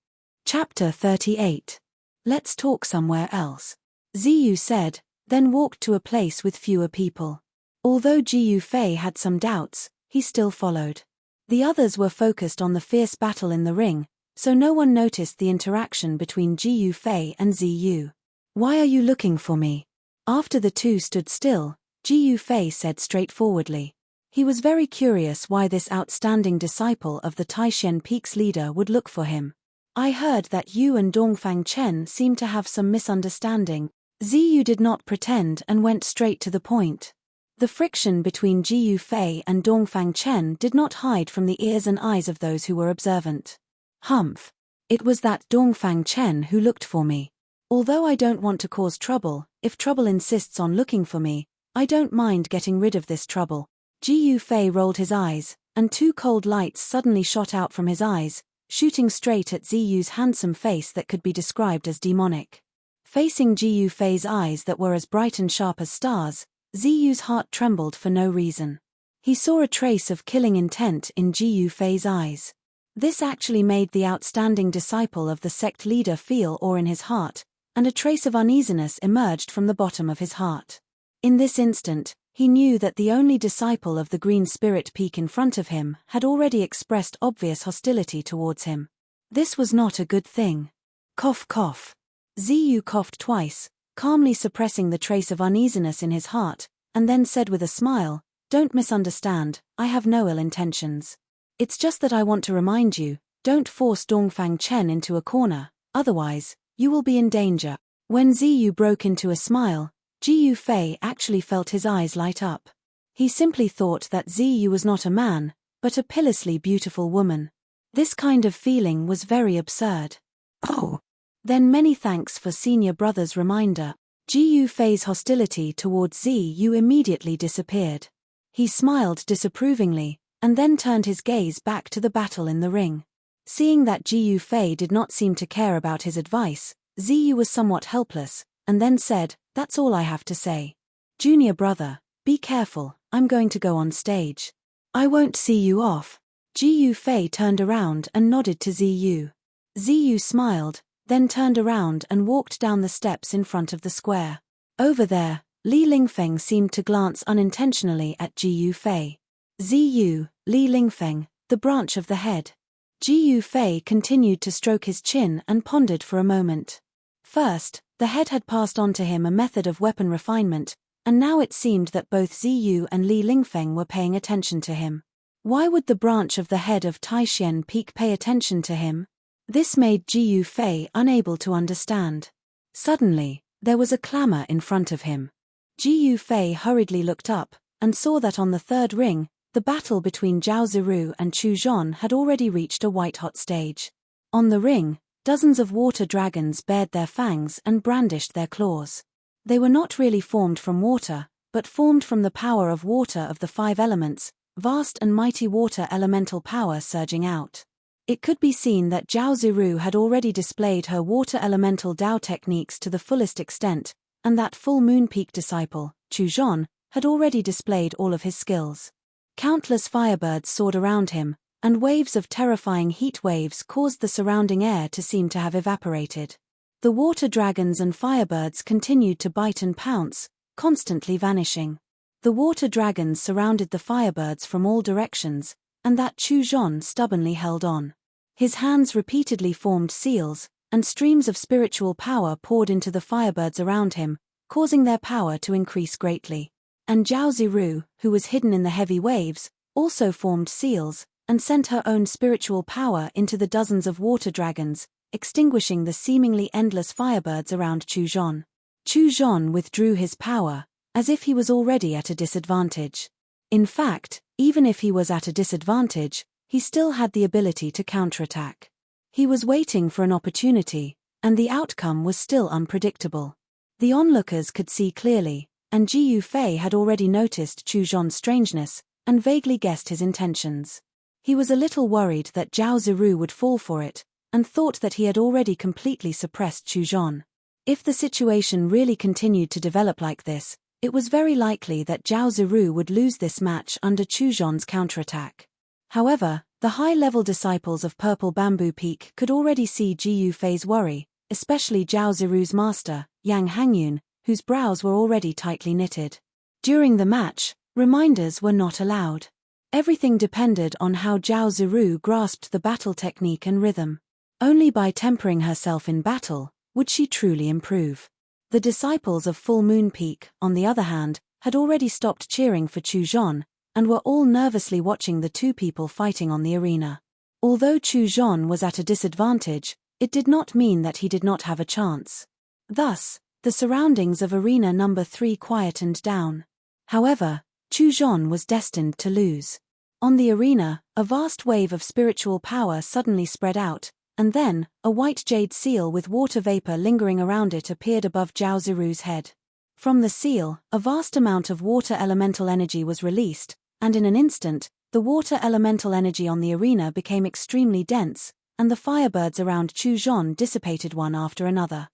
Chapter 38. Let's talk somewhere else, Ziyu said, then walked to a place with fewer people. Although Jiyu Fei had some doubts, he still followed. The others were focused on the fierce battle in the ring, so no one noticed the interaction between Jiyu Fei and Ziyu. "Why are you looking for me?" After the two stood still, Jiyu Fei said straightforwardly. He was very curious why this outstanding disciple of the Taishen Peak's leader would look for him. "I heard that you and Dongfang Chen seem to have some misunderstanding." Ziyu did not pretend and went straight to the point. The friction between Jiyu Fei and Dongfang Chen did not hide from the ears and eyes of those who were observant. "Humph. It was that Dongfang Chen who looked for me. Although I don't want to cause trouble, if trouble insists on looking for me, I don't mind getting rid of this trouble." Jiyu Fei rolled his eyes, and 2 cold lights suddenly shot out from his eyes, shooting straight at Ziyu's handsome face that could be described as demonic. Facing Jiyu Fei's eyes that were as bright and sharp as stars, Ziyu's heart trembled for no reason. He saw a trace of killing intent in Jiyu Fei's eyes. This actually made the outstanding disciple of the sect leader feel awe in his heart, and a trace of uneasiness emerged from the bottom of his heart. In this instant, He knew that the only disciple of the green spirit peak in front of him had already expressed obvious hostility towards him. This was not a good thing. Cough cough. Ziyu coughed twice, calmly suppressing the trace of uneasiness in his heart, and then said with a smile, "Don't misunderstand, I have no ill intentions. It's just that I want to remind you, don't force Dongfang Chen into a corner, otherwise, you will be in danger." When Ziyu broke into a smile, Ji Yufei actually felt his eyes light up. He simply thought that Ziyu was not a man, but a pitilessly beautiful woman. This kind of feeling was very absurd. Oh! Then many thanks for senior brother's reminder. Ji Yufei's hostility towards Ziyu immediately disappeared. He smiled disapprovingly, and then turned his gaze back to the battle in the ring. Seeing that Ji Yufei did not seem to care about his advice, Ziyu was somewhat helpless, and then said, "That's all I have to say. Junior brother, be careful, I'm going to go on stage. I won't see you off." Ji Yufei turned around and nodded to Ziyu. Ziyu smiled, then turned around and walked down the steps in front of the square. Over there, Li Lingfeng seemed to glance unintentionally at Ji Yufei. Ziyu, Li Lingfeng, the branch of the head. Ji Yufei continued to stroke his chin and pondered for a moment. First, the head had passed on to him a method of weapon refinement, and now it seemed that both Ziyu and Li Lingfeng were paying attention to him. Why would the branch of the head of Taishan Peak pay attention to him? This made Ji Yufei unable to understand. Suddenly, there was a clamor in front of him. Ji Yufei hurriedly looked up, and saw that on the third ring, the battle between Zhao Ziru and Chu Zhon had already reached a white-hot stage. On the ring, dozens of water dragons bared their fangs and brandished their claws. They were not really formed from water, but formed from the power of water of the five elements, vast and mighty water elemental power surging out. It could be seen that Zhao Ziru had already displayed her water elemental Dao techniques to the fullest extent, and that full moon peak disciple, Chu Zhon, had already displayed all of his skills. Countless firebirds soared around him, and waves of terrifying heat waves caused the surrounding air to seem to have evaporated. The water dragons and firebirds continued to bite and pounce, constantly vanishing. The water dragons surrounded the firebirds from all directions, and that Chu Zhon stubbornly held on. His hands repeatedly formed seals, and streams of spiritual power poured into the firebirds around him, causing their power to increase greatly. And Zhao Ziru, who was hidden in the heavy waves, also formed seals, and sent her own spiritual power into the dozens of water dragons, extinguishing the seemingly endless firebirds around Chu Zhon. Chu Zhon withdrew his power, as if he was already at a disadvantage. In fact, even if he was at a disadvantage, he still had the ability to counterattack. He was waiting for an opportunity, and the outcome was still unpredictable. The onlookers could see clearly, and Ji Yufei had already noticed Chu Zhon's strangeness, and vaguely guessed his intentions. He was a little worried that Zhao Ziru would fall for it, and thought that he had already completely suppressed Chu Zhon. If the situation really continued to develop like this, it was very likely that Zhao Ziru would lose this match under Chu Zhon's counterattack. However, the high-level disciples of Purple Bamboo Peak could already see Ji Yufei's worry, especially Zhao Ziru's master, Yang Hangyun, whose brows were already tightly knitted. During the match, reminders were not allowed. Everything depended on how Zhao Ziru grasped the battle technique and rhythm. Only by tempering herself in battle would she truly improve. The disciples of Full Moon Peak, on the other hand, had already stopped cheering for Chu Zhon, and were all nervously watching the two people fighting on the arena. Although Chu Zhon was at a disadvantage, it did not mean that he did not have a chance. Thus, the surroundings of arena number 3 quietened down. However, Chu Zhon was destined to lose. On the arena, a vast wave of spiritual power suddenly spread out, and then, a white jade seal with water vapor lingering around it appeared above Zhao Ziru's head. From the seal, a vast amount of water elemental energy was released, and in an instant, the water elemental energy on the arena became extremely dense, and the firebirds around Chu Zhon dissipated one after another.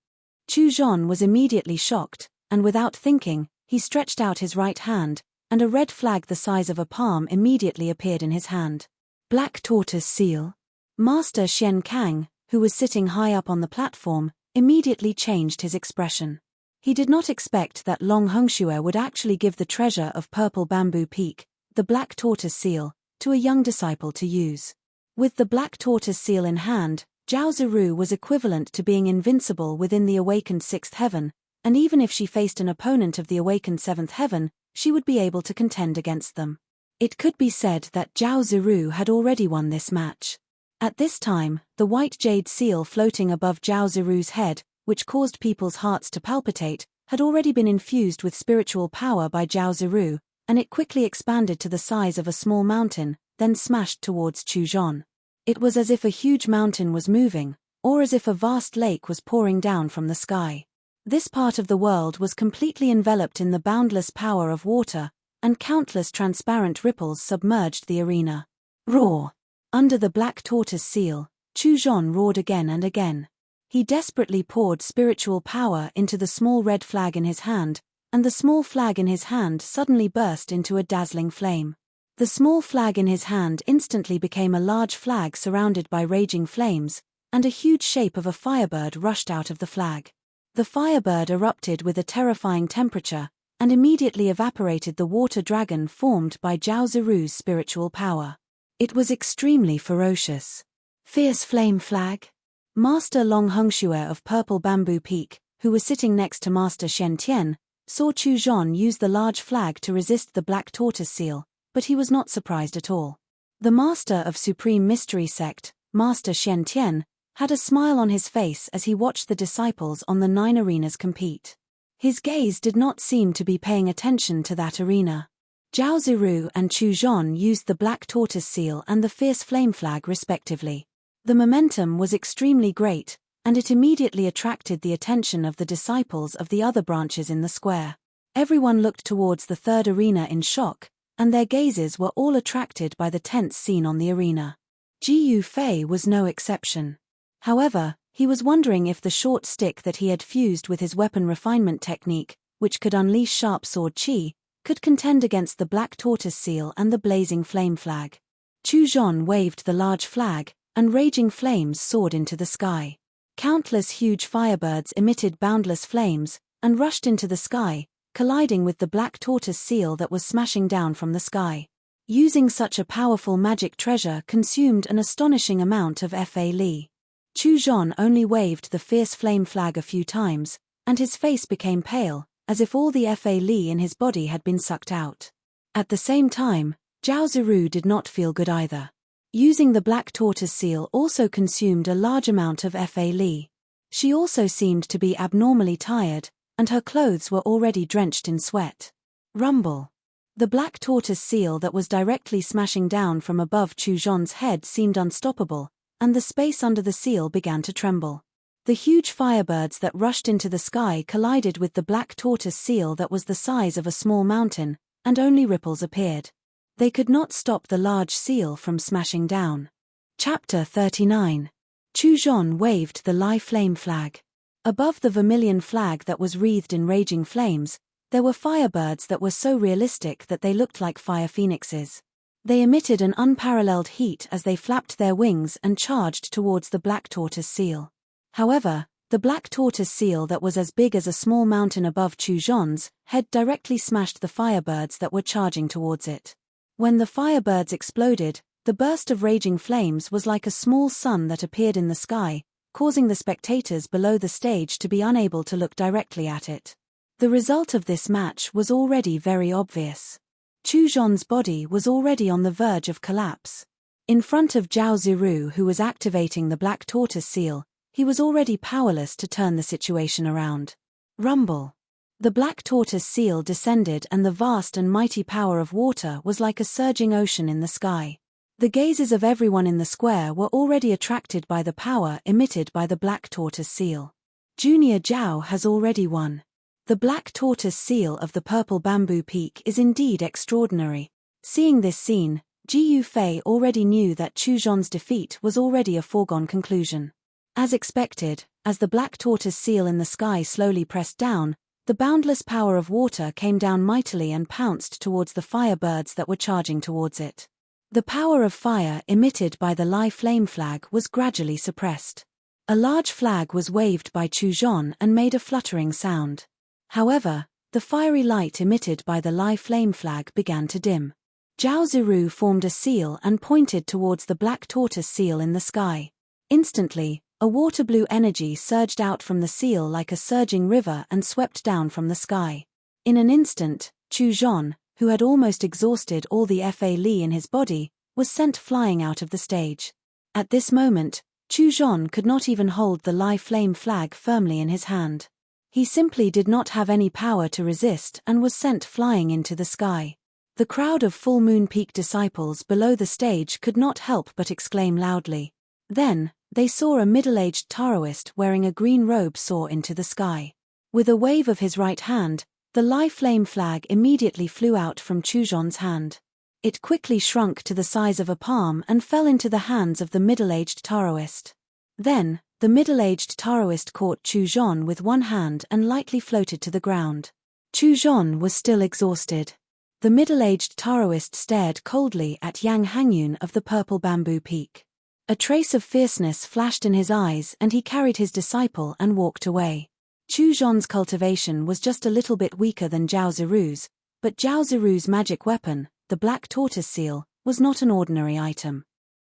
Chu Zhon was immediately shocked, and without thinking, he stretched out his right hand, and a red flag the size of a palm immediately appeared in his hand. Black Tortoise Seal. Master Xian Kang, who was sitting high up on the platform, immediately changed his expression. He did not expect that Long Hengxue would actually give the treasure of Purple Bamboo Peak, the Black Tortoise Seal, to a young disciple to use. With the Black Tortoise Seal in hand, Zhao Ziru was equivalent to being invincible within the awakened sixth heaven, and even if she faced an opponent of the awakened seventh heaven, she would be able to contend against them. It could be said that Zhao Ziru had already won this match. At this time, the white jade seal floating above Zhao Ziru's head, which caused people's hearts to palpitate, had already been infused with spiritual power by Zhao Ziru, and it quickly expanded to the size of a small mountain, then smashed towards Chuzhan. It was as if a huge mountain was moving, or as if a vast lake was pouring down from the sky. This part of the world was completely enveloped in the boundless power of water, and countless transparent ripples submerged the arena. Roar! Under the Black Tortoise Seal, Chuzhan roared again and again. He desperately poured spiritual power into the small red flag in his hand, and the small flag in his hand suddenly burst into a dazzling flame. The small flag in his hand instantly became a large flag surrounded by raging flames, and a huge shape of a firebird rushed out of the flag. The firebird erupted with a terrifying temperature, and immediately evaporated the water dragon formed by Zhao Ziru's spiritual power. It was extremely ferocious. Fierce flame flag? Master Long Hengxue of Purple Bamboo Peak, who was sitting next to Master Shen Tian, saw Chuzhan use the large flag to resist the Black Tortoise Seal, but he was not surprised at all. The Master of Supreme Mystery Sect, Master Shen Tian, had a smile on his face as he watched the disciples on the 9 arenas compete. His gaze did not seem to be paying attention to that arena. Zhao Ziru and Chuzhan used the Black Tortoise Seal and the Fierce Flame Flag respectively. The momentum was extremely great, and it immediately attracted the attention of the disciples of the other branches in the square. Everyone looked towards the third arena in shock, and their gazes were all attracted by the tense scene on the arena. Jiyu Fei was no exception. However, he was wondering if the short stick that he had fused with his weapon refinement technique, which could unleash sharp sword chi, could contend against the Black Tortoise Seal and the blazing flame flag. Chuzhan waved the large flag, and raging flames soared into the sky. Countless huge firebirds emitted boundless flames, and rushed into the sky, colliding with the Black Tortoise Seal that was smashing down from the sky. Using such a powerful magic treasure consumed an astonishing amount of Fa Li. Chuzhan only waved the fierce flame flag a few times, and his face became pale, as if all the Fa Li in his body had been sucked out. At the same time, Zhao Ziru did not feel good either. Using the Black Tortoise Seal also consumed a large amount of Fa Li. She also seemed to be abnormally tired, and her clothes were already drenched in sweat. Rumble. The Black Tortoise Seal that was directly smashing down from above Chuzhan's head seemed unstoppable, and the space under the seal began to tremble. The huge firebirds that rushed into the sky collided with the Black Tortoise Seal that was the size of a small mountain, and only ripples appeared. They could not stop the large seal from smashing down. Chapter 39. Chuzhan waved the Li Flame Flag. Above the vermilion flag that was wreathed in raging flames, there were firebirds that were so realistic that they looked like fire phoenixes. They emitted an unparalleled heat as they flapped their wings and charged towards the Black Tortoise Seal. However, the Black Tortoise Seal that was as big as a small mountain above Chuzhan's head directly smashed the firebirds that were charging towards it. When the firebirds exploded, the burst of raging flames was like a small sun that appeared in the sky, causing the spectators below the stage to be unable to look directly at it. The result of this match was already very obvious. Chuzhan's body was already on the verge of collapse. In front of Zhao Ziru, who was activating the Black Tortoise Seal, he was already powerless to turn the situation around. Rumble. The Black Tortoise Seal descended, and the vast and mighty power of water was like a surging ocean in the sky. The gazes of everyone in the square were already attracted by the power emitted by the Black Tortoise Seal. Junior Zhao has already won. The Black Tortoise Seal of the Purple Bamboo Peak is indeed extraordinary. Seeing this scene, Jiyu Fei already knew that Chuzhan's defeat was already a foregone conclusion. As expected, as the Black Tortoise Seal in the sky slowly pressed down, the boundless power of water came down mightily and pounced towards the firebirds that were charging towards it. The power of fire emitted by the Li Flame Flag was gradually suppressed. A large flag was waved by Chuzhan and made a fluttering sound. However, the fiery light emitted by the Lai flame flag began to dim. Zhao Ziru formed a seal and pointed towards the black tortoise seal in the sky. Instantly, a water-blue energy surged out from the seal like a surging river and swept down from the sky. In an instant, Chu Zhon, who had almost exhausted all the Fa Li in his body, was sent flying out of the stage. At this moment, Chu Zhon could not even hold the Lai flame flag firmly in his hand. He simply did not have any power to resist and was sent flying into the sky. The crowd of Full Moon Peak disciples below the stage could not help but exclaim loudly. Then, they saw a middle-aged Taoist wearing a green robe soar into the sky. With a wave of his right hand, the Lai flame flag immediately flew out from Chu Zhon's hand. It quickly shrunk to the size of a palm and fell into the hands of the middle-aged Taoist. Then, the middle-aged Taoist caught Chu Zhon with one hand and lightly floated to the ground. Chu Zhon was still exhausted. The middle-aged Taoist stared coldly at Yang Hangyun of the Purple Bamboo Peak. A trace of fierceness flashed in his eyes and he carried his disciple and walked away. Chu Zhon's cultivation was just a little bit weaker than Zhao Ziru's, but Zhao Ziru's magic weapon, the black tortoise seal, was not an ordinary item.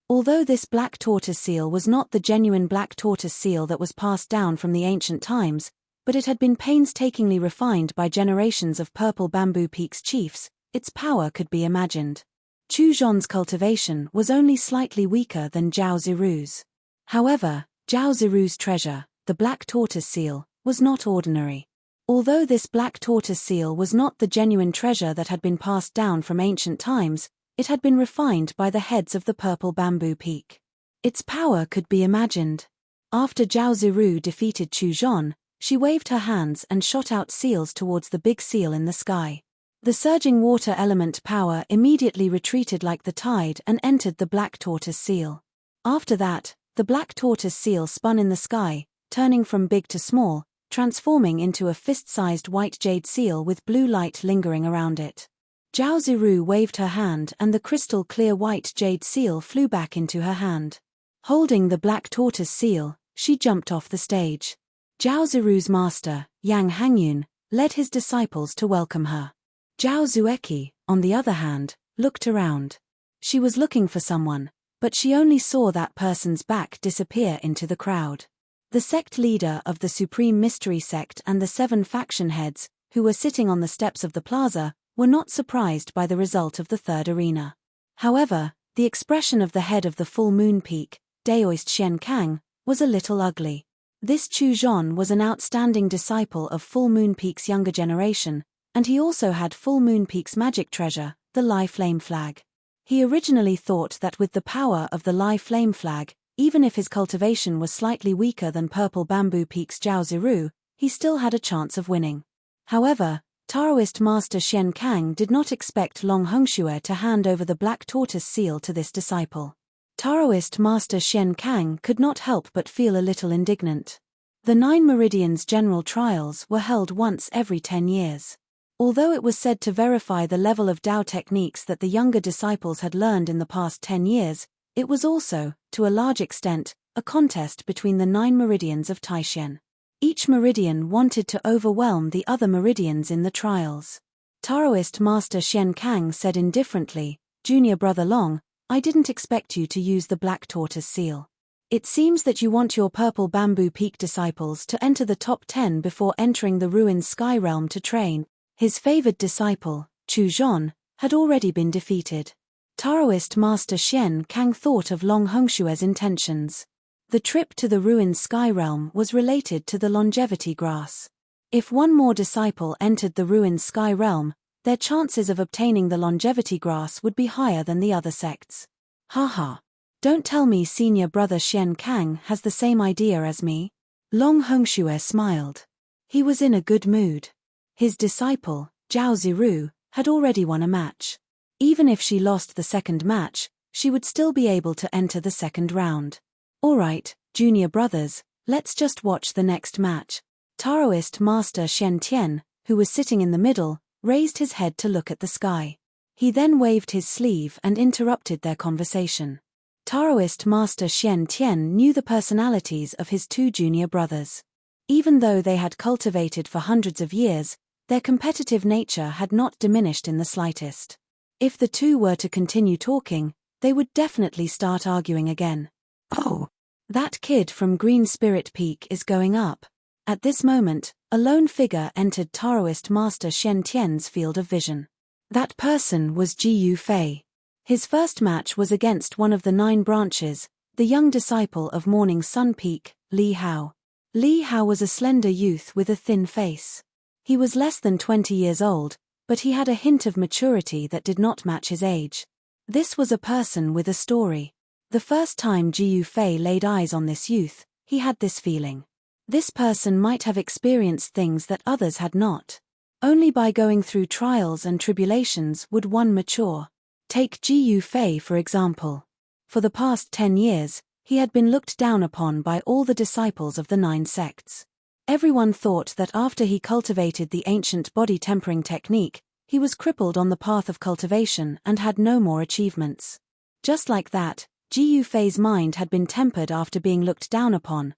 Although this black tortoise seal was not the genuine black tortoise seal that was passed down from the ancient times, but it had been painstakingly refined by generations of Purple Bamboo Peak's chiefs, its power could be imagined. Chu Zhon's cultivation was only slightly weaker than Zhao Ziru's. However, Zhao Ziru's treasure, the black tortoise seal, was not ordinary. Although this black tortoise seal was not the genuine treasure that had been passed down from ancient times, it had been refined by the heads of the Purple Bamboo Peak. Its power could be imagined. After Zhao Ziru defeated Chu Zhon, she waved her hands and shot out seals towards the big seal in the sky. The surging water element power immediately retreated like the tide and entered the black tortoise seal. After that, the black tortoise seal spun in the sky, turning from big to small, transforming into a fist-sized white jade seal with blue light lingering around it. Zhao Ziru waved her hand and the crystal-clear white jade seal flew back into her hand. Holding the black tortoise seal, she jumped off the stage. Zhao Ziru's master, Yang Hangyun, led his disciples to welcome her. Zhao Zueki, on the other hand, looked around. She was looking for someone, but she only saw that person's back disappear into the crowd. The sect leader of the Supreme Mystery Sect and the 7 faction heads, who were sitting on the steps of the plaza, were not surprised by the result of the third arena. However, the expression of the head of the Full Moon Peak, Daoist Shen Kang, was a little ugly. This Chu Zhon was an outstanding disciple of Full Moon Peak's younger generation, and he also had Full Moon Peak's magic treasure, the Lai Flame Flag. He originally thought that with the power of the Lai Flame Flag, even if his cultivation was slightly weaker than Purple Bamboo Peak's Zhao Ziru, he still had a chance of winning. However, Taoist Master Shen Kang did not expect Long Hongxue to hand over the black tortoise seal to this disciple. Taoist Master Shen Kang could not help but feel a little indignant. The 9 Meridians General Trials were held once every 10 years. Although it was said to verify the level of Dao techniques that the younger disciples had learned in the past 10 years, it was also, to a large extent, a contest between the 9 meridians of Taishan. Each meridian wanted to overwhelm the other meridians in the trials. Taoist Master Shen Kang said indifferently, "Junior Brother Long, I didn't expect you to use the black tortoise seal. It seems that you want your Purple Bamboo Peak disciples to enter the top 10 before entering the ruined Sky Realm to train." His favored disciple, Chu Zhon, had already been defeated. Taoist Master Shen Kang thought of Long Hongxue's intentions. The trip to the ruined Sky Realm was related to the longevity grass. If one more disciple entered the ruined Sky Realm, their chances of obtaining the longevity grass would be higher than the other sects. Haha. Don't tell me senior brother Shen Kang has the same idea as me. Long Hongxue smiled. He was in a good mood. His disciple, Zhao Ziru, had already won a match. Even if she lost the second match, she would still be able to enter the second round. Alright, junior brothers, let's just watch the next match. Taoist Master Shen Tian, who was sitting in the middle, raised his head to look at the sky. He then waved his sleeve and interrupted their conversation. Taoist Master Shen Tian knew the personalities of his 2 junior brothers. Even though they had cultivated for hundreds of years, their competitive nature had not diminished in the slightest. If the two were to continue talking, they would definitely start arguing again. Oh, that kid from Green Spirit Peak is going up. At this moment, a lone figure entered Taoist Master Shen Tian's field of vision. That person was Ji Fei. His first match was against one of the 9 branches, the young disciple of Morning Sun Peak, Li Hao. Li Hao was a slender youth with a thin face. He was less than 20 years old, but he had a hint of maturity that did not match his age. This was a person with a story. The first time Ji Fei laid eyes on this youth, he had this feeling. This person might have experienced things that others had not. Only by going through trials and tribulations would one mature. Take Ji Fei for example. For the past 10 years, he had been looked down upon by all the disciples of the 9 sects. Everyone thought that after he cultivated the ancient body tempering technique, he was crippled on the path of cultivation and had no more achievements. Just like that, Ji Fei's mind had been tempered after being looked down upon,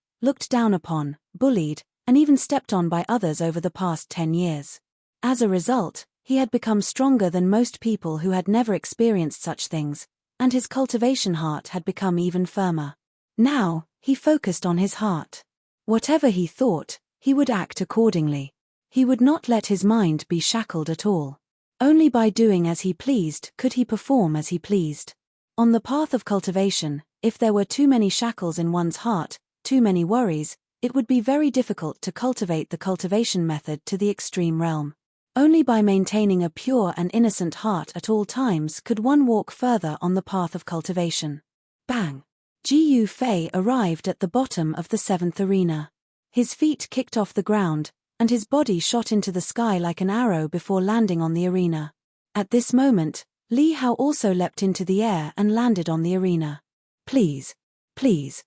bullied, and even stepped on by others over the past 10 years. As a result, he had become stronger than most people who had never experienced such things, and his cultivation heart had become even firmer. Now, he focused on his heart. Whatever he thought, he would act accordingly. He would not let his mind be shackled at all. Only by doing as he pleased could he perform as he pleased. On the path of cultivation, if there were too many shackles in one's heart, too many worries, it would be very difficult to cultivate the cultivation method to the extreme realm. Only by maintaining a pure and innocent heart at all times could one walk further on the path of cultivation. Bang! Ji Fei arrived at the bottom of the 7th arena. His feet kicked off the ground, and his body shot into the sky like an arrow before landing on the arena. At this moment, Li Hao also leapt into the air and landed on the arena. Please. Please.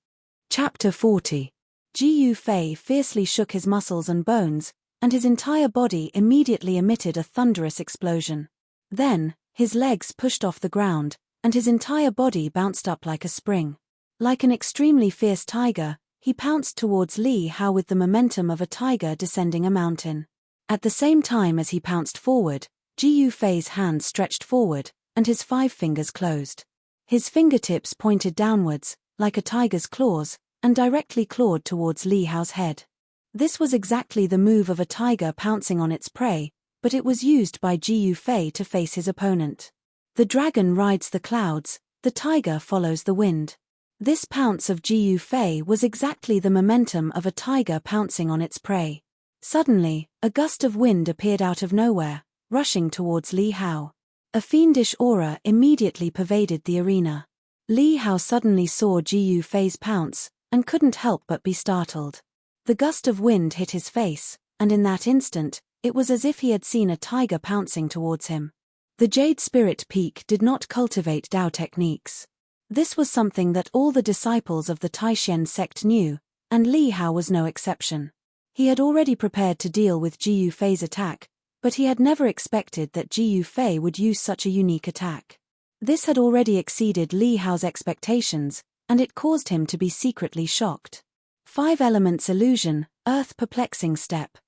Chapter 40. Ji Fei fiercely shook his muscles and bones, and his entire body immediately emitted a thunderous explosion. Then, his legs pushed off the ground, and his entire body bounced up like a spring. Like an extremely fierce tiger, he pounced towards Li Hao with the momentum of a tiger descending a mountain. At the same time as he pounced forward, Ji Fei's hands stretched forward, and his 5 fingers closed. His fingertips pointed downwards, like a tiger's claws, and directly clawed towards Li Hao's head. This was exactly the move of a tiger pouncing on its prey, but it was used by Ji Fei to face his opponent. The dragon rides the clouds, the tiger follows the wind. This pounce of Ji Fei was exactly the momentum of a tiger pouncing on its prey. Suddenly, a gust of wind appeared out of nowhere, rushing towards Li Hao. A fiendish aura immediately pervaded the arena. Li Hao suddenly saw Ji Fei's pounce, and couldn't help but be startled. The gust of wind hit his face, and in that instant, it was as if he had seen a tiger pouncing towards him. The Jade Spirit Peak did not cultivate Dao techniques. This was something that all the disciples of the Taishen sect knew, and Li Hao was no exception. He had already prepared to deal with Ji Fei's attack, but he had never expected that Ji Fei would use such a unique attack. This had already exceeded Li Hao's expectations, and it caused him to be secretly shocked. 5 elements illusion, earth perplexing step.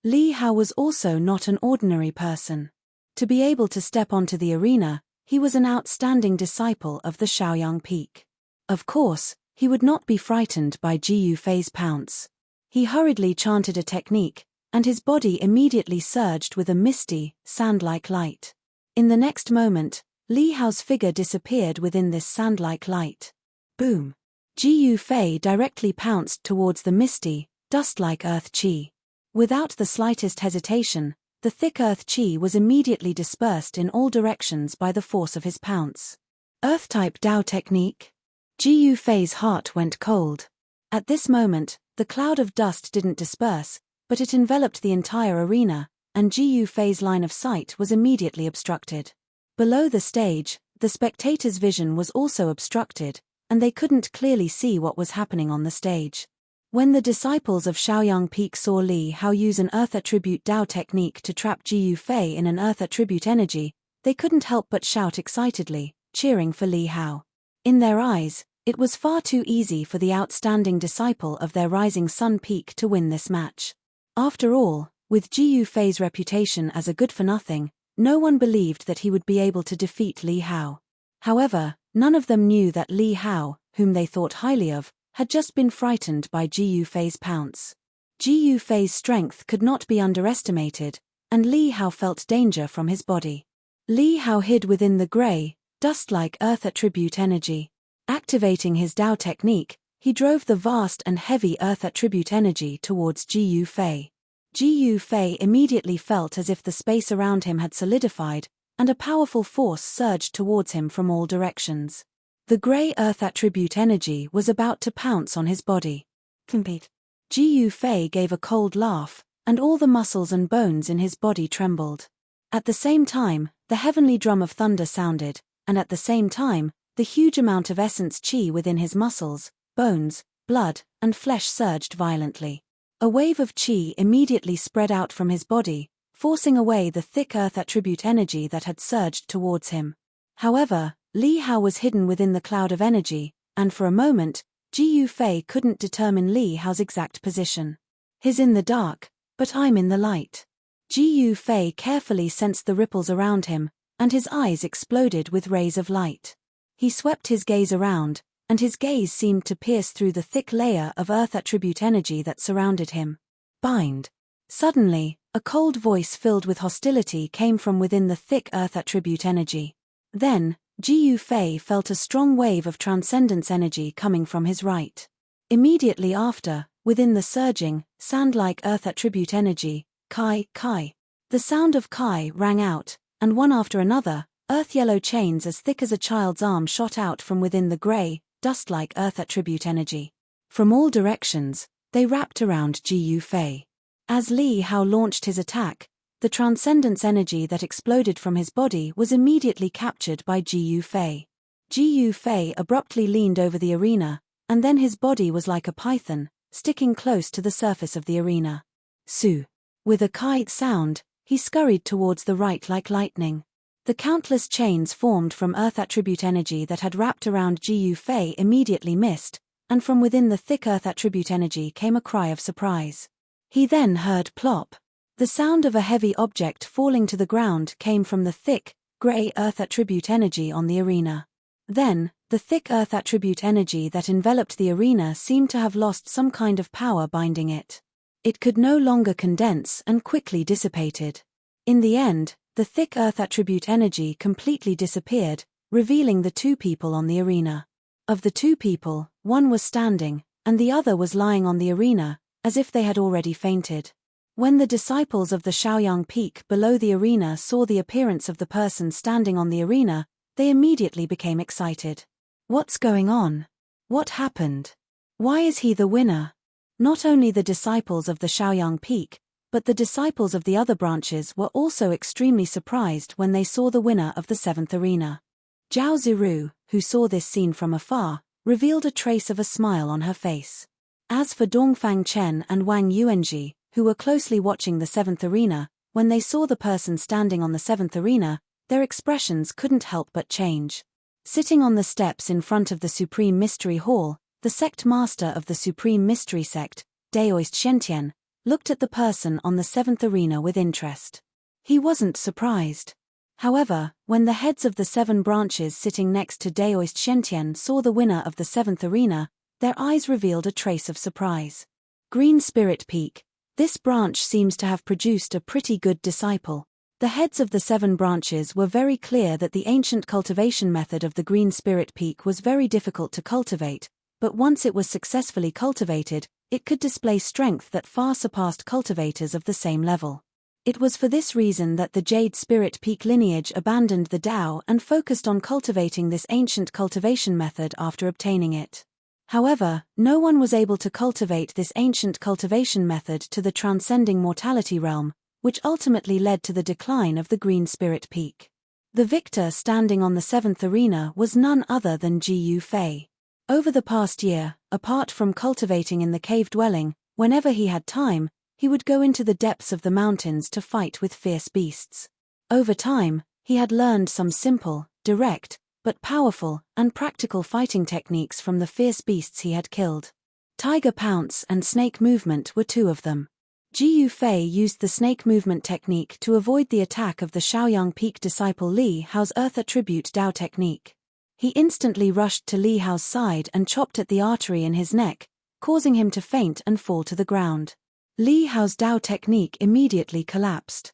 Li Hao was also not an ordinary person. To be able to step onto the arena, he was an outstanding disciple of the Shaoyang Peak. Of course, he would not be frightened by Ji Fei's pounce. He hurriedly chanted a technique, and his body immediately surged with a misty, sand-like light. In the next moment, Li Hao's figure disappeared within this sand-like light. Boom! Ji Fei directly pounced towards the misty, dust-like earth qi. Without the slightest hesitation, the thick earth qi was immediately dispersed in all directions by the force of his pounce. Earth-type Dao technique? Ji Fei's heart went cold. At this moment, the cloud of dust didn't disperse, but it enveloped the entire arena, and Ji Fei's line of sight was immediately obstructed. Below the stage, the spectators' vision was also obstructed, and they couldn't clearly see what was happening on the stage. When the disciples of Shaoyang Peak saw Li Hao use an Earth Attribute Dao technique to trap Ji Fei in an Earth Attribute energy, they couldn't help but shout excitedly, cheering for Li Hao. In their eyes, It was far too easy for the outstanding disciple of their rising sun peak to win this match. After all, with Jiyu Fei's reputation as a good-for-nothing, no one believed that he would be able to defeat Li Hao. However, none of them knew that Li Hao, whom they thought highly of, had just been frightened by Jiyu Fei's pounce. Jiyu Fei's strength could not be underestimated, and Li Hao felt danger from his body. Li Hao hid within the grey, dust-like earth attribute energy. Activating his Dao technique, he drove the vast and heavy earth attribute energy towards Jiyu Fei. Jiyu Fei immediately felt as if the space around him had solidified, and a powerful force surged towards him from all directions. The grey earth attribute energy was about to pounce on his body. Compete. Jiyu Fei gave a cold laugh, and all the muscles and bones in his body trembled. At the same time, the heavenly drum of thunder sounded, and at the same time, the huge amount of essence qi within his muscles, bones, blood, and flesh surged violently. A wave of qi immediately spread out from his body, forcing away the thick earth attribute energy that had surged towards him. However, Li Hao was hidden within the cloud of energy, and for a moment, Jiyu Fei couldn't determine Li Hao's exact position. "He's in the dark, but I'm in the light." Jiyu Fei carefully sensed the ripples around him, and his eyes exploded with rays of light. He swept his gaze around, and his gaze seemed to pierce through the thick layer of earth attribute energy that surrounded him. "Bind." Suddenly, a cold voice filled with hostility came from within the thick earth attribute energy. Then, Jiyu Fei felt a strong wave of transcendence energy coming from his right. Immediately after, within the surging, sand-like earth attribute energy, Kai, Kai. The sound of Kai rang out, and one after another, earth-yellow chains as thick as a child's arm shot out from within the grey, dust-like earth attribute energy. From all directions, they wrapped around Jiyu Fei. As Li Hao launched his attack, the transcendence energy that exploded from his body was immediately captured by Jiyu Fei. Jiyu Fei abruptly leaned over the arena, and then his body was like a python, sticking close to the surface of the arena. Su. With a kite sound, he scurried towards the right like lightning. The countless chains formed from earth attribute energy that had wrapped around Jiyu Fei immediately missed, and from within the thick earth attribute energy came a cry of surprise. He then heard plop. The sound of a heavy object falling to the ground came from the thick, grey earth attribute energy on the arena. Then, the thick earth attribute energy that enveloped the arena seemed to have lost some kind of power binding it. It could no longer condense and quickly dissipated. In the end, the thick earth attribute energy completely disappeared, revealing the two people on the arena. Of the two people, one was standing, and the other was lying on the arena, as if they had already fainted. When the disciples of the Shaoyang Peak below the arena saw the appearance of the person standing on the arena, they immediately became excited. "What's going on? What happened? Why is he the winner?" Not only the disciples of the Shaoyang Peak, but the disciples of the other branches were also extremely surprised when they saw the winner of the 7th arena. Zhao Ziru, who saw this scene from afar, revealed a trace of a smile on her face. As for Dongfang Chen and Wang Yuanji, who were closely watching the 7th arena, when they saw the person standing on the 7th arena, their expressions couldn't help but change. Sitting on the steps in front of the Supreme Mystery Hall, the sect master of the Supreme Mystery Sect, Daoist Shentian, looked at the person on the 7th arena with interest. He wasn't surprised. However, when the heads of the 7 branches sitting next to Daoist Shentian saw the winner of the 7th arena, their eyes revealed a trace of surprise. Green Spirit Peak. This branch seems to have produced a pretty good disciple. The heads of the 7 branches were very clear that the ancient cultivation method of the Green Spirit Peak was very difficult to cultivate, but once it was successfully cultivated, it could display strength that far surpassed cultivators of the same level. It was for this reason that the Jade Spirit Peak lineage abandoned the Tao and focused on cultivating this ancient cultivation method after obtaining it. However, no one was able to cultivate this ancient cultivation method to the transcending mortality realm, which ultimately led to the decline of the Green Spirit Peak. The victor standing on the 7th arena was none other than Jiyu Fei. Over the past year, apart from cultivating in the cave dwelling, whenever he had time, he would go into the depths of the mountains to fight with fierce beasts. Over time, he had learned some simple, direct, but powerful and practical fighting techniques from the fierce beasts he had killed. Tiger pounce and snake movement were two of them. Ji Yufei used the snake movement technique to avoid the attack of the Shaoyang Peak disciple Li Hao's Earth Attribute Dao technique. He instantly rushed to Li Hao's side and chopped at the artery in his neck, causing him to faint and fall to the ground. Li Hao's Dao technique immediately collapsed.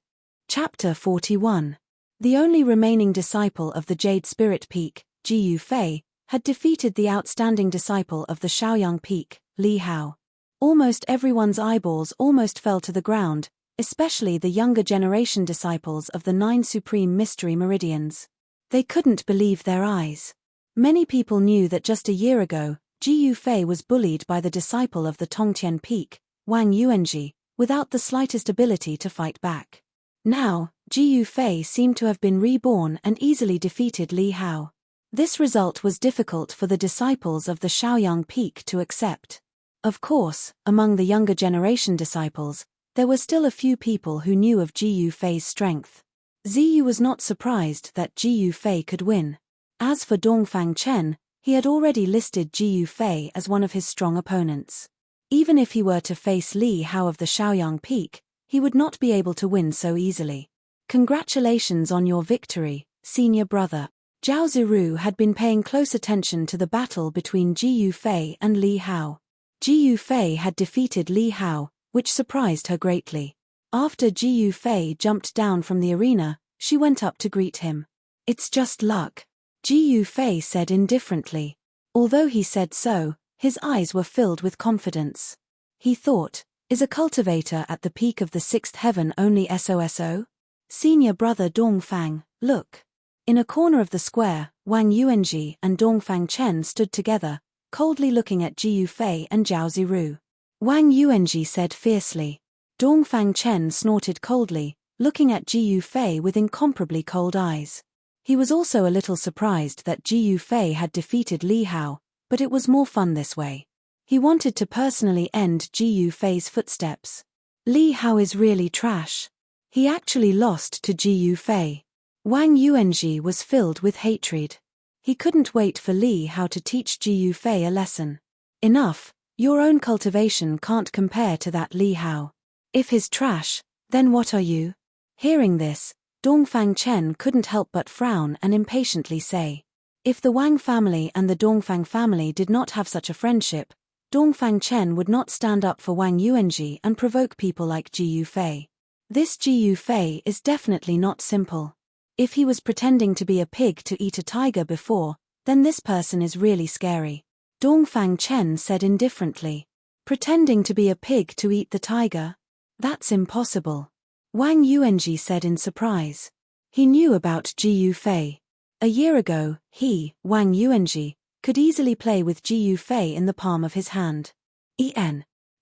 Chapter 41. The only remaining disciple of the Jade Spirit Peak, Ji Yufei, had defeated the outstanding disciple of the Shaoyang Peak, Li Hao. Almost everyone's eyeballs almost fell to the ground, especially the younger generation disciples of the 9 Supreme Mystery Meridians. They couldn't believe their eyes. Many people knew that just a year ago, Ji Yufei was bullied by the disciple of the Tongtian Peak, Wang Yuanji, without the slightest ability to fight back. Now, Ji Yufei seemed to have been reborn and easily defeated Li Hao. This result was difficult for the disciples of the Shaoyang Peak to accept. Of course, among the younger generation disciples, there were still a few people who knew of Ji Yufei's strength. Ziyu was not surprised that Ji Yufei could win. As for Dongfang Chen, he had already listed Ji Yufei as one of his strong opponents. Even if he were to face Li Hao of the Shaoyang Peak, he would not be able to win so easily. Congratulations on your victory, senior brother. Zhao Ziru had been paying close attention to the battle between Ji Yufei and Li Hao. Ji Yufei had defeated Li Hao, which surprised her greatly. After Ji Yufei jumped down from the arena, she went up to greet him. "It's just luck," Ji Yufei said indifferently. Although he said so, his eyes were filled with confidence. He thought, is a cultivator at the peak of the 6th heaven only SOSO? Senior brother Dongfang, look. In a corner of the square, Wang Yuanji and Dongfang Chen stood together, coldly looking at Ji Yufei and Zhao Ziru. Wang Yuanji said fiercely. Dongfang Chen snorted coldly, looking at Ji Yufei with incomparably cold eyes. He was also a little surprised that Ji Yufei had defeated Li Hao, but it was more fun this way. He wanted to personally end Ji Yufei's footsteps. Li Hao is really trash. He actually lost to Ji Yufei. Wang Yuanji was filled with hatred. He couldn't wait for Li Hao to teach Ji Yufei a lesson. Enough, your own cultivation can't compare to that Li Hao. If he's trash, then what are you? Hearing this, Dongfang Chen couldn't help but frown and impatiently say. If the Wang family and the Dongfang family did not have such a friendship, Dongfang Chen would not stand up for Wang Yuanji and provoke people like Ji Yufei. This Ji Yufei is definitely not simple. If he was pretending to be a pig to eat a tiger before, then this person is really scary. Dongfang Chen said indifferently. Pretending to be a pig to eat the tiger? That's impossible. Wang Yuanji said in surprise. He knew about Ji Yufei. A year ago, he, Wang Yuanji, could easily play with Ji Yufei in the palm of his hand.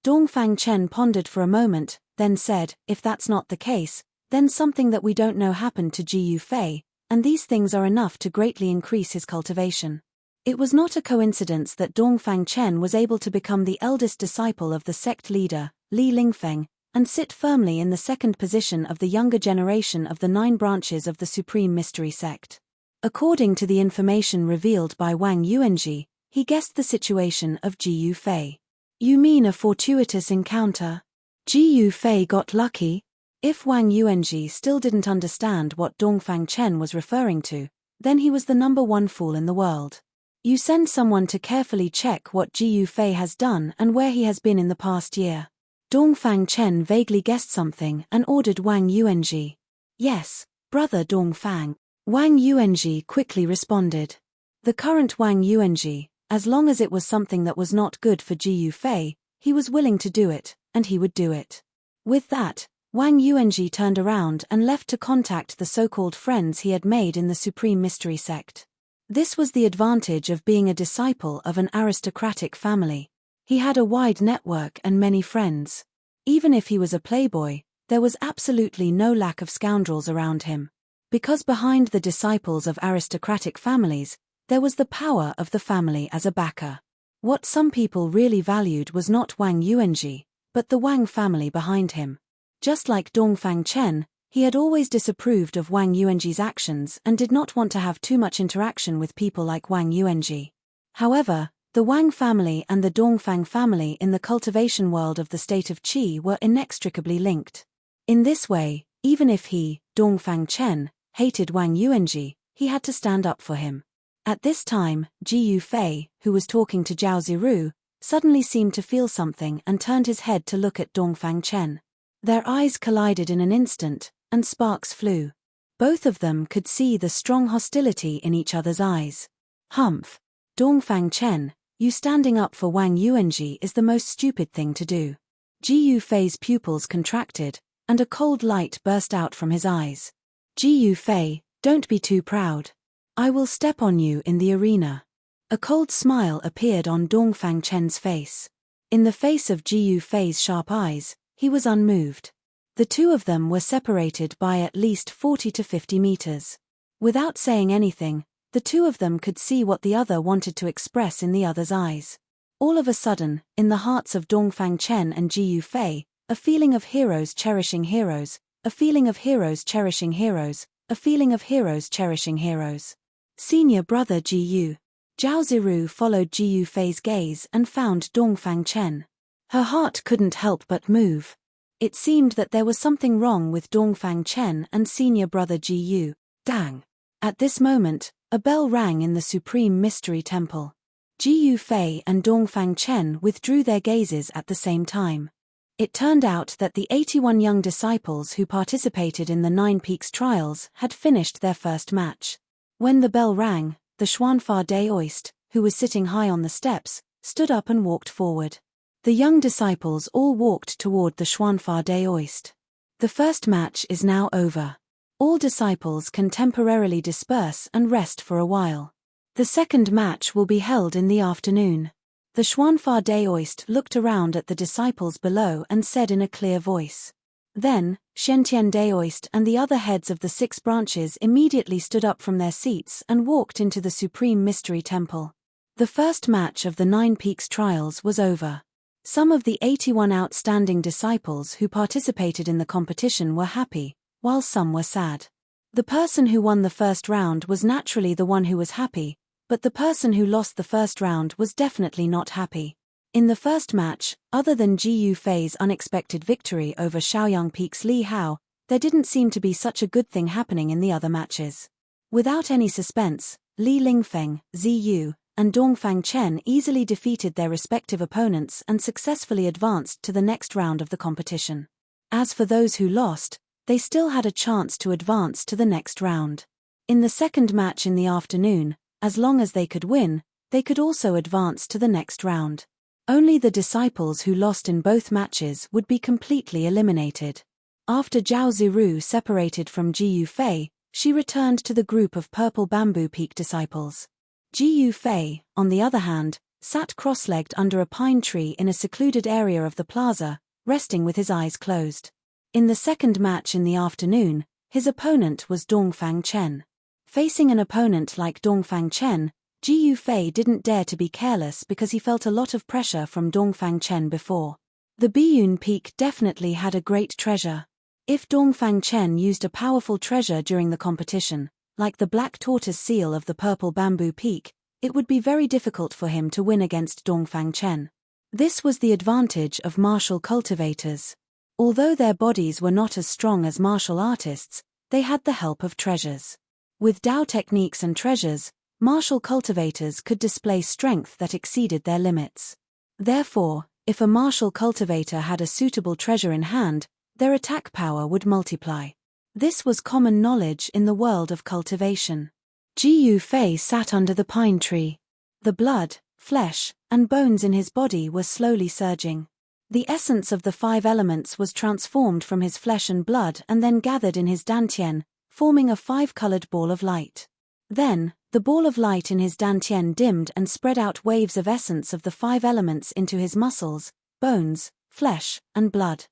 Dongfang Chen pondered for a moment, then said, if that's not the case, then something that we don't know happened to Ji Yufei, and these things are enough to greatly increase his cultivation. It was not a coincidence that Dongfang Chen was able to become the eldest disciple of the sect leader, Li Lingfeng, and sit firmly in the second position of the younger generation of the 9 branches of the Supreme Mystery Sect. According to the information revealed by Wang Yuanji, he guessed the situation of Ji Yufei. You mean a fortuitous encounter? Ji Yufei got lucky? If Wang Yuanji still didn't understand what Dongfang Chen was referring to, then he was the #1 fool in the world. You send someone to carefully check what Ji Yufei has done and where he has been in the past year. Dongfang Chen vaguely guessed something and ordered Wang Yuanji. Yes, brother Dongfang. Wang Yuanji quickly responded. The current Wang Yuanji, as long as it was something that was not good for Ji Yufei, he was willing to do it, and he would do it. With that, Wang Yuanji turned around and left to contact the so-called friends he had made in the Supreme Mystery Sect. This was the advantage of being a disciple of an aristocratic family. He had a wide network and many friends. Even if he was a playboy, there was absolutely no lack of scoundrels around him. Because behind the disciples of aristocratic families, there was the power of the family as a backer. What some people really valued was not Wang Yuanji, but the Wang family behind him. Just like Dongfang Chen, He had always disapproved of Wang Yuanji's actions and did not want to have too much interaction with people like Wang Yuanji. However, the Wang family and the Dongfang family in the cultivation world of the state of Qi were inextricably linked. In this way, even if he, Dongfang Chen, hated Wang Yuanji, he had to stand up for him. At this time, Ji Yufei, who was talking to Zhao Ziru, suddenly seemed to feel something and turned his head to look at Dongfang Chen. Their eyes collided in an instant, and sparks flew. Both of them could see the strong hostility in each other's eyes. Humph! Dongfang Chen, you standing up for Wang Yuanji is the most stupid thing to do. Ji Yufei's pupils contracted, and a cold light burst out from his eyes. Ji Yufei, don't be too proud. I will step on you in the arena. A cold smile appeared on Dongfang Chen's face. In the face of Ji Yufei's sharp eyes, he was unmoved. The two of them were separated by at least 40 to 50 meters. Without saying anything, the two of them could see what the other wanted to express in the other's eyes. All of a sudden, in the hearts of Dongfang Chen and Ji Yufei, a feeling of heroes cherishing heroes, a feeling of heroes cherishing heroes, a feeling of heroes cherishing heroes. Senior brother Ji Yu. Zhao Ziru followed Ji Yufei's gaze and found Dongfang Chen. Her heart couldn't help but move. It seemed that there was something wrong with Dongfang Chen and senior brother Ji Yu. Dang! At this moment, a bell rang in the Supreme Mystery Temple. Ji Yufei and Dongfang Chen withdrew their gazes at the same time. It turned out that the 81 young disciples who participated in the Nine Peaks trials had finished their first match. When the bell rang, the Xuanfa Daoist, who was sitting high on the steps, stood up and walked forward. The young disciples all walked toward the Xuanfa Daoist. The first match is now over. All disciples can temporarily disperse and rest for a while. The second match will be held in the afternoon. The Xuanfa Daoist looked around at the disciples below and said in a clear voice. Then, Shentian Daoist and the other heads of the 6 branches immediately stood up from their seats and walked into the Supreme Mystery Temple. The first match of the 9 Peaks trials was over. Some of the 81 outstanding disciples who participated in the competition were happy, while some were sad. The person who won the first round was naturally the one who was happy, but the person who lost the first round was definitely not happy. In the first match, other than Ji Yufei's unexpected victory over Shaoyang Peak's Li Hao, there didn't seem to be such a good thing happening in the other matches. Without any suspense, Li Lingfeng, Zi Yu, and Dongfang Chen easily defeated their respective opponents and successfully advanced to the next round of the competition. As for those who lost, they still had a chance to advance to the next round. In the second match in the afternoon, as long as they could win, they could also advance to the next round. Only the disciples who lost in both matches would be completely eliminated. After Zhao Ziru separated from Ji Yufei, she returned to the group of Purple Bamboo Peak disciples. Ji Yufei, on the other hand, sat cross-legged under a pine tree in a secluded area of the plaza, resting with his eyes closed. In the second match in the afternoon, his opponent was Dongfang Chen. Facing an opponent like Dongfang Chen, Ji Yufei didn't dare to be careless because he felt a lot of pressure from Dongfang Chen before. The Biyun Peak definitely had a great treasure. If Dongfang Chen used a powerful treasure during the competition, like the black tortoise seal of the Purple Bamboo Peak, it would be very difficult for him to win against Dongfang Chen. This was the advantage of martial cultivators. Although their bodies were not as strong as martial artists, they had the help of treasures. With Dao techniques and treasures, martial cultivators could display strength that exceeded their limits. Therefore, if a martial cultivator had a suitable treasure in hand, their attack power would multiply. This was common knowledge in the world of cultivation. Ji Yufei sat under the pine tree. The blood, flesh, and bones in his body were slowly surging. The essence of the 5 elements was transformed from his flesh and blood and then gathered in his dantian, forming a 5-colored ball of light. Then, the ball of light in his dantian dimmed and spread out waves of essence of the 5 elements into his muscles, bones, flesh, and blood.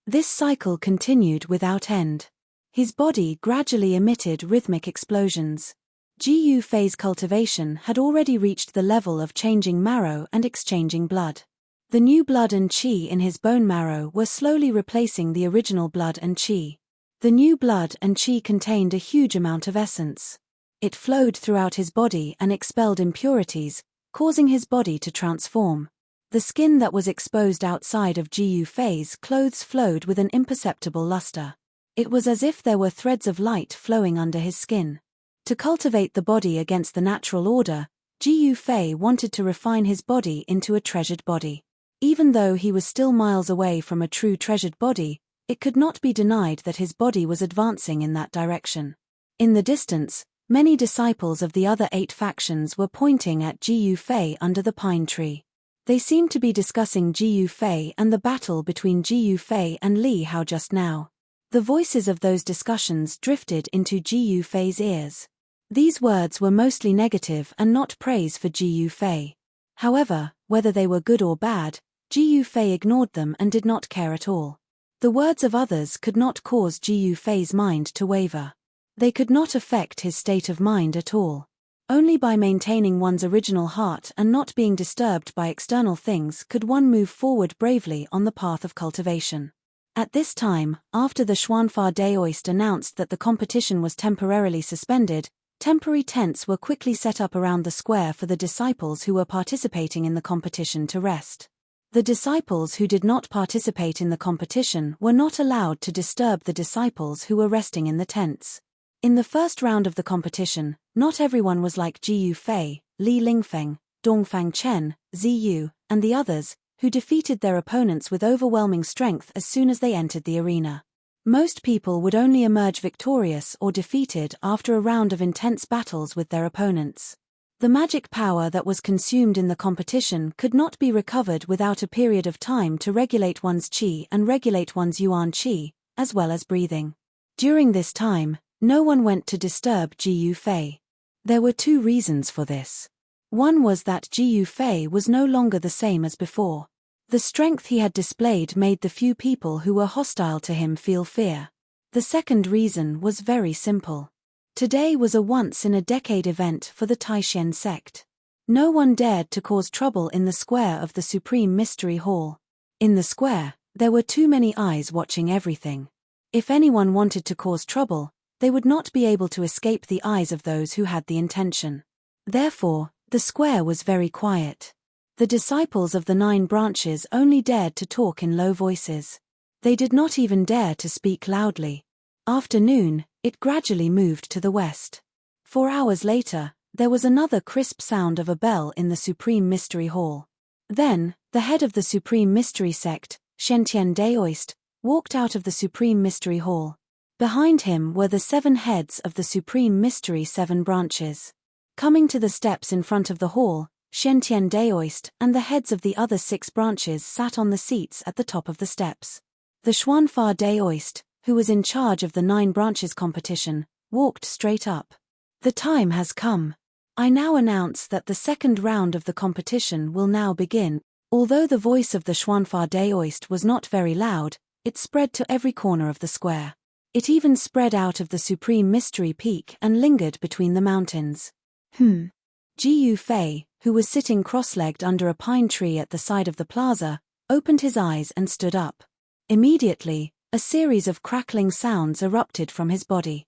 This cycle continued without end. His body gradually emitted rhythmic explosions. Ji Yufei's cultivation had already reached the level of changing marrow and exchanging blood. The new blood and qi in his bone marrow were slowly replacing the original blood and qi. The new blood and qi contained a huge amount of essence. It flowed throughout his body and expelled impurities, causing his body to transform. The skin that was exposed outside of Jiyu Fei's clothes flowed with an imperceptible luster. It was as if there were threads of light flowing under his skin. To cultivate the body against the natural order, Jiyu Fei wanted to refine his body into a treasured body. Even though he was still miles away from a true treasured body, it could not be denied that his body was advancing in that direction. In the distance, many disciples of the other 8 factions were pointing at Jiyu Fei under the pine tree. They seemed to be discussing Jiyu Fei and the battle between Jiyu Fei and Li Hao just now. The voices of those discussions drifted into Jiyu Fei's ears. These words were mostly negative and not praise for Jiyu Fei. However, whether they were good or bad, Jiyu Fei ignored them and did not care at all. The words of others could not cause Jiyu Fei's mind to waver. They could not affect his state of mind at all. Only by maintaining one's original heart and not being disturbed by external things could one move forward bravely on the path of cultivation. At this time, after the Xuanfa Daoist announced that the competition was temporarily suspended, temporary tents were quickly set up around the square for the disciples who were participating in the competition to rest. The disciples who did not participate in the competition were not allowed to disturb the disciples who were resting in the tents. In the first round of the competition, not everyone was like Jiyu Fei, Li Lingfeng, Dongfang Chen, Ziyu, and the others, who defeated their opponents with overwhelming strength as soon as they entered the arena. Most people would only emerge victorious or defeated after a round of intense battles with their opponents. The magic power that was consumed in the competition could not be recovered without a period of time to regulate one's qi and regulate one's yuan qi, as well as breathing. During this time, no one went to disturb Jiyu Fei. There were 2 reasons for this. One was that Jiyu Fei was no longer the same as before. The strength he had displayed made the few people who were hostile to him feel fear. The second reason was very simple. Today was a once-in-a-decade event for the Taishen sect. No one dared to cause trouble in the square of the Supreme Mystery Hall. In the square, there were too many eyes watching everything. If anyone wanted to cause trouble, they would not be able to escape the eyes of those who had the intention. Therefore, the square was very quiet. The disciples of the 9 branches only dared to talk in low voices. They did not even dare to speak loudly. After noon, it gradually moved to the west. 4 hours later, there was another crisp sound of a bell in the Supreme Mystery Hall. Then, the head of the Supreme Mystery sect, Shentian Daoist, walked out of the Supreme Mystery Hall. Behind him were the 7 heads of the Supreme Mystery 7 branches. Coming to the steps in front of the hall, Shentian Daoist and the heads of the other 6 branches sat on the seats at the top of the steps. The Xuanfa Daoist, who was in charge of the 9 branches competition, walked straight up. The time has come. I now announce that the second round of the competition will now begin. Although the voice of the Xuanfa Daoist was not very loud, it spread to every corner of the square. It even spread out of the Supreme Mystery Peak and lingered between the mountains. Jiyu Fei, who was sitting cross-legged under a pine tree at the side of the plaza, opened his eyes and stood up. Immediately, a series of crackling sounds erupted from his body.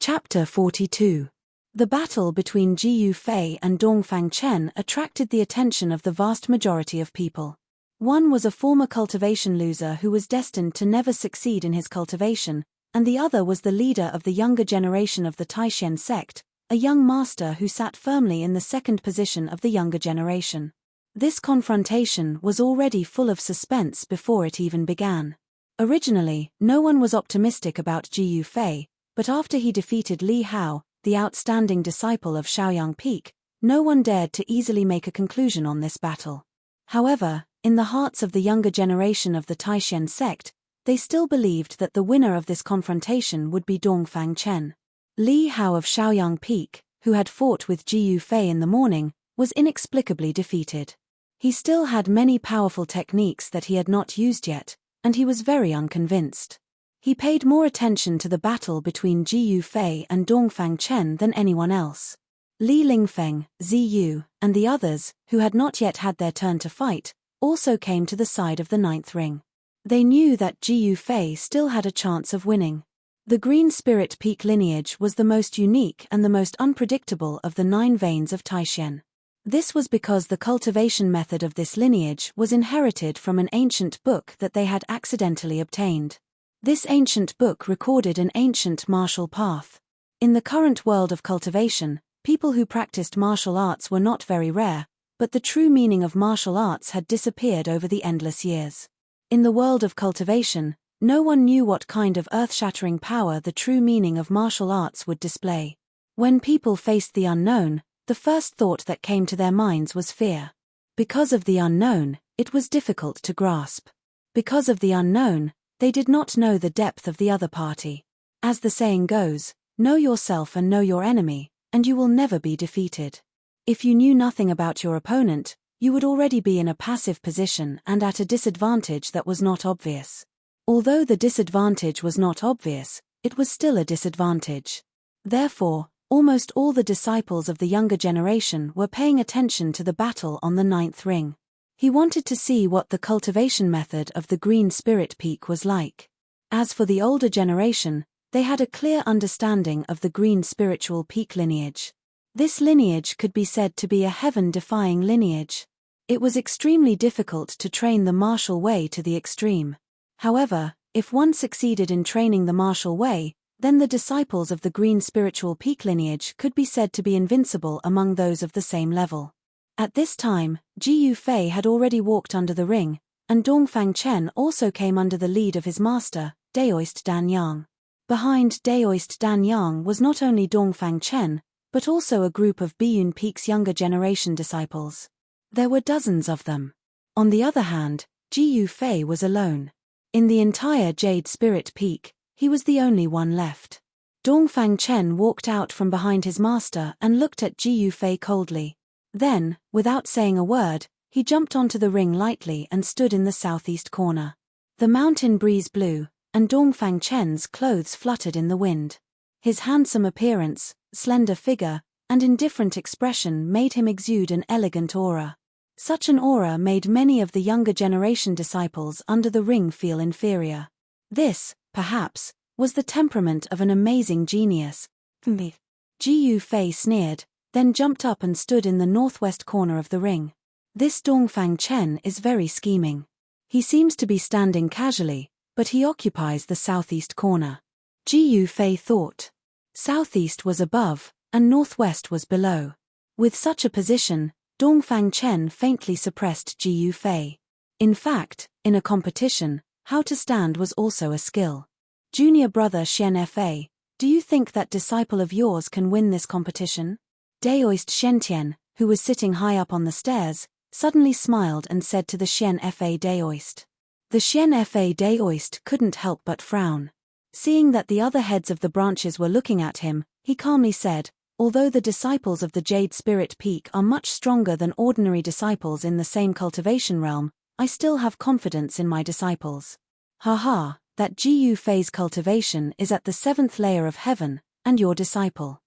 Chapter 42. The battle between Jiyu Fei and Dongfang Chen attracted the attention of the vast majority of people. One was a former cultivation loser who was destined to never succeed in his cultivation, and the other was the leader of the younger generation of the Taishen sect, a young master who sat firmly in the second position of the younger generation. This confrontation was already full of suspense before it even began. Originally, no one was optimistic about Jiyu Fei, but after he defeated Li Hao, the outstanding disciple of Shaoyang Peak, no one dared to easily make a conclusion on this battle. However, in the hearts of the younger generation of the Taishen sect, they still believed that the winner of this confrontation would be Dongfang Chen. Li Hao of Shaoyang Peak, who had fought with Jiyu Fei in the morning, was inexplicably defeated. He still had many powerful techniques that he had not used yet, and he was very unconvinced. He paid more attention to the battle between Jiyu Fei and Dongfang Chen than anyone else. Li Lingfeng, Ziyu, and the others, who had not yet had their turn to fight, also came to the side of the 9th ring. They knew that Jiyu Fei still had a chance of winning. The Green Spirit Peak lineage was the most unique and the most unpredictable of the 9 veins of Taishan. This was because the cultivation method of this lineage was inherited from an ancient book that they had accidentally obtained. This ancient book recorded an ancient martial path. In the current world of cultivation, people who practiced martial arts were not very rare, but the true meaning of martial arts had disappeared over the endless years. In the world of cultivation, no one knew what kind of earth-shattering power the true meaning of martial arts would display. When people faced the unknown, the first thought that came to their minds was fear. Because of the unknown, it was difficult to grasp. Because of the unknown, they did not know the depth of the other party. As the saying goes, know yourself and know your enemy, and you will never be defeated. If you knew nothing about your opponent, you would already be in a passive position and at a disadvantage that was not obvious. Although the disadvantage was not obvious, it was still a disadvantage. Therefore, almost all the disciples of the younger generation were paying attention to the battle on the 9th ring. He wanted to see what the cultivation method of the Green Spirit Peak was like. As for the older generation, they had a clear understanding of the Green Spiritual Peak lineage. This lineage could be said to be a heaven-defying lineage. It was extremely difficult to train the martial way to the extreme. However, if one succeeded in training the martial way, then the disciples of the Green Spiritual Peak lineage could be said to be invincible among those of the same level. At this time, Ji Yufei had already walked under the ring, and Dongfang Chen also came under the lead of his master, Daoist Dan Yang. Behind Daoist Dan Yang was not only Dongfang Chen, but also a group of Biyun Peak's younger generation disciples. There were dozens of them. On the other hand, Ji Yufei was alone. In the entire Jade Spirit Peak, he was the only one left. Dongfang Chen walked out from behind his master and looked at Ji Yufei coldly. Then, without saying a word, he jumped onto the ring lightly and stood in the southeast corner. The mountain breeze blew, and Dongfang Chen's clothes fluttered in the wind. His handsome appearance, slender figure, and indifferent expression made him exude an elegant aura. Such an aura made many of the younger generation disciples under the ring feel inferior. This, perhaps, was the temperament of an amazing genius. Ji Yufei sneered, then jumped up and stood in the northwest corner of the ring. This Dongfang Chen is very scheming. He seems to be standing casually, but he occupies the southeast corner. Ji Yufei thought. Southeast was above, and northwest was below. With such a position, Dongfang Chen faintly suppressed Ji Yufei. In fact, in a competition, how to stand was also a skill. Junior brother Xian Fa, do you think that disciple of yours can win this competition? Daoist Shentian, who was sitting high up on the stairs, suddenly smiled and said to the Xian Fa Daoist. The Xian Fa Daoist couldn't help but frown. Seeing that the other heads of the branches were looking at him, he calmly said, although the disciples of the Jade Spirit Peak are much stronger than ordinary disciples in the same cultivation realm, I still have confidence in my disciples. Haha, that Ji Yufei's cultivation is at the 7th layer of heaven, and your disciple.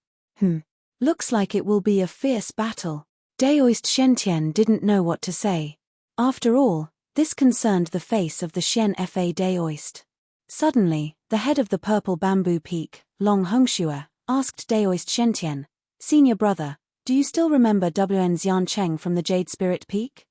Looks like it will be a fierce battle. Daoist Shentian didn't know what to say. After all, this concerned the face of the Xian Fa Daoist. Suddenly, the head of the Purple Bamboo Peak, Long Hongxue, asked Daoist Shentian, Senior brother, do you still remember Wn Xiancheng from the Jade Spirit Peak?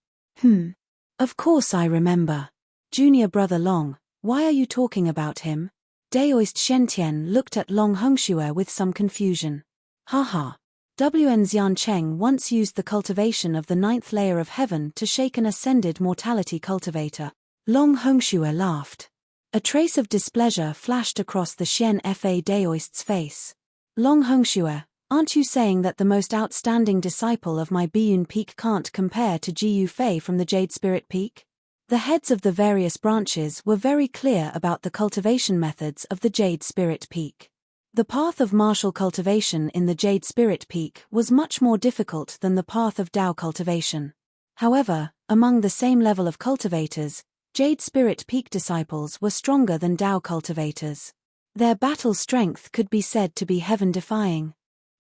Of course I remember. Junior brother Long, why are you talking about him? Daoist Shentian looked at Long Hongxue with some confusion. Haha. Wn Xiancheng once used the cultivation of the 9th layer of heaven to shake an ascended mortality cultivator. Long Hongxue laughed. A trace of displeasure flashed across the Xian Fa Daoist's face. Long Hongxue, aren't you saying that the most outstanding disciple of my Biyun Peak can't compare to Ji Yufei from the Jade Spirit Peak? The heads of the various branches were very clear about the cultivation methods of the Jade Spirit Peak. The path of martial cultivation in the Jade Spirit Peak was much more difficult than the path of Dao cultivation. However, among the same level of cultivators, Jade Spirit Peak disciples were stronger than Dao cultivators. Their battle strength could be said to be heaven-defying.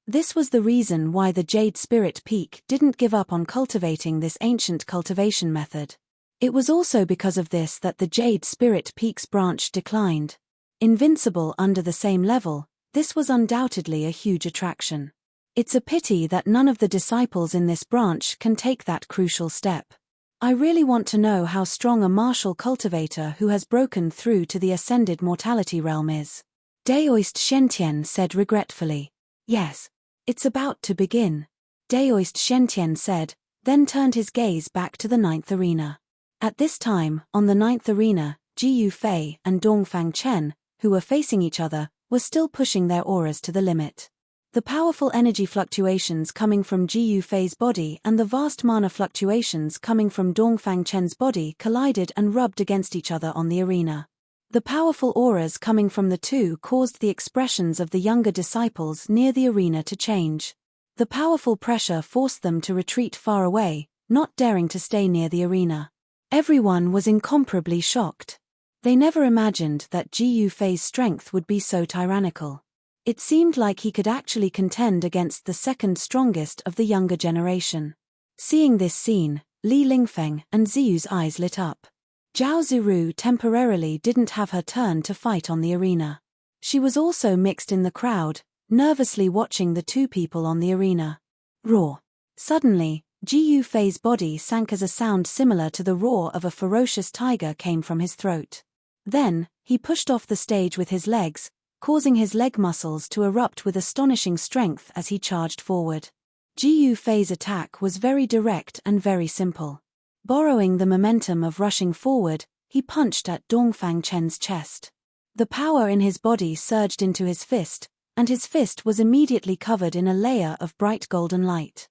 This was the reason why the Jade Spirit Peak didn't give up on cultivating this ancient cultivation method. It was also because of this that the Jade Spirit Peak's branch declined. Invincible under the same level, this was undoubtedly a huge attraction. It's a pity that none of the disciples in this branch can take that crucial step. I really want to know how strong a martial cultivator who has broken through to the ascended mortality realm is. Daoist Shentian said regretfully. Yes. It's about to begin. Daoist Shentian said, then turned his gaze back to the 9th arena. At this time, on the 9th arena, Ji Yufei and Dongfang Chen, who were facing each other, were still pushing their auras to the limit. The powerful energy fluctuations coming from Ji Yufei's body and the vast mana fluctuations coming from Dongfang Chen's body collided and rubbed against each other on the arena. The powerful auras coming from the two caused the expressions of the younger disciples near the arena to change. The powerful pressure forced them to retreat far away, not daring to stay near the arena. Everyone was incomparably shocked. They never imagined that Ji Yufei's strength would be so tyrannical. It seemed like he could actually contend against the second strongest of the younger generation. Seeing this scene, Li Lingfeng and Ziyu's eyes lit up. Zhao Ziru temporarily didn't have her turn to fight on the arena. She was also mixed in the crowd, nervously watching the two people on the arena. Roar. Suddenly, Ji Yufei's body sank as a sound similar to the roar of a ferocious tiger came from his throat. Then, he pushed off the stage with his legs, causing his leg muscles to erupt with astonishing strength as he charged forward. Ji Yufei's attack was very direct and very simple. Borrowing the momentum of rushing forward, he punched at Dongfang Chen's chest. The power in his body surged into his fist, and his fist was immediately covered in a layer of bright golden light.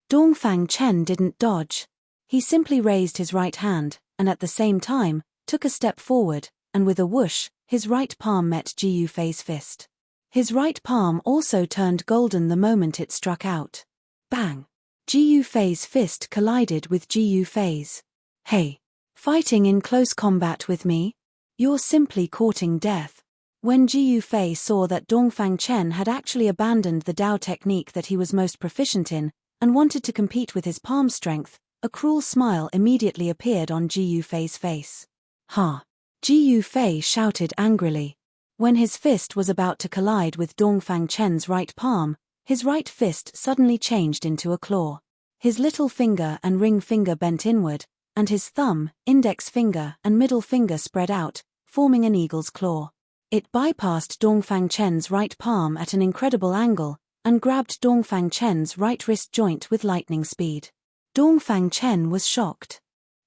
Dongfang Chen didn't dodge. He simply raised his right hand, and at the same time, took a step forward, and with a whoosh, his right palm met Ji Yufei's fist. His right palm also turned golden the moment it struck out. Bang! Ji Yufei's fist collided with Ji Yufei's. Hey! Fighting in close combat with me? You're simply courting death. When Ji Yufei saw that Dongfang Chen had actually abandoned the Dao technique that he was most proficient in, and wanted to compete with his palm strength, a cruel smile immediately appeared on Ji Yufei's face. Ha! Ji Yufei shouted angrily. When his fist was about to collide with Dongfang Chen's right palm, his right fist suddenly changed into a claw. His little finger and ring finger bent inward, and his thumb, index finger and middle finger spread out, forming an eagle's claw. It bypassed Dongfang Chen's right palm at an incredible angle, and grabbed Dongfang Chen's right wrist joint with lightning speed. Dongfang Chen was shocked.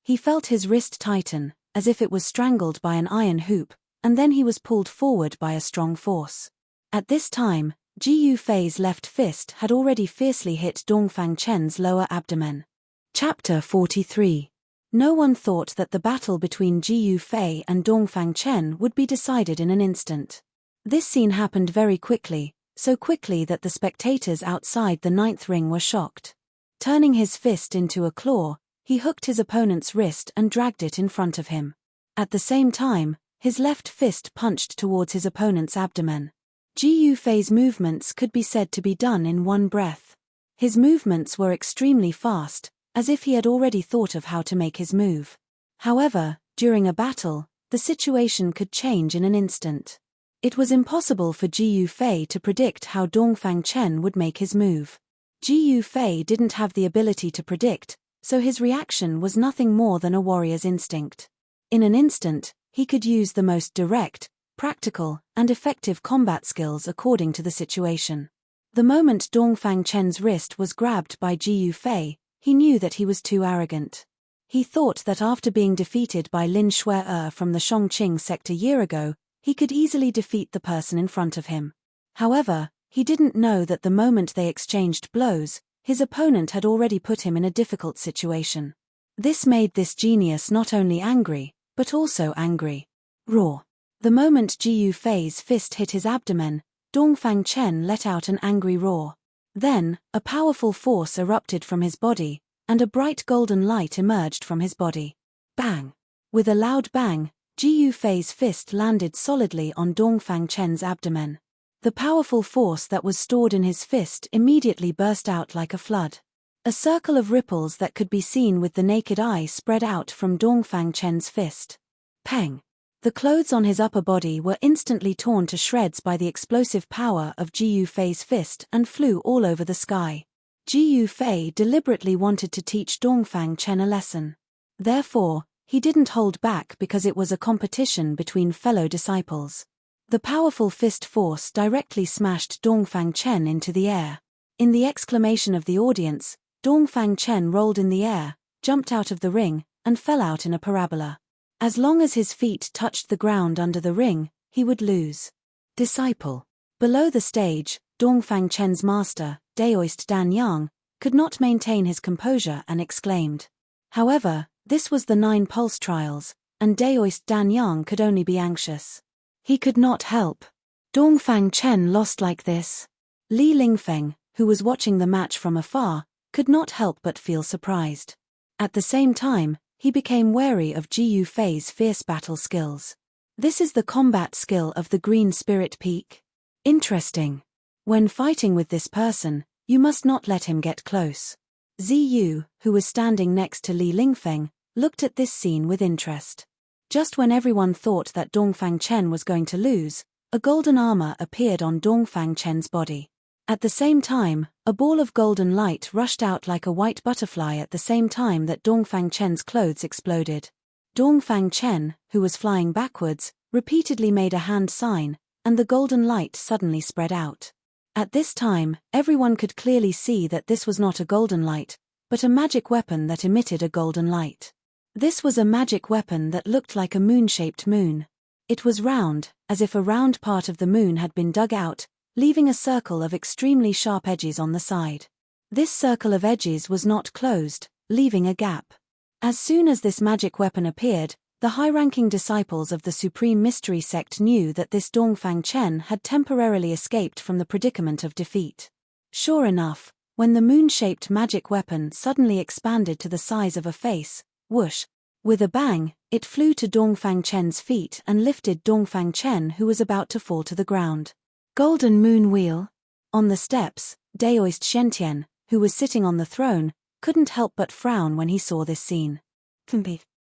He felt his wrist tighten, as if it was strangled by an iron hoop, and then he was pulled forward by a strong force. At this time, Ji Yufei's left fist had already fiercely hit Dongfang Chen's lower abdomen. Chapter 43. No one thought that the battle between Ji Yufei and Dongfang Chen would be decided in an instant. This scene happened very quickly, so quickly that the spectators outside the 9th ring were shocked. Turning his fist into a claw, he hooked his opponent's wrist and dragged it in front of him. At the same time, his left fist punched towards his opponent's abdomen. Ji Yufei's movements could be said to be done in one breath. His movements were extremely fast, as if he had already thought of how to make his move. However, during a battle, the situation could change in an instant. It was impossible for Ji Yufei to predict how Dongfang Chen would make his move. Ji Yufei didn't have the ability to predict, so his reaction was nothing more than a warrior's instinct. In an instant, he could use the most direct, practical, and effective combat skills according to the situation. The moment Dongfang Chen's wrist was grabbed by Ji Yufei, he knew that he was too arrogant. He thought that after being defeated by Lin Shuai from the Shongqing sector a year ago, he could easily defeat the person in front of him. However, he didn't know that the moment they exchanged blows, his opponent had already put him in a difficult situation. This made this genius not only angry, but also angry. Roar. The moment Ji Yufei's fist hit his abdomen, Dongfang Chen let out an angry roar. Then, a powerful force erupted from his body, and a bright golden light emerged from his body. Bang! With a loud bang, Ji Yufei's fist landed solidly on Dongfang Chen's abdomen. The powerful force that was stored in his fist immediately burst out like a flood. A circle of ripples that could be seen with the naked eye spread out from Dongfang Chen's fist. Peng! The clothes on his upper body were instantly torn to shreds by the explosive power of Jiu Fei's fist and flew all over the sky. Jiu Fei deliberately wanted to teach Dongfang Chen a lesson. Therefore, he didn't hold back because it was a competition between fellow disciples. The powerful fist force directly smashed Dongfang Chen into the air. In the exclamation of the audience, Dongfang Chen rolled in the air, jumped out of the ring, and fell out in a parabola. As long as his feet touched the ground under the ring, he would lose. Disciple. Below the stage, Dongfang Chen's master, Daoist Dan Yang, could not maintain his composure and exclaimed. However, this was the 9 pulse trials, and Daoist Dan Yang could only be anxious. He could not help. Dongfang Chen lost like this. Li Lingfeng, who was watching the match from afar, could not help but feel surprised. At the same time, he became wary of Jiu Fei's fierce battle skills. This is the combat skill of the Green Spirit Peak. Interesting. When fighting with this person, you must not let him get close. Ziyu, who was standing next to Li Lingfeng, looked at this scene with interest. Just when everyone thought that Dongfang Chen was going to lose, a golden armor appeared on Dongfang Chen's body. At the same time, a ball of golden light rushed out like a white butterfly at the same time that Dongfang Chen's clothes exploded. Dongfang Chen, who was flying backwards, repeatedly made a hand sign, and the golden light suddenly spread out. At this time, everyone could clearly see that this was not a golden light, but a magic weapon that emitted a golden light. This was a magic weapon that looked like a moon-shaped moon. It was round, as if a round part of the moon had been dug out, leaving a circle of extremely sharp edges on the side. This circle of edges was not closed, leaving a gap. As soon as this magic weapon appeared, the high-ranking disciples of the Supreme Mystery Sect knew that this Dongfang Chen had temporarily escaped from the predicament of defeat. Sure enough, when the moon-shaped magic weapon suddenly expanded to the size of a face, whoosh! With a bang, it flew to Dongfang Chen's feet and lifted Dongfang Chen, who was about to fall to the ground. Golden Moon Wheel. On the steps, Daoist Shentian, who was sitting on the throne, couldn't help but frown when he saw this scene.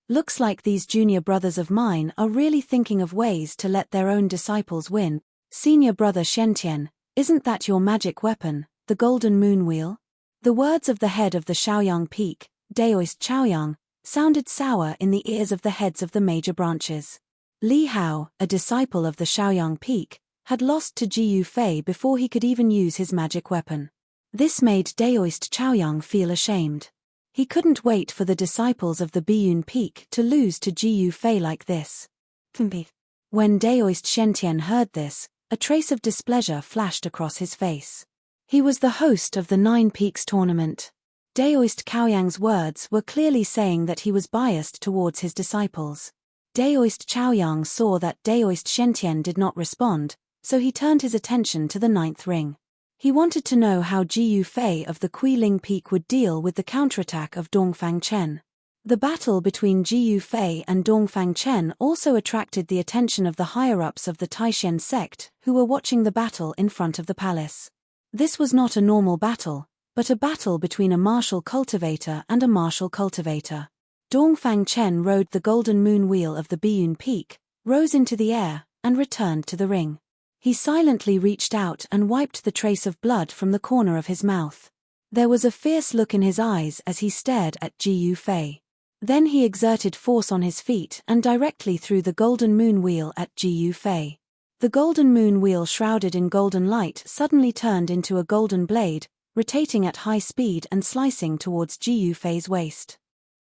Looks like these junior brothers of mine are really thinking of ways to let their own disciples win. Senior brother Shentian, isn't that your magic weapon, the Golden Moon Wheel? The words of the head of the Shaoyang Peak, Daoist Chaoyang, sounded sour in the ears of the heads of the major branches. Li Hao, a disciple of the Shaoyang Peak, had lost to Jiu Fei before he could even use his magic weapon. This made Daoist Chaoyang feel ashamed. He couldn't wait for the disciples of the Biyun Peak to lose to Jiu Fei like this. When Daoist Shentian heard this, a trace of displeasure flashed across his face. He was the host of the 9 Peaks tournament. Daoist Chaoyang's words were clearly saying that he was biased towards his disciples. Daoist Chaoyang saw that Daoist Shentian did not respond, so he turned his attention to the 9th ring. He wanted to know how Jiu Fei of the Qiling Peak would deal with the counterattack of Dongfang Chen. The battle between Jiu Fei and Dongfang Chen also attracted the attention of the higher-ups of the Taishen sect, who were watching the battle in front of the palace. This was not a normal battle, but a battle between a martial cultivator and a martial cultivator. Dongfang Chen rode the golden moon wheel of the Biyun Peak, rose into the air, and returned to the ring. He silently reached out and wiped the trace of blood from the corner of his mouth. There was a fierce look in his eyes as he stared at Jiu Fei. Then he exerted force on his feet and directly threw the golden moon wheel at Jiu Fei. The golden moon wheel shrouded in golden light suddenly turned into a golden blade, rotating at high speed and slicing towards Jiu Fei's waist.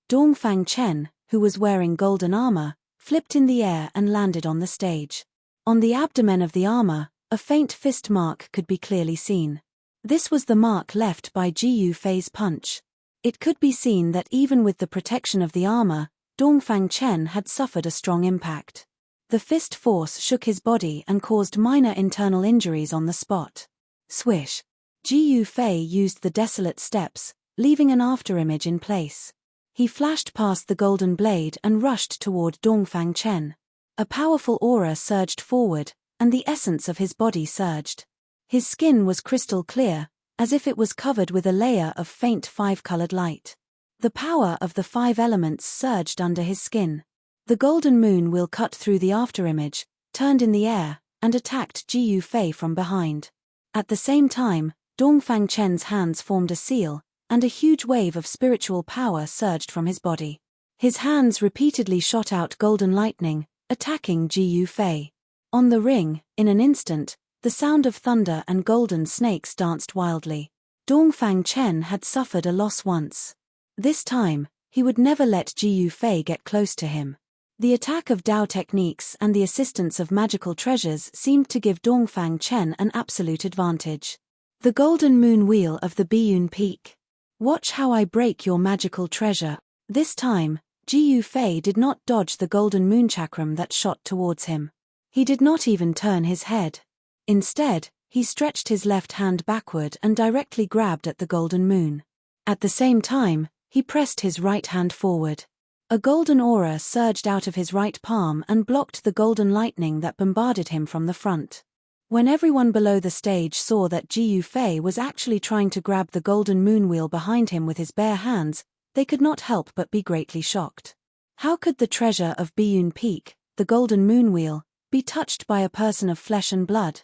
Dongfang Chen, who was wearing golden armor, flipped in the air and landed on the stage. On the abdomen of the armor, a faint fist mark could be clearly seen. This was the mark left by Jiu Fei's punch. It could be seen that even with the protection of the armor, Dongfang Chen had suffered a strong impact. The fist force shook his body and caused minor internal injuries on the spot. Swish! Jiu Fei used the desolate steps, leaving an afterimage in place. He flashed past the golden blade and rushed toward Dongfang Chen. A powerful aura surged forward, and the essence of his body surged. His skin was crystal clear, as if it was covered with a layer of faint 5-colored light. The power of the 5 elements surged under his skin. The golden moon wheel cut through the afterimage, turned in the air, and attacked Ji Yufei from behind. At the same time, Dongfang Chen's hands formed a seal, and a huge wave of spiritual power surged from his body. His hands repeatedly shot out golden lightning, attacking Ji Yufei. On the ring, in an instant, the sound of thunder and golden snakes danced wildly. Dongfang Chen had suffered a loss once. This time, he would never let Ji Yufei get close to him. The attack of Dao techniques and the assistance of magical treasures seemed to give Dongfang Chen an absolute advantage. The golden moon wheel of the Biyun Peak. Watch how I break your magical treasure. This time, Ji Yufei did not dodge the golden moon chakram that shot towards him. He did not even turn his head. Instead, he stretched his left hand backward and directly grabbed at the golden moon. At the same time, he pressed his right hand forward. A golden aura surged out of his right palm and blocked the golden lightning that bombarded him from the front. When everyone below the stage saw that Ji Yufei was actually trying to grab the golden moon wheel behind him with his bare hands, they could not help but be greatly shocked. How could the treasure of Biyun Peak, the golden moon wheel, be touched by a person of flesh and blood?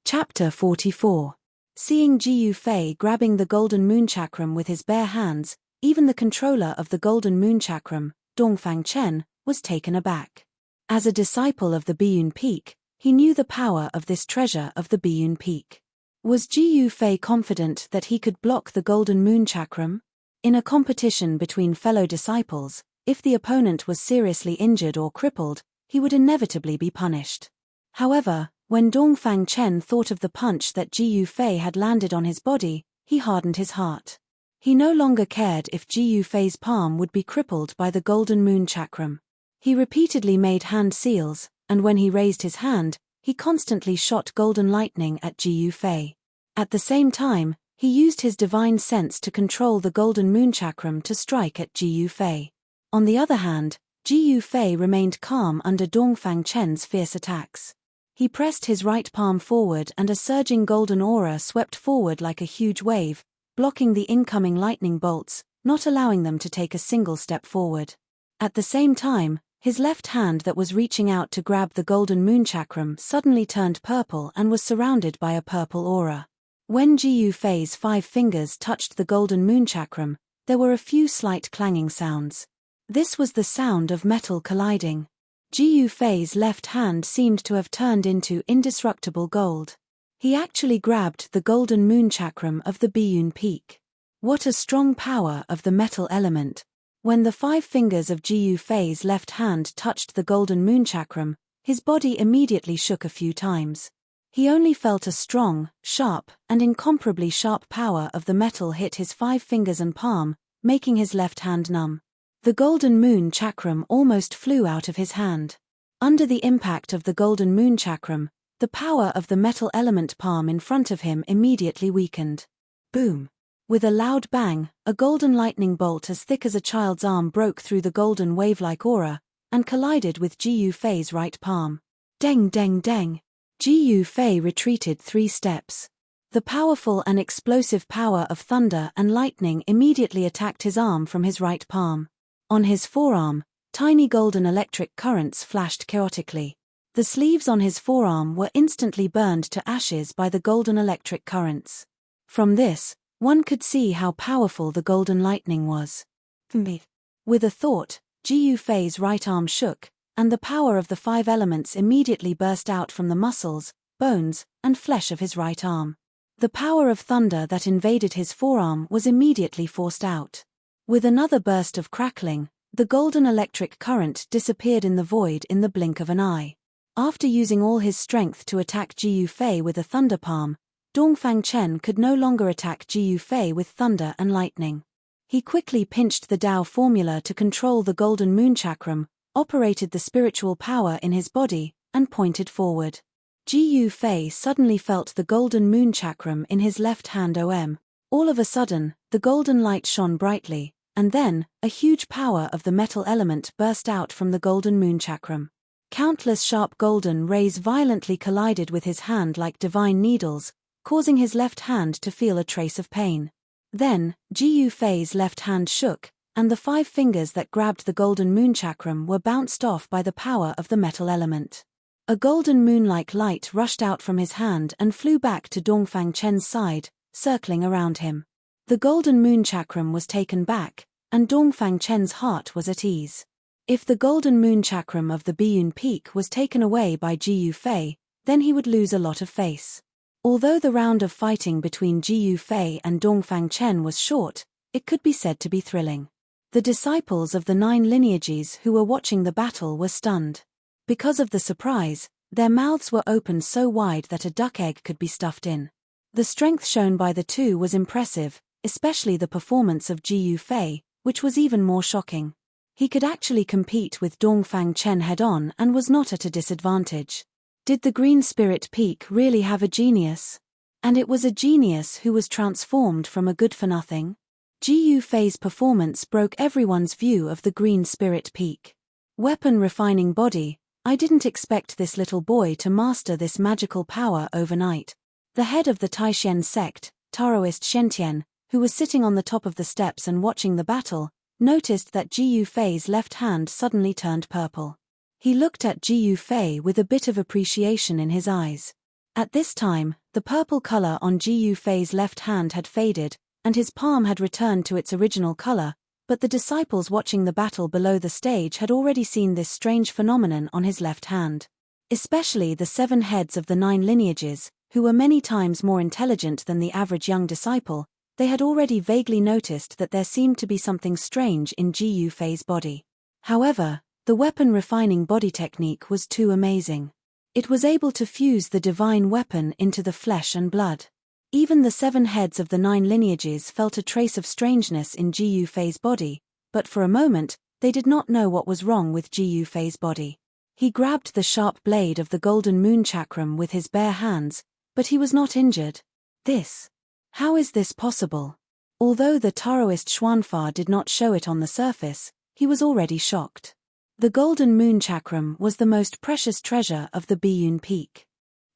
Chapter 44. Seeing Ji Yufei grabbing the golden moon chakram with his bare hands, even the controller of the golden moon chakram, Dongfang Chen, was taken aback. As a disciple of the Biyun Peak, he knew the power of this treasure of the Biyun Peak. Was Ji Yufei confident that he could block the golden moon chakram? In a competition between fellow disciples, if the opponent was seriously injured or crippled, he would inevitably be punished. However, when Dongfang Chen thought of the punch that Ji Yufei had landed on his body, he hardened his heart. He no longer cared if Ji Yufei's palm would be crippled by the golden moon chakram. He repeatedly made hand seals, and when he raised his hand, he constantly shot golden lightning at Ji Yufei. At the same time, he used his divine sense to control the golden moon chakram to strike at Ji Yufei. On the other hand, Ji Yufei remained calm under Dongfang Chen's fierce attacks. He pressed his right palm forward and a surging golden aura swept forward like a huge wave, blocking the incoming lightning bolts, not allowing them to take a single step forward. At the same time, his left hand that was reaching out to grab the golden moon chakram suddenly turned purple and was surrounded by a purple aura. When Ji Yufei's 5 fingers touched the golden moon chakram, there were a few slight clanging sounds. This was the sound of metal colliding. Ji Yufei's left hand seemed to have turned into indestructible gold. He actually grabbed the golden moon chakram of the Biyun Peak. What a strong power of the metal element! When the 5 fingers of Ji Yufei's left hand touched the golden moon chakram, his body immediately shook a few times. He only felt a strong, sharp, and incomparably sharp power of the metal hit his 5 fingers and palm, making his left hand numb. The golden moon chakram almost flew out of his hand. Under the impact of the golden moon chakram, the power of the metal element palm in front of him immediately weakened. Boom! With a loud bang, a golden lightning bolt as thick as a child's arm broke through the golden wave-like aura, and collided with Ji Yufei's right palm. Deng deng deng! Ji Yufei retreated 3 steps. The powerful and explosive power of thunder and lightning immediately attacked his arm from his right palm. On his forearm, tiny golden electric currents flashed chaotically. The sleeves on his forearm were instantly burned to ashes by the golden electric currents. From this, one could see how powerful the golden lightning was. With a thought, Ji Yufei's right arm shook, and the power of the 5 elements immediately burst out from the muscles, bones, and flesh of his right arm. The power of thunder that invaded his forearm was immediately forced out. With another burst of crackling, the golden electric current disappeared in the void in the blink of an eye. After using all his strength to attack Ji Yufei with a thunder palm, Dongfang Chen could no longer attack Ji Yufei with thunder and lightning. He quickly pinched the Dao formula to control the golden moon chakram, operated the spiritual power in his body, and pointed forward. Ji Yufei suddenly felt the golden moon chakram in his left hand. All of a sudden, the golden light shone brightly, and then, a huge power of the metal element burst out from the golden moon chakram. Countless sharp golden rays violently collided with his hand like divine needles, causing his left hand to feel a trace of pain. Then, Ji Yufei's left hand shook, and the 5 fingers that grabbed the golden moon chakram were bounced off by the power of the metal element. A golden moon-like light rushed out from his hand and flew back to Dongfang Chen's side, circling around him. The golden moon chakram was taken back, and Dongfang Chen's heart was at ease. If the golden moon chakram of the Biyun Peak was taken away by Ji Yufei, then he would lose a lot of face. Although the round of fighting between Ji Yufei and Dongfang Chen was short, it could be said to be thrilling. The disciples of the 9 lineages who were watching the battle were stunned. Because of the surprise, their mouths were opened so wide that a duck egg could be stuffed in. The strength shown by the two was impressive, especially the performance of Ji Yufei, which was even more shocking. He could actually compete with Dongfang Chen head-on and was not at a disadvantage. Did the Green Spirit Peak really have a genius? And it was a genius who was transformed from a good-for-nothing? Ji Yufei's performance broke everyone's view of the Green Spirit Peak. Weapon refining body. I didn't expect this little boy to master this magical power overnight. The head of the Taishen sect, Taoist Shentian, who was sitting on the top of the steps and watching the battle, noticed that Ji Yufei's left hand suddenly turned purple. He looked at Ji Yufei with a bit of appreciation in his eyes. At this time, the purple color on Ji Yufei's left hand had faded, and his palm had returned to its original color, but the disciples watching the battle below the stage had already seen this strange phenomenon on his left hand. Especially the 7 heads of the 9 lineages, who were many times more intelligent than the average young disciple, they had already vaguely noticed that there seemed to be something strange in Ji Yufei's body. However, the weapon refining body technique was too amazing. It was able to fuse the divine weapon into the flesh and blood. Even the 7 heads of the 9 lineages felt a trace of strangeness in Ji Yufei's body, but for a moment, they did not know what was wrong with Ji Yufei's body. He grabbed the sharp blade of the golden moon chakram with his bare hands, but he was not injured. How is this possible? Although the Taoist Xuanfa did not show it on the surface, he was already shocked. The golden moon chakram was the most precious treasure of the Biyun Peak.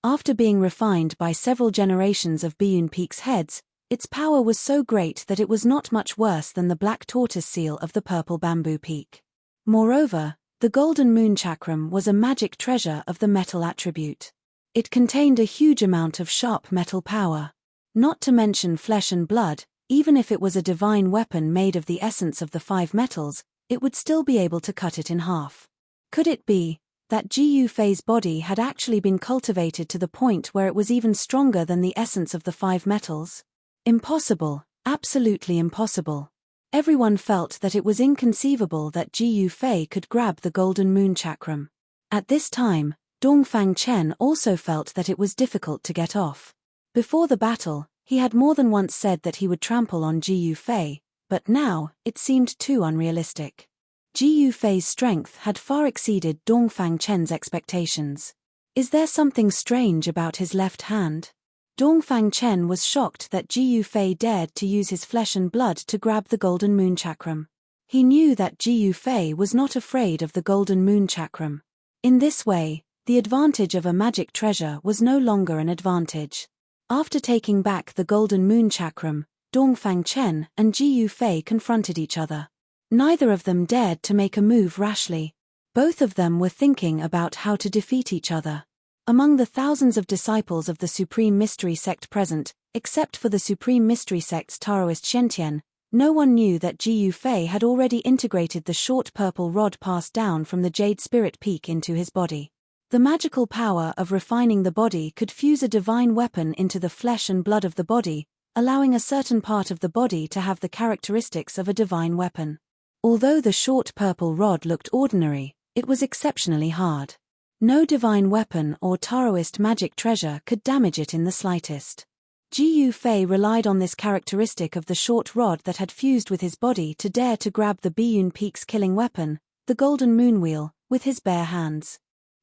After being refined by several generations of Biyun Peak's heads, its power was so great that it was not much worse than the black tortoise seal of the purple bamboo peak. Moreover, the golden moon chakram was a magic treasure of the metal attribute. It contained a huge amount of sharp metal power. Not to mention flesh and blood, even if it was a divine weapon made of the essence of the 5 metals, it would still be able to cut it in half. Could it be that Ji Yufei's body had actually been cultivated to the point where it was even stronger than the essence of the 5 metals? Impossible, absolutely impossible. Everyone felt that it was inconceivable that Ji Yufei could grab the golden moon chakram. At this time, Dongfang Chen also felt that it was difficult to get off. Before the battle, he had more than once said that he would trample on Ji Yufei, but now, it seemed too unrealistic. Ji Yufei's strength had far exceeded Dongfang Chen's expectations. Is there something strange about his left hand? Dongfang Chen was shocked that Ji Yufei dared to use his flesh and blood to grab the golden moon chakram. He knew that Ji Yufei was not afraid of the golden moon chakram. In this way, the advantage of a magic treasure was no longer an advantage. After taking back the golden moon chakram, Dongfang Chen and Ji Yufei confronted each other. Neither of them dared to make a move rashly. Both of them were thinking about how to defeat each other. Among the thousands of disciples of the Supreme Mystery Sect present, except for the Supreme Mystery Sect's Taoist Shentian, no one knew that Ji Yufei had already integrated the short purple rod passed down from the Jade Spirit Peak into his body. The magical power of refining the body could fuse a divine weapon into the flesh and blood of the body, allowing a certain part of the body to have the characteristics of a divine weapon. Although the short purple rod looked ordinary, it was exceptionally hard. No divine weapon or Taoist magic treasure could damage it in the slightest. Ji Yufei relied on this characteristic of the short rod that had fused with his body to dare to grab the Biyun Peak's killing weapon, the golden moon wheel, with his bare hands.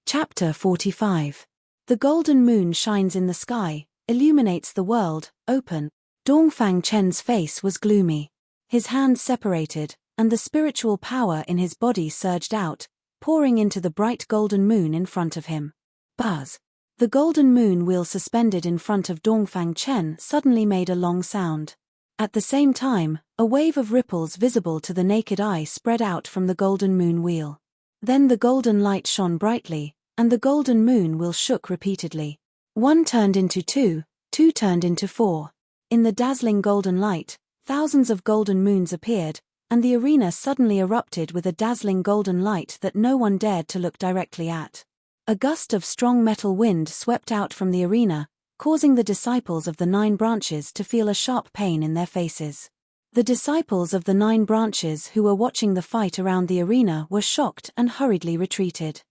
Chapter 45. The golden moon shines in the sky, illuminates the world, open. Dongfang Chen's face was gloomy. His hands separated, and the spiritual power in his body surged out, pouring into the bright golden moon in front of him. Buzz! The golden moon wheel suspended in front of Dongfang Chen suddenly made a long sound. At the same time, a wave of ripples visible to the naked eye spread out from the golden moon wheel. Then the golden light shone brightly, and the golden moon wheel shook repeatedly. 1 turned into 2, 2 turned into 4. In the dazzling golden light, thousands of golden moons appeared, and the arena suddenly erupted with a dazzling golden light that no one dared to look directly at. A gust of strong metal wind swept out from the arena, causing the disciples of the 9 branches to feel a sharp pain in their faces. The disciples of the 9 branches who were watching the fight around the arena were shocked and hurriedly retreated.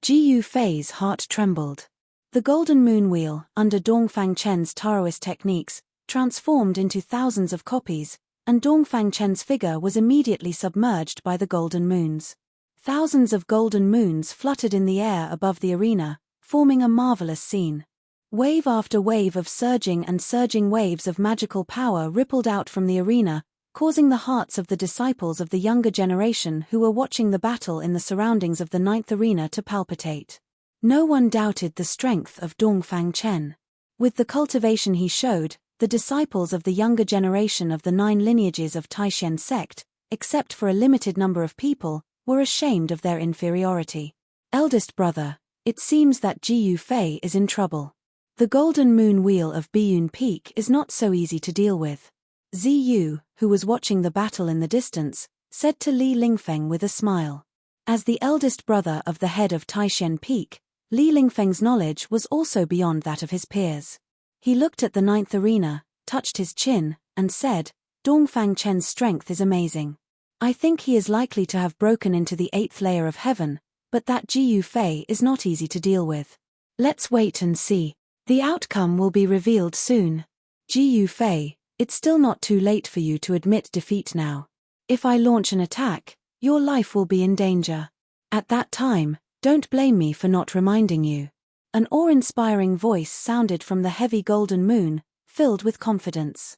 Ji Fei's heart trembled. The golden moon wheel, under Dongfang Chen's Taoist techniques, transformed into thousands of copies, and Dongfang Chen's figure was immediately submerged by the golden moons. Thousands of golden moons fluttered in the air above the arena, forming a marvelous scene. Wave after wave of surging waves of magical power rippled out from the arena, causing the hearts of the disciples of the younger generation who were watching the battle in the surroundings of the 9th arena to palpitate. No one doubted the strength of Dongfang Chen. With the cultivation he showed, the disciples of the younger generation of the 9 lineages of Taishan sect, except for a limited number of people, were ashamed of their inferiority. Eldest brother, it seems that Ji Fei is in trouble. The golden moon wheel of Biyun Peak is not so easy to deal with. Ziyu, who was watching the battle in the distance, said to Li Lingfeng with a smile. As the eldest brother of the head of Taishan Peak, Li Lingfeng's knowledge was also beyond that of his peers. He looked at the 9th arena, touched his chin, and said, Dongfang Chen's strength is amazing. I think he is likely to have broken into the 8th layer of heaven, but that Ji Fei is not easy to deal with. Let's wait and see. The outcome will be revealed soon. Ji Fei, it's still not too late for you to admit defeat now. If I launch an attack, your life will be in danger. At that time, don't blame me for not reminding you. An awe-inspiring voice sounded from the heavy golden moon, filled with confidence.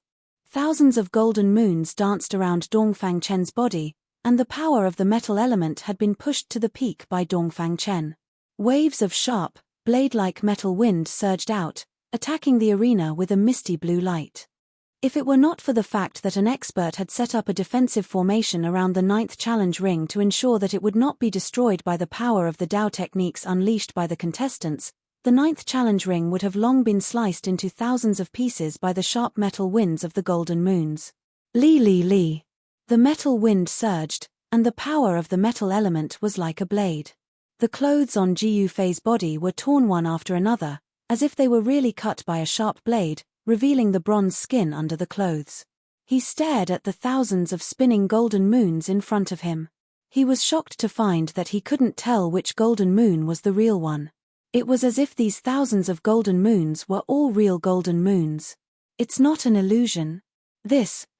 Thousands of golden moons danced around Dongfang Chen's body, and the power of the metal element had been pushed to the peak by Dongfang Chen. Waves of sharp, blade-like metal wind surged out, attacking the arena with a misty blue light. If it were not for the fact that an expert had set up a defensive formation around the 9th challenge ring to ensure that it would not be destroyed by the power of the Dao techniques unleashed by the contestants, the 9th challenge ring would have long been sliced into thousands of pieces by the sharp metal winds of the golden moons. Li. The metal wind surged, and the power of the metal element was like a blade. The clothes on Ji Fei's body were torn one after another, as if they were really cut by a sharp blade, revealing the bronze skin under the clothes. He stared at the thousands of spinning golden moons in front of him. He was shocked to find that he couldn't tell which golden moon was the real one. It was as if these thousands of golden moons were all real golden moons. It's not an illusion.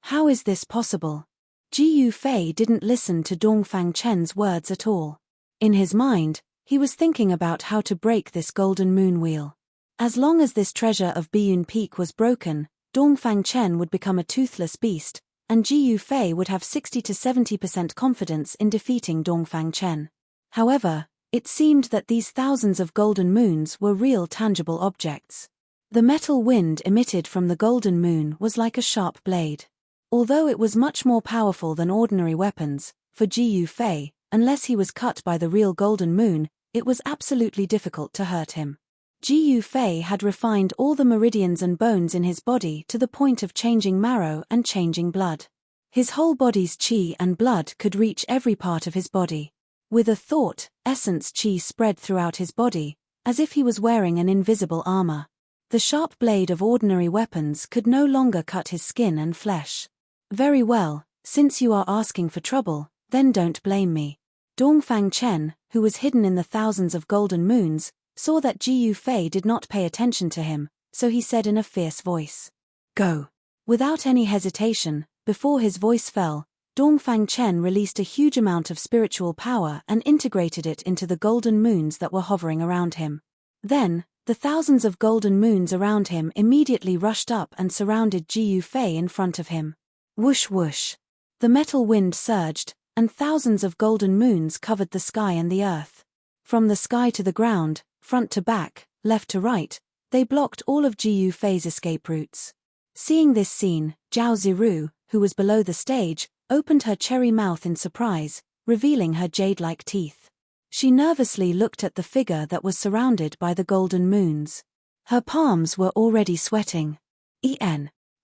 How is this possible? Ji Fei didn't listen to Dongfang Chen's words at all. In his mind, he was thinking about how to break this golden moon wheel. As long as this treasure of Biyun Peak was broken, Dongfang Chen would become a toothless beast, and Ji Fei would have 60 to 70% confidence in defeating Dongfang Chen. However, it seemed that these thousands of golden moons were real tangible objects. The metal wind emitted from the golden moon was like a sharp blade. Although it was much more powerful than ordinary weapons, for Ji Fei, unless he was cut by the real golden moon, it was absolutely difficult to hurt him. Ji Fei had refined all the meridians and bones in his body to the point of changing marrow and changing blood. His whole body's qi and blood could reach every part of his body. With a thought, essence qi spread throughout his body, as if he was wearing an invisible armor. The sharp blade of ordinary weapons could no longer cut his skin and flesh. Very well, since you are asking for trouble, then don't blame me. Dongfang Chen, who was hidden in the thousands of golden moons, saw that Ji Fei did not pay attention to him, so he said in a fierce voice, "Go." Without any hesitation, before his voice fell, Dongfang Chen released a huge amount of spiritual power and integrated it into the golden moons that were hovering around him. Then, the thousands of golden moons around him immediately rushed up and surrounded Ji Fei in front of him. Whoosh whoosh. The metal wind surged, and thousands of golden moons covered the sky and the earth. From the sky to the ground, front to back, left to right, they blocked all of Ji Fei's escape routes. Seeing this scene, Zhao Ziru, who was below the stage, opened her cherry mouth in surprise, revealing her jade-like teeth. She nervously looked at the figure that was surrounded by the golden moons. Her palms were already sweating.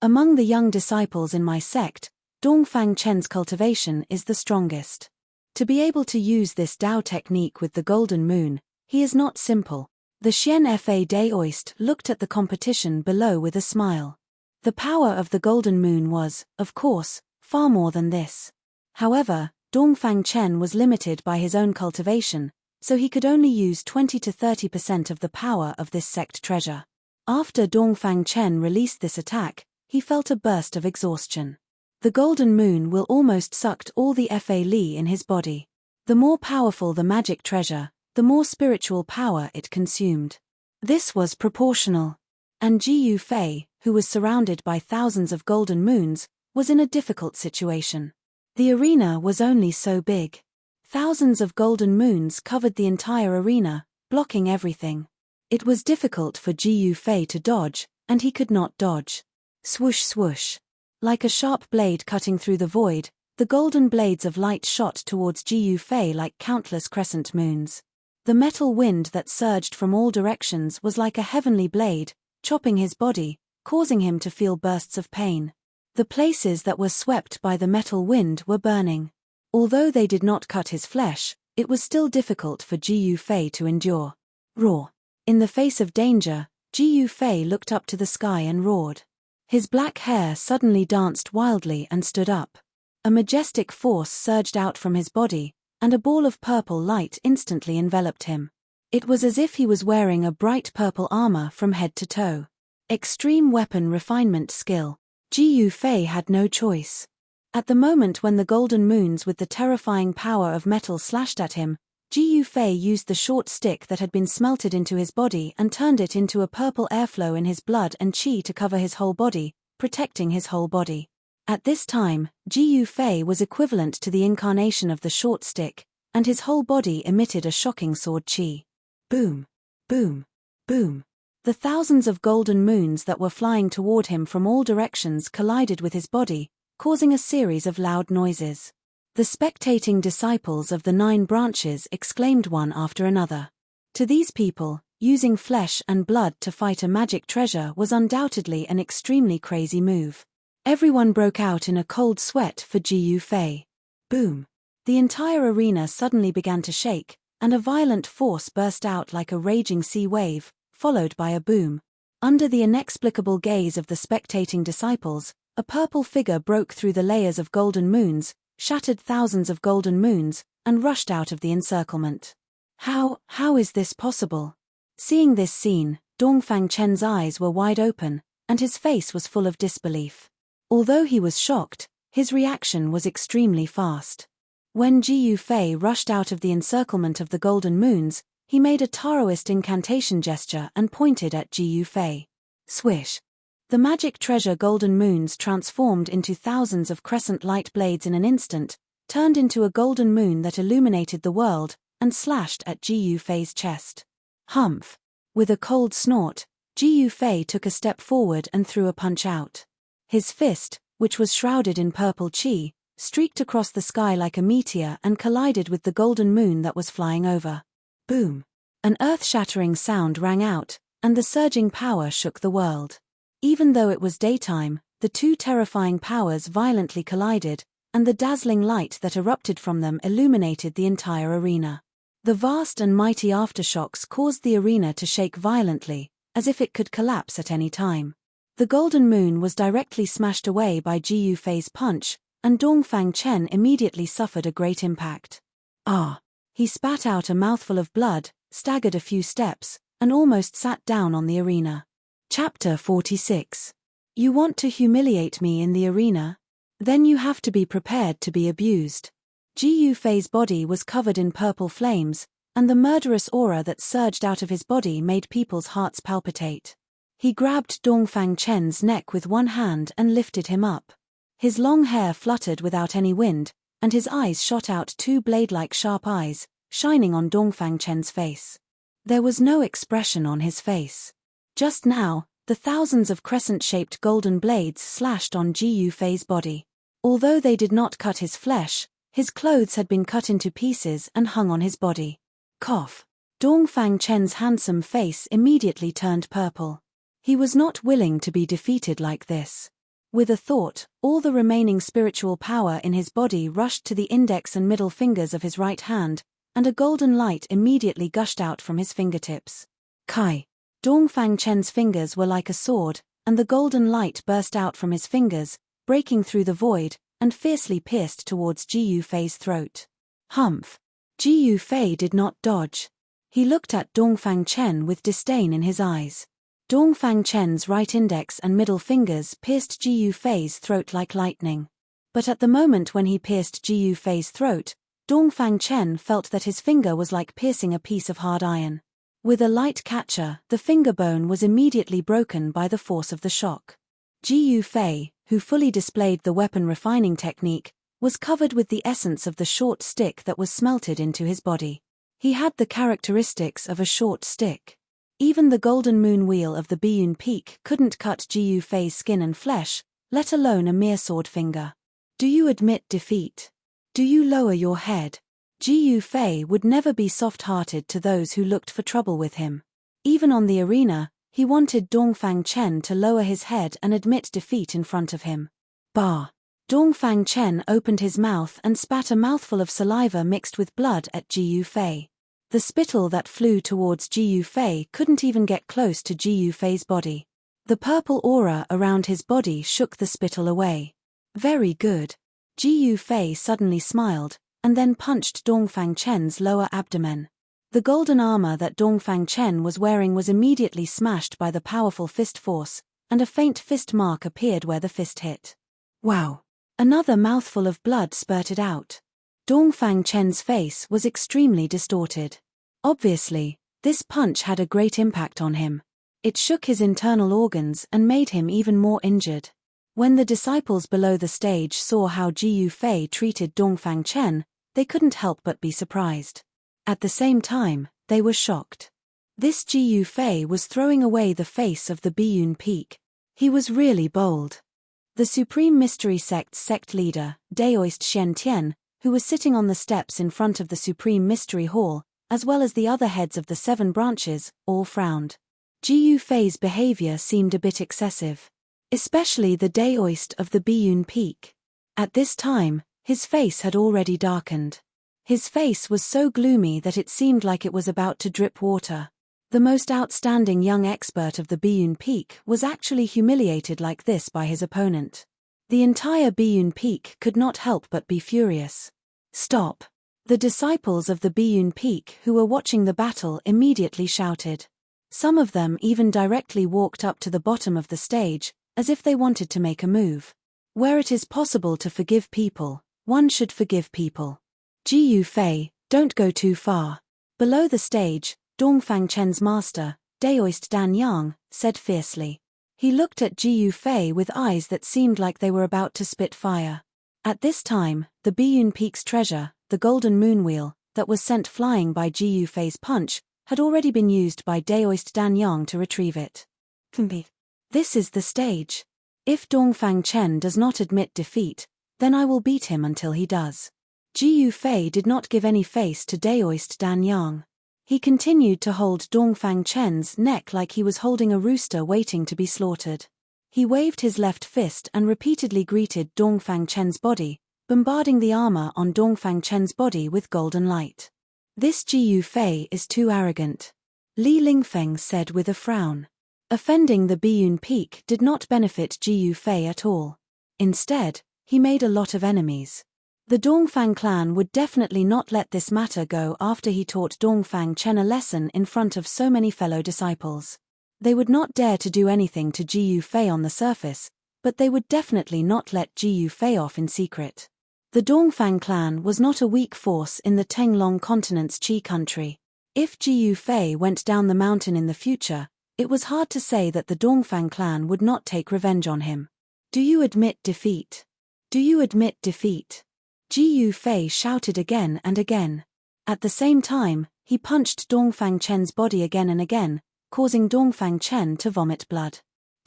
Among the young disciples in my sect, Dongfang Chen's cultivation is the strongest. To be able to use this Dao technique with the golden moon, he is not simple. The Xian Fa Daoist looked at the competition below with a smile. The power of the golden moon was, of course, far more than this. However, Dongfang Chen was limited by his own cultivation, so he could only use 20 to 30% of the power of this sect treasure. After Dongfang Chen released this attack, he felt a burst of exhaustion. The golden moon will almost sucked all the Fa Li in his body. The more powerful the magic treasure, the more spiritual power it consumed. This was proportional. And Ji Yufei, who was surrounded by thousands of golden moons, was in a difficult situation. The arena was only so big. Thousands of golden moons covered the entire arena, blocking everything. It was difficult for Ji Yufei to dodge, and he could not dodge. Swoosh swoosh. Like a sharp blade cutting through the void, the golden blades of light shot towards Ji Yufei like countless crescent moons. The metal wind that surged from all directions was like a heavenly blade, chopping his body, causing him to feel bursts of pain. The places that were swept by the metal wind were burning. Although they did not cut his flesh, it was still difficult for Ji Yufei to endure. Roar. In the face of danger, Ji Yufei looked up to the sky and roared. His black hair suddenly danced wildly and stood up. A majestic force surged out from his body, and a ball of purple light instantly enveloped him. It was as if he was wearing a bright purple armor from head to toe. Extreme weapon refinement skill. Ji Yufei had no choice. At the moment when the golden moons with the terrifying power of metal slashed at him, Ji Yufei used the short stick that had been smelted into his body and turned it into a purple airflow in his blood and qi to cover his whole body, protecting his whole body. At this time, Ji Yufei was equivalent to the incarnation of the short stick, and his whole body emitted a shocking sword qi. Boom, boom, boom. The thousands of golden moons that were flying toward him from all directions collided with his body, causing a series of loud noises. The spectating disciples of the 9 branches exclaimed one after another. To these people, using flesh and blood to fight a magic treasure was undoubtedly an extremely crazy move. Everyone broke out in a cold sweat for Ji Yufei. Boom. The entire arena suddenly began to shake, and a violent force burst out like a raging sea wave, followed by a boom. Under the inexplicable gaze of the spectating disciples, a purple figure broke through the layers of golden moons, shattered thousands of golden moons, and rushed out of the encirclement. How is this possible? Seeing this scene, Dongfang Chen's eyes were wide open, and his face was full of disbelief. Although he was shocked, his reaction was extremely fast. When Ji Yufei rushed out of the encirclement of the golden moons, he made a Taoist incantation gesture and pointed at Ji Yufei. Swish. The magic treasure golden moons transformed into thousands of crescent light blades in an instant, turned into a golden moon that illuminated the world, and slashed at Ji Yufei's chest. Humph. With a cold snort, Ji Yufei took a step forward and threw a punch out. His fist, which was shrouded in purple qi, streaked across the sky like a meteor and collided with the golden moon that was flying over. Boom. An earth-shattering sound rang out, and the surging power shook the world. Even though it was daytime, the 2 terrifying powers violently collided, and the dazzling light that erupted from them illuminated the entire arena. The vast and mighty aftershocks caused the arena to shake violently, as if it could collapse at any time. The golden moon was directly smashed away by Ji Yufei's punch, and Dongfang Chen immediately suffered a great impact. Ah! He spat out a mouthful of blood, staggered a few steps, and almost sat down on the arena. Chapter 46. You want to humiliate me in the arena? Then you have to be prepared to be abused. Ji Yufei's body was covered in purple flames, and the murderous aura that surged out of his body made people's hearts palpitate. He grabbed Dongfang Chen's neck with one hand and lifted him up. His long hair fluttered without any wind, and his eyes shot out 2 blade-like sharp eyes, shining on Dongfang Chen's face. There was no expression on his face. Just now, The thousands of crescent-shaped golden blades slashed on Ji Yufei's body. Although they did not cut his flesh, his clothes had been cut into pieces and hung on his body. Cough. Dongfang Chen's handsome face immediately turned purple. He was not willing to be defeated like this. With a thought, all the remaining spiritual power in his body rushed to the index and middle fingers of his right hand, and a golden light immediately gushed out from his fingertips. Kai. Dongfang Chen's fingers were like a sword, and the golden light burst out from his fingers, breaking through the void, and fiercely pierced towards Ji Yufei's throat. Humph. Ji Yufei did not dodge. He looked at Dongfang Chen with disdain in his eyes. Dongfang Chen's right index and middle fingers pierced Ji Yufei's throat like lightning. But at the moment when he pierced Ji Yufei's throat, Dongfang Chen felt that his finger was like piercing a piece of hard iron. With a light catcher, the finger bone was immediately broken by the force of the shock. Ji Yufei, who fully displayed the weapon refining technique, was covered with the essence of the short stick that was smelted into his body. He had the characteristics of a short stick. Even the golden moon wheel of the Biyun Peak couldn't cut Ji Yufei's skin and flesh, let alone a mere sword finger. Do you admit defeat? Do you lower your head? Ji Yufei would never be soft-hearted to those who looked for trouble with him. Even on the arena, he wanted Dongfang Chen to lower his head and admit defeat in front of him. Bah! Dongfang Chen opened his mouth and spat a mouthful of saliva mixed with blood at Ji Yufei. The spittle that flew towards Ji Yufei couldn't even get close to Ji Yufei's body. The purple aura around his body shook the spittle away. Very good. Ji Yufei suddenly smiled, and then punched Dongfang Chen's lower abdomen. The golden armor that Dongfang Chen was wearing was immediately smashed by the powerful fist force, and a faint fist mark appeared where the fist hit. Wow! Another mouthful of blood spurted out. Dongfang Chen's face was extremely distorted. Obviously, this punch had a great impact on him. It shook his internal organs and made him even more injured. When the disciples below the stage saw how Ji Yufei treated Dongfang Chen, they couldn't help but be surprised. At the same time, they were shocked. This Ji Yufei was throwing away the face of the Biyun Peak. He was really bold. The Supreme Mystery Sect's sect leader, Daoist Shen Tian, who was sitting on the steps in front of the Supreme Mystery Hall, as well as the other heads of the 7 branches, all frowned. Ji Yufei's behavior seemed a bit excessive. Especially the Daoist of the Biyun Peak. At this time, his face had already darkened. His face was so gloomy that it seemed like it was about to drip water. The most outstanding young expert of the Biyun Peak was actually humiliated like this by his opponent. The entire Biyun Peak could not help but be furious. Stop! The disciples of the Biyun Peak who were watching the battle immediately shouted. Some of them even directly walked up to the bottom of the stage, as if they wanted to make a move. Where it is possible to forgive people, one should forgive people. Ji Yufei, don't go too far. Below the stage, Dongfang Chen's master, Daoist Dan Yang, said fiercely. He looked at Ji Yufei with eyes that seemed like they were about to spit fire. At this time, the Biyun Peak's treasure, the golden moon wheel, that was sent flying by Ji Yufei's punch, had already been used by Daoist Dan Yang to retrieve it. This is the stage. If Dongfang Chen does not admit defeat, then I will beat him until he does. Ji Yufei did not give any face to Daoist Dan Yang. He continued to hold Dongfang Chen's neck like he was holding a rooster waiting to be slaughtered. He waved his left fist and repeatedly greeted Dongfang Chen's body, bombarding the armor on Dongfang Chen's body with golden light. This Ji Yufei is too arrogant, Li Lingfeng said with a frown. Offending the Biyun Peak did not benefit Ji Yufei at all. Instead, he made a lot of enemies. The Dongfang clan would definitely not let this matter go after he taught Dongfang Chen a lesson in front of so many fellow disciples. They would not dare to do anything to Ji Yufei on the surface, but they would definitely not let Ji Yufei off in secret. The Dongfang clan was not a weak force in the Tenglong continent's Qi country. If Ji Yufei went down the mountain in the future, it was hard to say that the Dongfang clan would not take revenge on him. Do you admit defeat? Do you admit defeat? Ji Yufei shouted again and again. At the same time, he punched Dongfang Chen's body again and again, causing Dongfang Chen to vomit blood.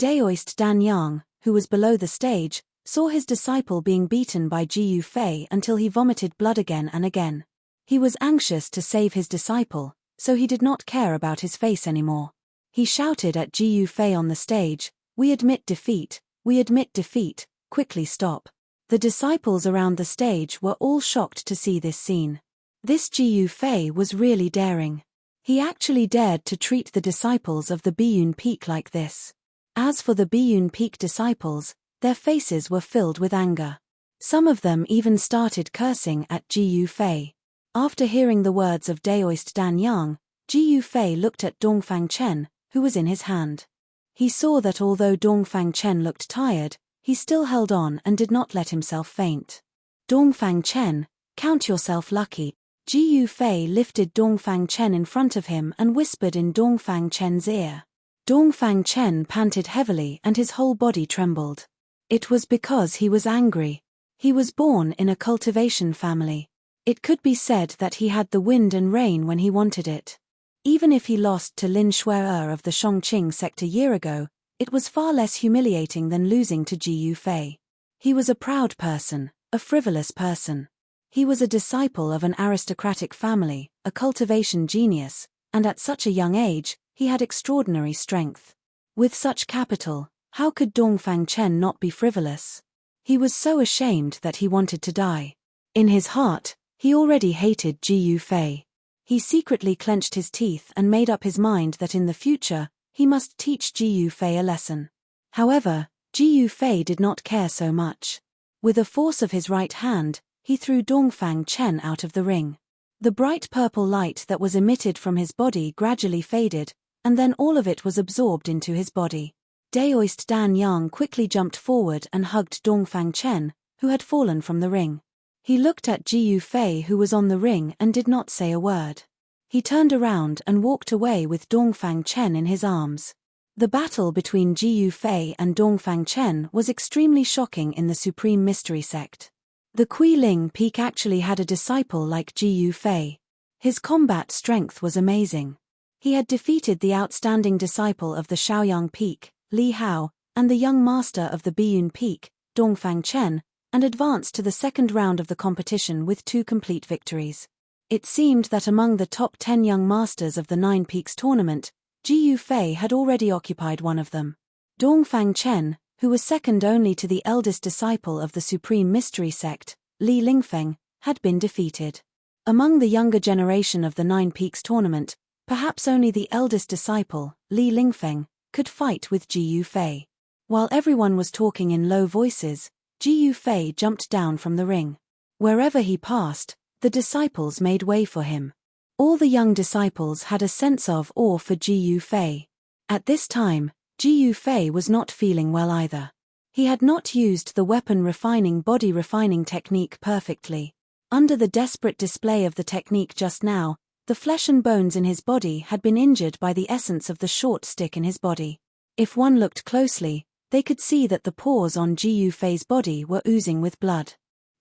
Daoist Dan Yang, who was below the stage, saw his disciple being beaten by Ji Fei until he vomited blood again and again. He was anxious to save his disciple, so he did not care about his face anymore. He shouted at Ji Fei on the stage, "We admit defeat, we admit defeat, quickly stop." The disciples around the stage were all shocked to see this scene. This Ji Fei was really daring. He actually dared to treat the disciples of the Biyun Peak like this. As for the Biyun Peak disciples, their faces were filled with anger. Some of them even started cursing at Ji Fei. After hearing the words of Daoist Dan Yang, Ji Fei looked at Dongfang Chen, who was in his hand. He saw that although Dongfang Chen looked tired, he still held on and did not let himself faint. "Dongfang Chen, count yourself lucky." Ji Fei lifted Dongfang Chen in front of him and whispered in Dongfang Chen's ear. Dongfang Chen panted heavily and his whole body trembled. It was because he was angry. He was born in a cultivation family. It could be said that he had the wind and rain when he wanted it. Even if he lost to Lin Shuer of the Shongqing sect a year ago, it was far less humiliating than losing to Ji Fei. He was a proud person, a frivolous person. He was a disciple of an aristocratic family, a cultivation genius, and at such a young age, he had extraordinary strength. With such capital, how could Dongfang Chen not be frivolous? He was so ashamed that he wanted to die. In his heart, he already hated Ji Fei. He secretly clenched his teeth and made up his mind that in the future, he must teach Ji Fei a lesson. However, Ji Fei did not care so much. With a force of his right hand, he threw Dongfang Chen out of the ring. The bright purple light that was emitted from his body gradually faded, and then all of it was absorbed into his body. Daoist Dan Yang quickly jumped forward and hugged Dongfang Chen, who had fallen from the ring. He looked at Ji Fei, who was on the ring, and did not say a word. He turned around and walked away with Dongfang Chen in his arms. The battle between Ji Fei and Dongfang Chen was extremely shocking in the Supreme Mystery Sect. The Qiling Peak actually had a disciple like Ji Fei. His combat strength was amazing. He had defeated the outstanding disciple of the Shaoyang Peak, Li Hao, and the young master of the Biyun Peak, Dongfang Chen, and advanced to the second round of the competition with 2 complete victories. It seemed that among the top 10 young masters of the Nine Peaks tournament, Ji Fei had already occupied one of them. Dongfang Chen, who was second only to the eldest disciple of the Supreme Mystery Sect, Li Lingfeng, had been defeated. Among the younger generation of the Nine Peaks tournament, perhaps only the eldest disciple, Li Lingfeng, could fight with Ji Fei. While everyone was talking in low voices, Ji Fei jumped down from the ring. Wherever he passed, the disciples made way for him. All the young disciples had a sense of awe for Ji Fei. At this time, Ji Fei was not feeling well either. He had not used the weapon refining body refining technique perfectly. Under the desperate display of the technique just now, the flesh and bones in his body had been injured by the essence of the short stick in his body. If one looked closely, they could see that the pores on Ji Fei's body were oozing with blood.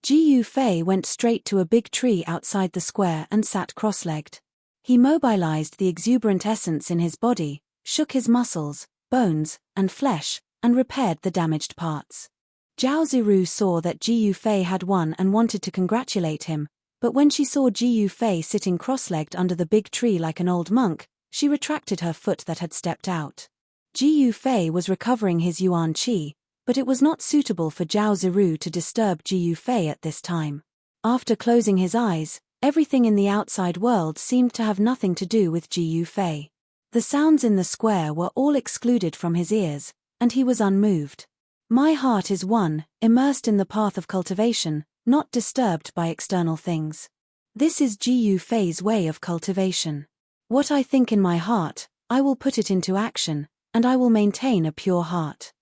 Ji Fei went straight to a big tree outside the square and sat cross-legged. He mobilized the exuberant essence in his body, shook his muscles, bones, and flesh, and repaired the damaged parts. Zhao Ziru saw that Ji Fei had won and wanted to congratulate him, but when she saw Ji Fei sitting cross-legged under the big tree like an old monk, she retracted her foot that had stepped out. Ji Fei was recovering his yuan qi, but it was not suitable for Zhao Ziru to disturb Ji Fei at this time. After closing his eyes, everything in the outside world seemed to have nothing to do with Ji Fei. The sounds in the square were all excluded from his ears, and he was unmoved. My heart is one, immersed in the path of cultivation, not disturbed by external things. This is Ji Fei's way of cultivation. What I think in my heart, I will put it into action, and I will maintain a pure heart.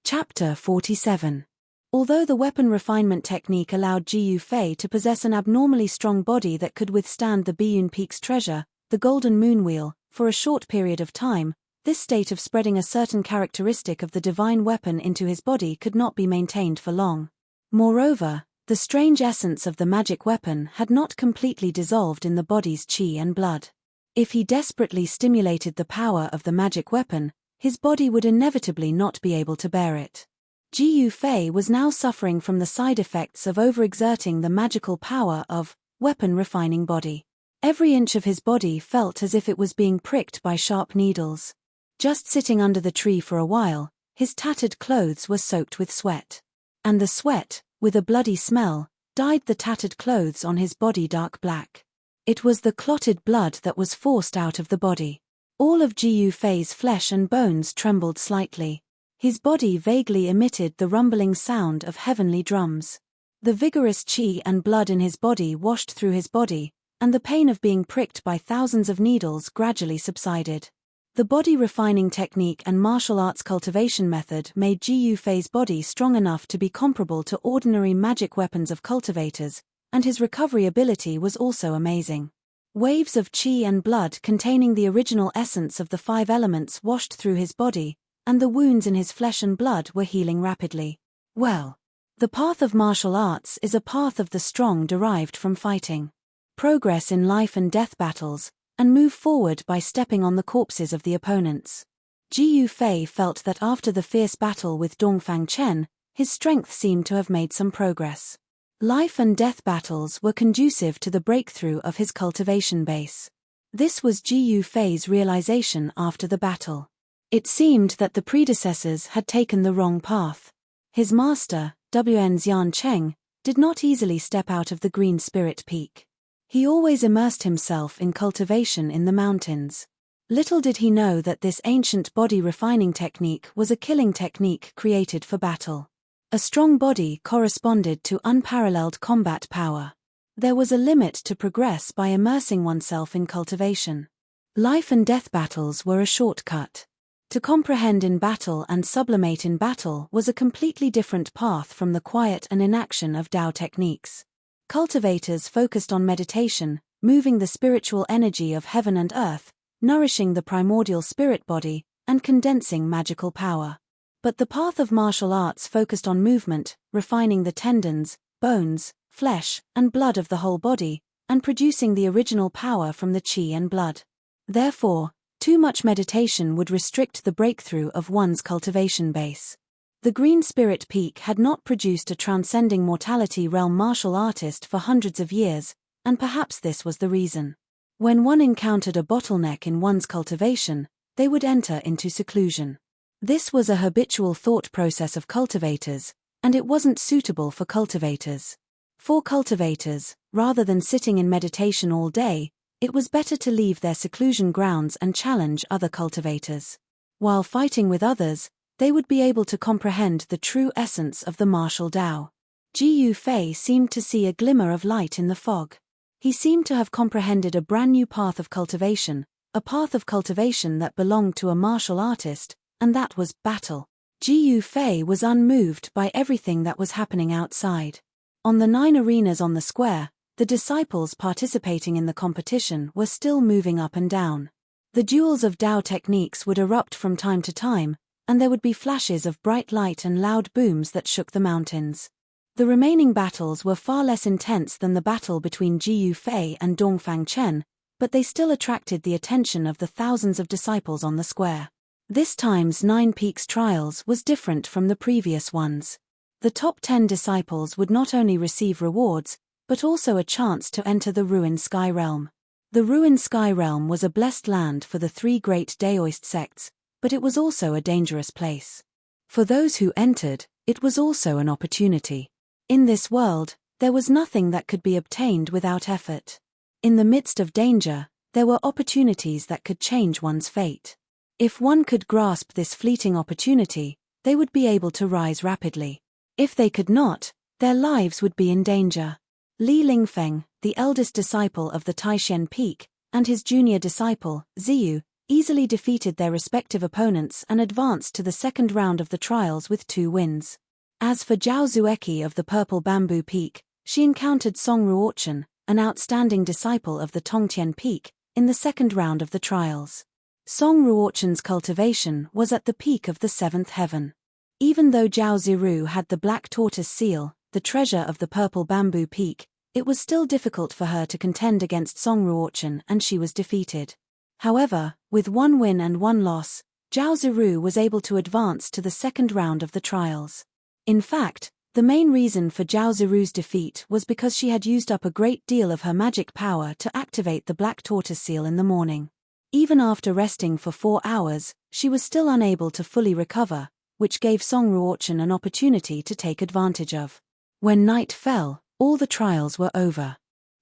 Chapter 47. Although the weapon refinement technique allowed Ji Fei to possess an abnormally strong body that could withstand the Biyun Peak's treasure, the Golden Moon Wheel, for a short period of time, this state of spreading a certain characteristic of the divine weapon into his body could not be maintained for long. Moreover, the strange essence of the magic weapon had not completely dissolved in the body's qi and blood. If he desperately stimulated the power of the magic weapon, his body would inevitably not be able to bear it. Jiyu Fei was now suffering from the side effects of overexerting the magical power of weapon refining body. Every inch of his body felt as if it was being pricked by sharp needles. Just sitting under the tree for a while, his tattered clothes were soaked with sweat. And the sweat, with a bloody smell, dyed the tattered clothes on his body dark black. It was the clotted blood that was forced out of the body. All of Jiyu Fei's flesh and bones trembled slightly. His body vaguely emitted the rumbling sound of heavenly drums. The vigorous qi and blood in his body washed through his body, and the pain of being pricked by thousands of needles gradually subsided. The body refining technique and martial arts cultivation method made Jiyu Fei's body strong enough to be comparable to ordinary magic weapons of cultivators, and his recovery ability was also amazing. Waves of qi and blood containing the original essence of the 5 elements washed through his body, and the wounds in his flesh and blood were healing rapidly. Well, the path of martial arts is a path of the strong derived from fighting. Progress in life and death battles, and move forward by stepping on the corpses of the opponents. Jiyu Fei felt that after the fierce battle with Dongfang Chen, his strength seemed to have made some progress. Life and death battles were conducive to the breakthrough of his cultivation base. This was Jiyu Fei's realization after the battle. It seemed that the predecessors had taken the wrong path. His master, Wn Xian Cheng, did not easily step out of the Green Spirit Peak. He always immersed himself in cultivation in the mountains. Little did he know that this ancient body refining technique was a killing technique created for battle. A strong body corresponded to unparalleled combat power. There was a limit to progress by immersing oneself in cultivation. Life and death battles were a shortcut. To comprehend in battle and sublimate in battle was a completely different path from the quiet and inaction of Tao techniques. Cultivators focused on meditation, moving the spiritual energy of heaven and earth, nourishing the primordial spirit body, and condensing magical power. But the path of martial arts focused on movement, refining the tendons, bones, flesh, and blood of the whole body, and producing the original power from the qi and blood. Therefore, too much meditation would restrict the breakthrough of one's cultivation base. The Green Spirit Peak had not produced a transcending mortality realm martial artist for hundreds of years, and perhaps this was the reason. When one encountered a bottleneck in one's cultivation, they would enter into seclusion. This was a habitual thought process of cultivators, and it wasn't suitable for cultivators. For cultivators, rather than sitting in meditation all day, it was better to leave their seclusion grounds and challenge other cultivators. While fighting with others, they would be able to comprehend the true essence of the martial Tao. Jiyu Fei seemed to see a glimmer of light in the fog. He seemed to have comprehended a brand new path of cultivation, a path of cultivation that belonged to a martial artist, and that was battle. Jiyu Fei was unmoved by everything that was happening outside. On the 9 arenas on the square, the disciples participating in the competition were still moving up and down. The duels of Tao techniques would erupt from time to time, and there would be flashes of bright light and loud booms that shook the mountains. The remaining battles were far less intense than the battle between Jiyu Fei and Dongfang Chen, but they still attracted the attention of the thousands of disciples on the square. This time's 9 Peaks trials was different from the previous ones. The top 10 disciples would not only receive rewards, but also a chance to enter the Ruined Sky Realm. The Ruined Sky Realm was a blessed land for the 3 great Daoist sects, but it was also a dangerous place. For those who entered, it was also an opportunity. In this world, there was nothing that could be obtained without effort. In the midst of danger, there were opportunities that could change one's fate. If one could grasp this fleeting opportunity, they would be able to rise rapidly. If they could not, their lives would be in danger. Li Lingfeng, the eldest disciple of the Taishen Peak, and his junior disciple, Ziyu, easily defeated their respective opponents and advanced to the second round of the trials with 2 wins. As for Zhao Zueki of the Purple Bamboo Peak, she encountered Song Ruochen, an outstanding disciple of the Tongtian Peak, in the second round of the trials. Song Ruochen's cultivation was at the peak of the 7th heaven. Even though Zhao Ziru had the Black Tortoise seal, the treasure of the Purple Bamboo Peak, it was still difficult for her to contend against Song Ruochen, and she was defeated. However, with 1 win and 1 loss, Zhao Ziru was able to advance to the second round of the trials. In fact, the main reason for Zhao Ziru's defeat was because she had used up a great deal of her magic power to activate the black tortoise seal in the morning. Even after resting for 4 hours, she was still unable to fully recover, which gave Song Ruochen an opportunity to take advantage of. When night fell, all the trials were over.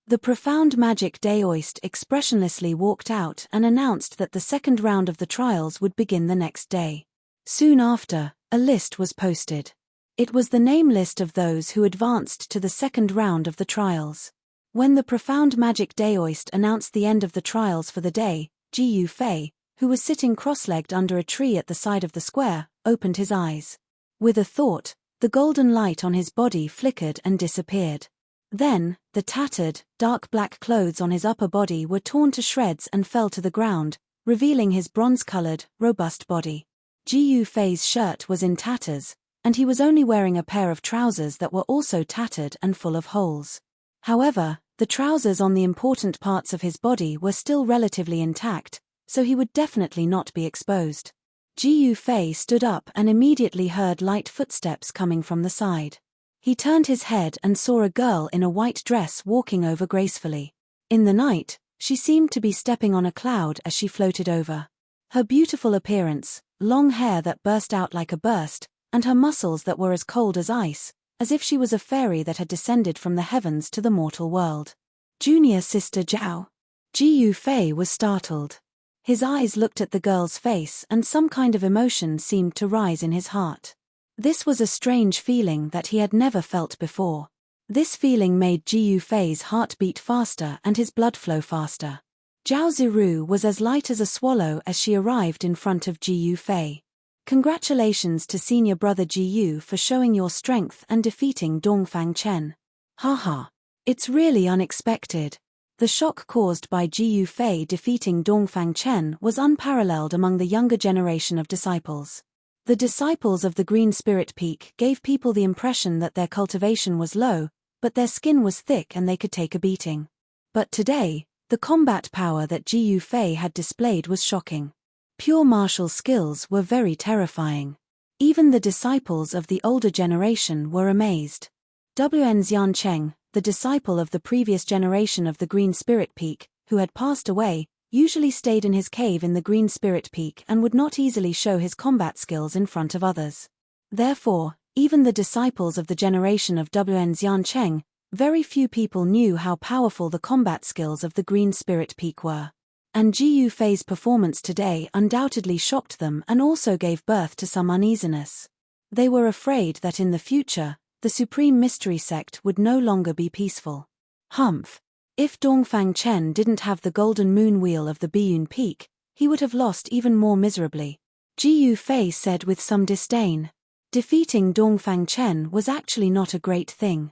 The profound magic Daoist expressionlessly walked out and announced that the second round of the trials would begin the next day. Soon after, a list was posted. It was the name list of those who advanced to the second round of the trials. When the profound magic Daoist announced the end of the trials for the day, Ji Yufei, who was sitting cross-legged under a tree at the side of the square, opened his eyes. With a thought, the golden light on his body flickered and disappeared. Then, the tattered, dark black clothes on his upper body were torn to shreds and fell to the ground, revealing his bronze-colored, robust body. Ji Yufei's shirt was in tatters, and he was only wearing a pair of trousers that were also tattered and full of holes. However, the trousers on the important parts of his body were still relatively intact, so he would definitely not be exposed. Ji Yufei stood up and immediately heard light footsteps coming from the side. He turned his head and saw a girl in a white dress walking over gracefully. In the night, she seemed to be stepping on a cloud as she floated over. Her beautiful appearance, long hair that burst out like a burst, and her muscles that were as cold as ice, as if she was a fairy that had descended from the heavens to the mortal world. Junior sister Zhao. Ji Yufei was startled. His eyes looked at the girl's face and some kind of emotion seemed to rise in his heart. This was a strange feeling that he had never felt before. This feeling made Ji Yufei's heart beat faster and his blood flow faster. Zhao Ziru was as light as a swallow as she arrived in front of Ji Yufei. Congratulations to senior brother Ji Yu for showing your strength and defeating Dongfang Chen. Haha. It's really unexpected. The shock caused by Ji Yufei defeating Dongfang Chen was unparalleled among the younger generation of disciples. The disciples of the Green Spirit Peak gave people the impression that their cultivation was low, but their skin was thick and they could take a beating. But today, the combat power that Ji Yufei had displayed was shocking. Pure martial skills were very terrifying. Even the disciples of the older generation were amazed. Wn Xiancheng, the disciple of the previous generation of the Green Spirit Peak, who had passed away, usually stayed in his cave in the Green Spirit Peak and would not easily show his combat skills in front of others. Therefore, even the disciples of the generation of Wn Xiancheng, very few people knew how powerful the combat skills of the Green Spirit Peak were. And Ji Yufei's performance today undoubtedly shocked them and also gave birth to some uneasiness. They were afraid that in the future, the Supreme Mystery Sect would no longer be peaceful. Humph. If Dongfang Chen didn't have the golden moon wheel of the Biyun Peak, he would have lost even more miserably. Ji Yufei said with some disdain. Defeating Dongfang Chen was actually not a great thing.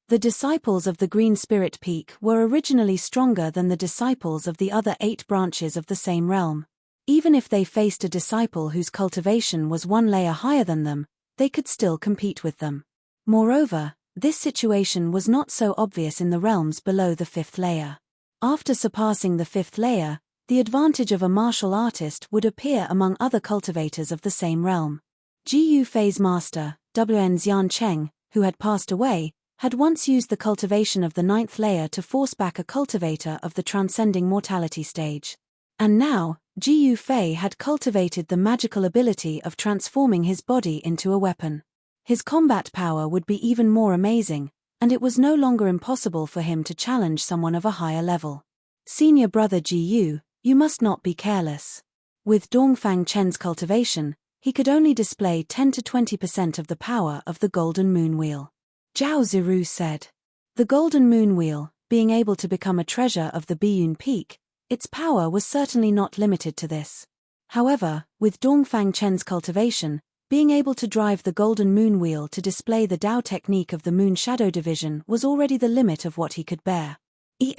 The disciples of the Green Spirit Peak were originally stronger than the disciples of the other 8 branches of the same realm. Even if they faced a disciple whose cultivation was 1 layer higher than them, they could still compete with them. Moreover, this situation was not so obvious in the realms below the 5th layer. After surpassing the 5th layer, the advantage of a martial artist would appear among other cultivators of the same realm. Ji Yufei's master, Wn Xiancheng, who had passed away, had once used the cultivation of the 9th layer to force back a cultivator of the transcending mortality stage. And now, Ji Yufei had cultivated the magical ability of transforming his body into a weapon. His combat power would be even more amazing, and it was no longer impossible for him to challenge someone of a higher level. Senior brother Ji Yu, you must not be careless. With Dongfang Chen's cultivation, he could only display 10 to 20% of the power of the Golden Moon Wheel. Zhao Ziru said. The Golden Moon Wheel, being able to become a treasure of the Biyun Peak, its power was certainly not limited to this. However, with Dongfang Chen's cultivation, being able to drive the Golden Moon Wheel to display the Dao technique of the Moon Shadow Division was already the limit of what he could bear. Ji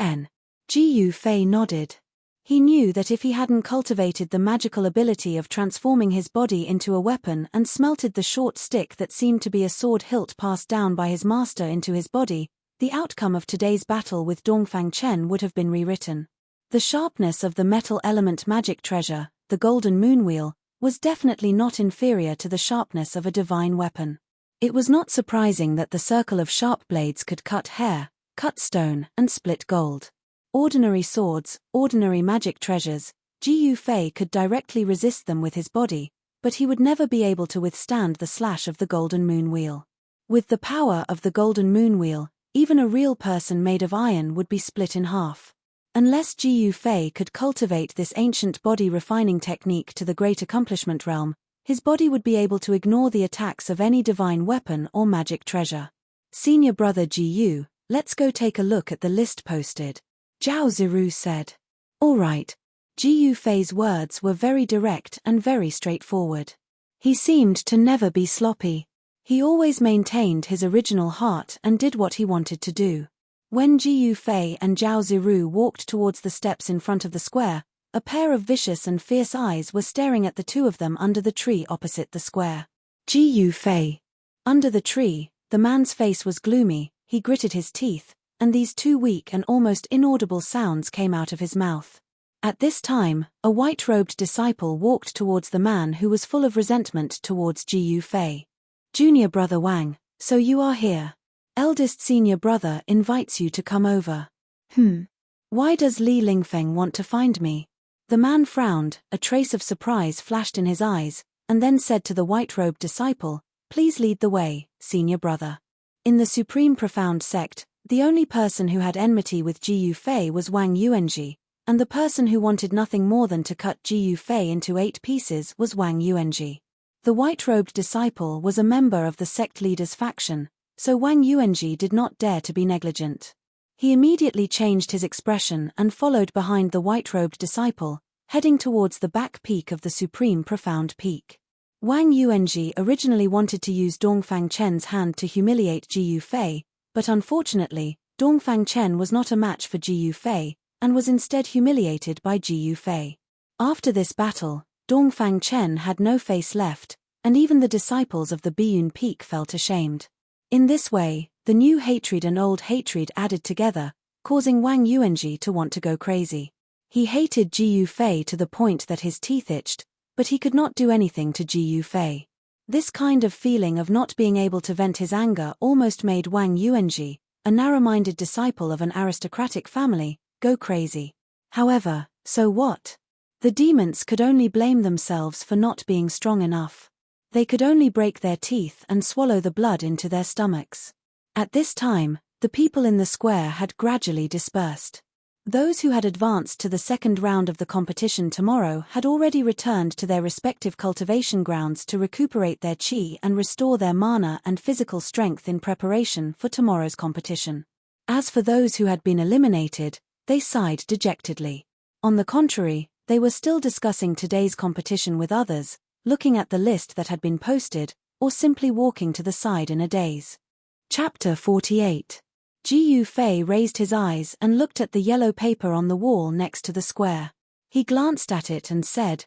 Yufei nodded. He knew that if he hadn't cultivated the magical ability of transforming his body into a weapon and smelted the short stick that seemed to be a sword hilt passed down by his master into his body, the outcome of today's battle with Dongfang Chen would have been rewritten. The sharpness of the metal element magic treasure, the Golden Moon Wheel, was definitely not inferior to the sharpness of a divine weapon. It was not surprising that the circle of sharp blades could cut hair, cut stone, and split gold. Ordinary swords, ordinary magic treasures, Ji Yufei could directly resist them with his body, but he would never be able to withstand the slash of the Golden Moon Wheel. With the power of the Golden Moon Wheel, even a real person made of iron would be split in half. Unless Ji Yufei could cultivate this ancient body refining technique to the great accomplishment realm, his body would be able to ignore the attacks of any divine weapon or magic treasure. Senior brother Ji Yu, let's go take a look at the list posted, Zhao Ziru said. All right. Ji Yufei's words were very direct and very straightforward. He seemed to never be sloppy. He always maintained his original heart and did what he wanted to do. When Ji Yufei and Zhao Ziru walked towards the steps in front of the square, a pair of vicious and fierce eyes were staring at the two of them under the tree opposite the square. Ji Yufei. Under the tree, the man's face was gloomy, he gritted his teeth, and these two weak and almost inaudible sounds came out of his mouth. At this time, a white-robed disciple walked towards the man who was full of resentment towards Ji Yufei. Junior brother Wang, so you are here. Eldest senior brother invites you to come over. Why does Li Lingfeng want to find me? The man frowned, a trace of surprise flashed in his eyes, and then said to the white-robed disciple, please lead the way, senior brother. In the Supreme Profound Sect, the only person who had enmity with Ji Yufei was Wang Yuanji, and the person who wanted nothing more than to cut Ji Yufei into 8 pieces was Wang Yuanji. The white-robed disciple was a member of the sect leader's faction, so Wang Yuanji did not dare to be negligent. He immediately changed his expression and followed behind the white-robed disciple, heading towards the back peak of the Supreme Profound Peak. Wang Yuanji originally wanted to use Dongfang Chen's hand to humiliate Ji Yufei, but unfortunately, Dongfang Chen was not a match for Ji Yufei, and was instead humiliated by Ji Yufei. After this battle, Dongfang Chen had no face left, and even the disciples of the Biyun Peak felt ashamed. In this way, the new hatred and old hatred added together, causing Wang Yuanji to want to go crazy. He hated Ji Yufei to the point that his teeth itched, but he could not do anything to Ji Yufei. This kind of feeling of not being able to vent his anger almost made Wang Yuanji, a narrow-minded disciple of an aristocratic family, go crazy. However, so what? The demons could only blame themselves for not being strong enough. They could only break their teeth and swallow the blood into their stomachs. At this time, the people in the square had gradually dispersed. Those who had advanced to the second round of the competition tomorrow had already returned to their respective cultivation grounds to recuperate their chi and restore their mana and physical strength in preparation for tomorrow's competition. As for those who had been eliminated, they sighed dejectedly. On the contrary, they were still discussing today's competition with others, looking at the list that had been posted, or simply walking to the side in a daze. Chapter 48. Ji Yufei raised his eyes and looked at the yellow paper on the wall next to the square. He glanced at it and said,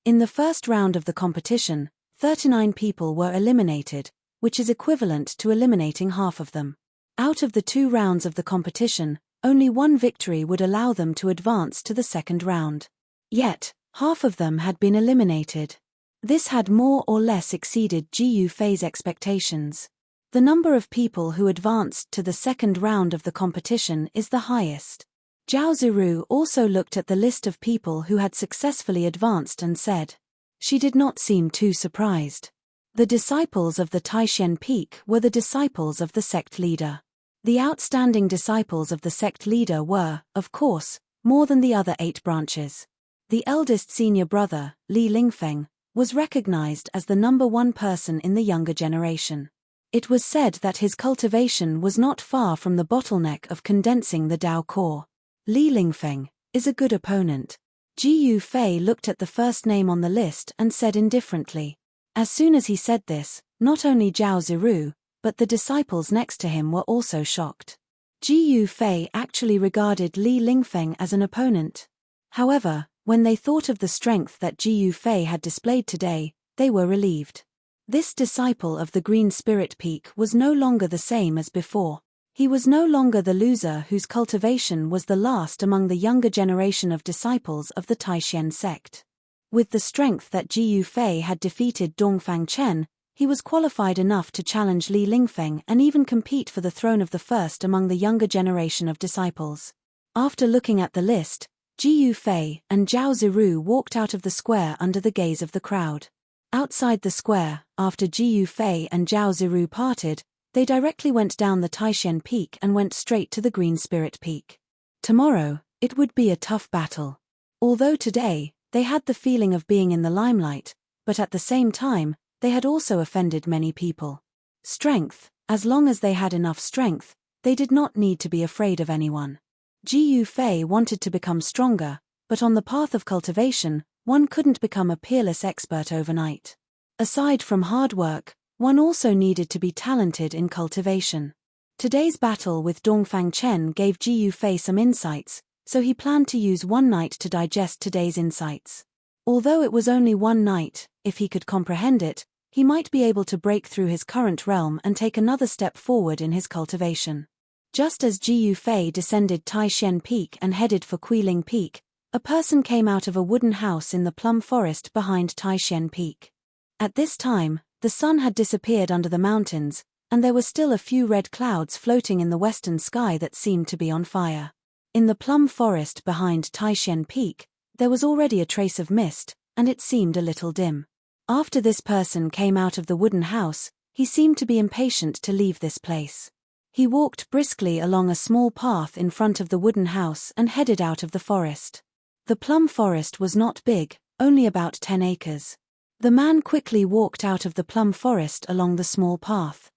In the first round of the competition, 39 people were eliminated, which is equivalent to eliminating half of them. Out of the 2 rounds of the competition, only 1 victory would allow them to advance to the second round. Yet, half of them had been eliminated. This had more or less exceeded Ji Yufei's expectations. The number of people who advanced to the second round of the competition is the highest. Zhao Ziru also looked at the list of people who had successfully advanced and said. She did not seem too surprised. The disciples of the Taishan Peak were the disciples of the sect leader. The outstanding disciples of the sect leader were, of course, more than the other 8 branches. The eldest senior brother, Li Lingfeng, was recognized as the number 1 person in the younger generation. It was said that his cultivation was not far from the bottleneck of condensing the Dao core. Li Lingfeng is a good opponent. Ji Yufei looked at the first name on the list and said indifferently. As soon as he said this, not only Zhao Ziru, but the disciples next to him were also shocked. Ji Yufei actually regarded Li Lingfeng as an opponent. However, when they thought of the strength that Ji Yufei had displayed today, they were relieved. This disciple of the Green Spirit Peak was no longer the same as before. He was no longer the loser whose cultivation was the last among the younger generation of disciples of the Taishan sect. With the strength that Jiyu Fei had defeated Dongfang Chen, he was qualified enough to challenge Li Lingfeng and even compete for the throne of the first among the younger generation of disciples. After looking at the list, Jiyu Fei and Zhao Ziru walked out of the square under the gaze of the crowd. Outside the square, after Jiyu Fei and Zhao Ziru parted, they directly went down the Taishan Peak and went straight to the Green Spirit Peak. Tomorrow, it would be a tough battle. Although today, they had the feeling of being in the limelight, but at the same time, they had also offended many people. Strength, as long as they had enough strength, they did not need to be afraid of anyone. Jiyu Fei wanted to become stronger, but on the path of cultivation, one couldn't become a peerless expert overnight. Aside from hard work, one also needed to be talented in cultivation. Today's battle with Dongfang Chen gave Jiyu Fei some insights, so he planned to use one night to digest today's insights. Although it was only one night, if he could comprehend it, he might be able to break through his current realm and take another step forward in his cultivation. Just as Jiyu Fei descended Taishan Peak and headed for Quiling Peak, a person came out of a wooden house in the plum forest behind Taishan Peak. At this time, the sun had disappeared under the mountains, and there were still a few red clouds floating in the western sky that seemed to be on fire. In the plum forest behind Taishan Peak, there was already a trace of mist, and it seemed a little dim. After this person came out of the wooden house, he seemed to be impatient to leave this place. He walked briskly along a small path in front of the wooden house and headed out of the forest. The plum forest was not big, only about 10 acres. The man quickly walked out of the plum forest along the small path.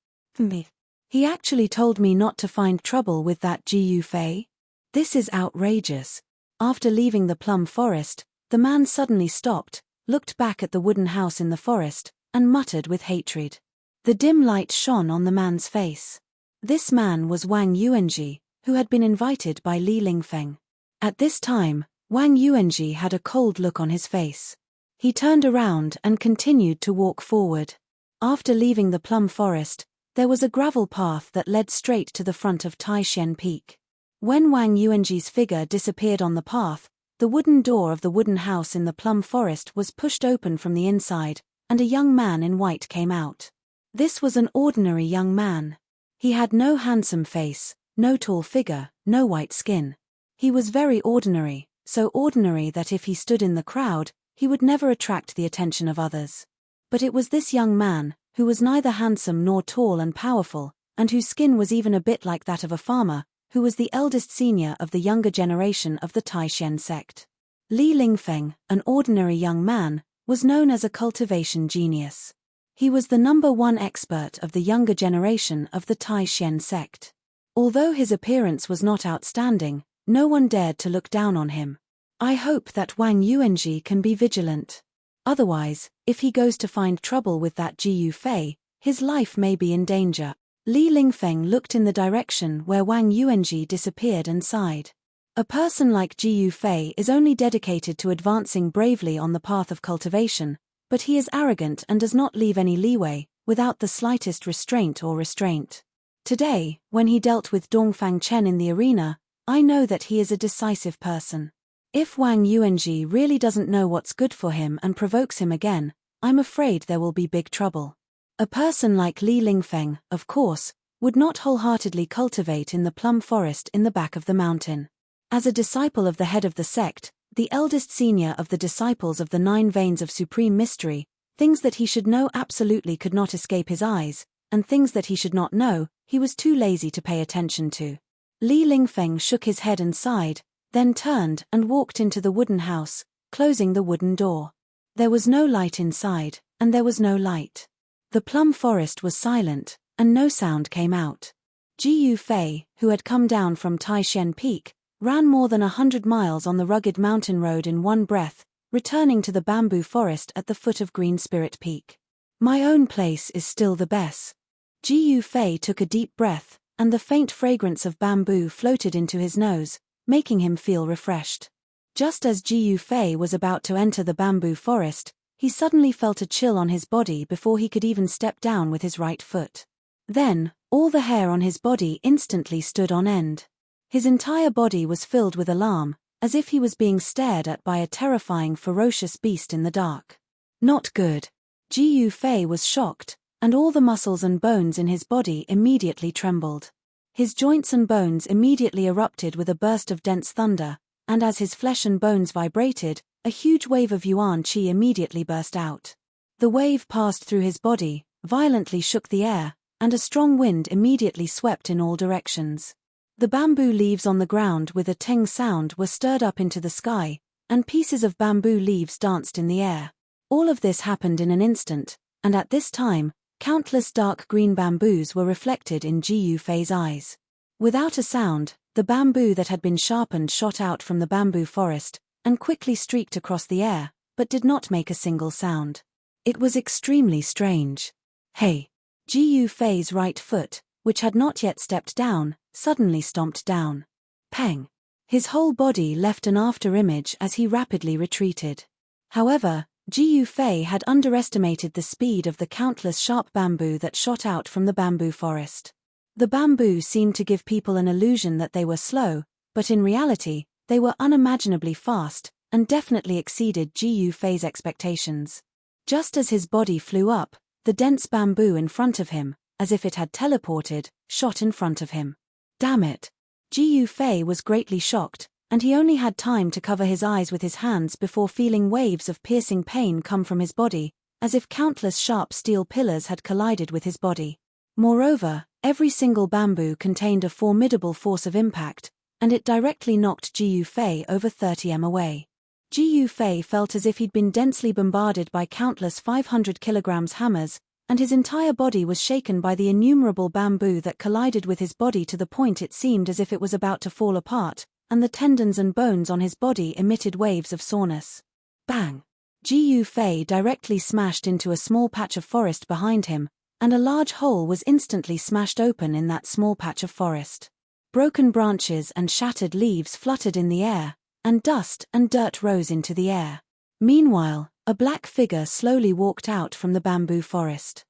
He actually told me not to find trouble with that Jiyu Fei? This is outrageous. After leaving the plum forest, the man suddenly stopped, looked back at the wooden house in the forest, and muttered with hatred. The dim light shone on the man's face. This man was Wang Yuanji, who had been invited by Li Lingfeng. At this time, Wang Yuanji had a cold look on his face. He turned around and continued to walk forward. After leaving the plum forest, there was a gravel path that led straight to the front of Taishan Peak. When Wang Yuanji's figure disappeared on the path, the wooden door of the wooden house in the plum forest was pushed open from the inside, and a young man in white came out. This was an ordinary young man. He had no handsome face, no tall figure, no white skin. He was very ordinary, so ordinary that if he stood in the crowd, he would never attract the attention of others. But it was this young man, who was neither handsome nor tall and powerful, and whose skin was even a bit like that of a farmer, who was the eldest senior of the younger generation of the Taishan sect. Li Lingfeng, an ordinary young man, was known as a cultivation genius. He was the #1 expert of the younger generation of the Taishan sect. Although his appearance was not outstanding, no one dared to look down on him. I hope that Wang Yuanji can be vigilant. Otherwise, if he goes to find trouble with that Jiyu Fei, his life may be in danger. Li Lingfeng looked in the direction where Wang Yuanji disappeared and sighed. A person like Jiyu Fei is only dedicated to advancing bravely on the path of cultivation, but he is arrogant and does not leave any leeway, without the slightest restraint or restraint. Today, when he dealt with Dongfang Chen in the arena, I know that he is a decisive person. If Wang Yuanji really doesn't know what's good for him and provokes him again, I'm afraid there will be big trouble. A person like Li Lingfeng, of course, would not wholeheartedly cultivate in the plum forest in the back of the mountain. As a disciple of the head of the sect, the eldest senior of the disciples of the 9 veins of supreme mystery, things that he should know absolutely could not escape his eyes, and things that he should not know, he was too lazy to pay attention to. Li Lingfeng shook his head and sighed, then turned and walked into the wooden house, closing the wooden door. There was no light inside, and there was no light. The plum forest was silent, and no sound came out. Jiyu Fei, who had come down from Taishan Peak, ran more than 100 miles on the rugged mountain road in one breath, returning to the bamboo forest at the foot of Green Spirit Peak. My own place is still the best. Jiyu Fei took a deep breath, and the faint fragrance of bamboo floated into his nose, making him feel refreshed. Just as Jiyu Fei was about to enter the bamboo forest, he suddenly felt a chill on his body before he could even step down with his right foot. Then, all the hair on his body instantly stood on end. His entire body was filled with alarm, as if he was being stared at by a terrifying, ferocious beast in the dark. Not good. Ji Yufei was shocked, and all the muscles and bones in his body immediately trembled. His joints and bones immediately erupted with a burst of dense thunder, and as his flesh and bones vibrated, a huge wave of yuan qi immediately burst out. The wave passed through his body, violently shook the air, and a strong wind immediately swept in all directions. The bamboo leaves on the ground with a ting sound were stirred up into the sky, and pieces of bamboo leaves danced in the air. All of this happened in an instant, and at this time, countless dark green bamboos were reflected in Ji Yufei's eyes. Without a sound, the bamboo that had been sharpened shot out from the bamboo forest, and quickly streaked across the air, but did not make a single sound. It was extremely strange. Hey! Ji Yufei's right foot, which had not yet stepped down, suddenly stomped down. Peng! His whole body left an after-image as he rapidly retreated. However, Ji Yufei had underestimated the speed of the countless sharp bamboo that shot out from the bamboo forest. The bamboo seemed to give people an illusion that they were slow, but in reality, they were unimaginably fast, and definitely exceeded Ji Yufei's expectations. Just as his body flew up, the dense bamboo in front of him, as if it had teleported, shot in front of him. Damn it! Ji Yufei was greatly shocked, and he only had time to cover his eyes with his hands before feeling waves of piercing pain come from his body, as if countless sharp steel pillars had collided with his body. Moreover, every single bamboo contained a formidable force of impact, and it directly knocked Ji Yufei over 30 m away. Ji Yufei felt as if he'd been densely bombarded by countless 500 kilograms hammers, and his entire body was shaken by the innumerable bamboo that collided with his body to the point it seemed as if it was about to fall apart, and the tendons and bones on his body emitted waves of soreness. Bang! Ji Yufei directly smashed into a small patch of forest behind him, and a large hole was instantly smashed open in that small patch of forest. Broken branches and shattered leaves fluttered in the air, and dust and dirt rose into the air. Meanwhile, a black figure slowly walked out from the bamboo forest.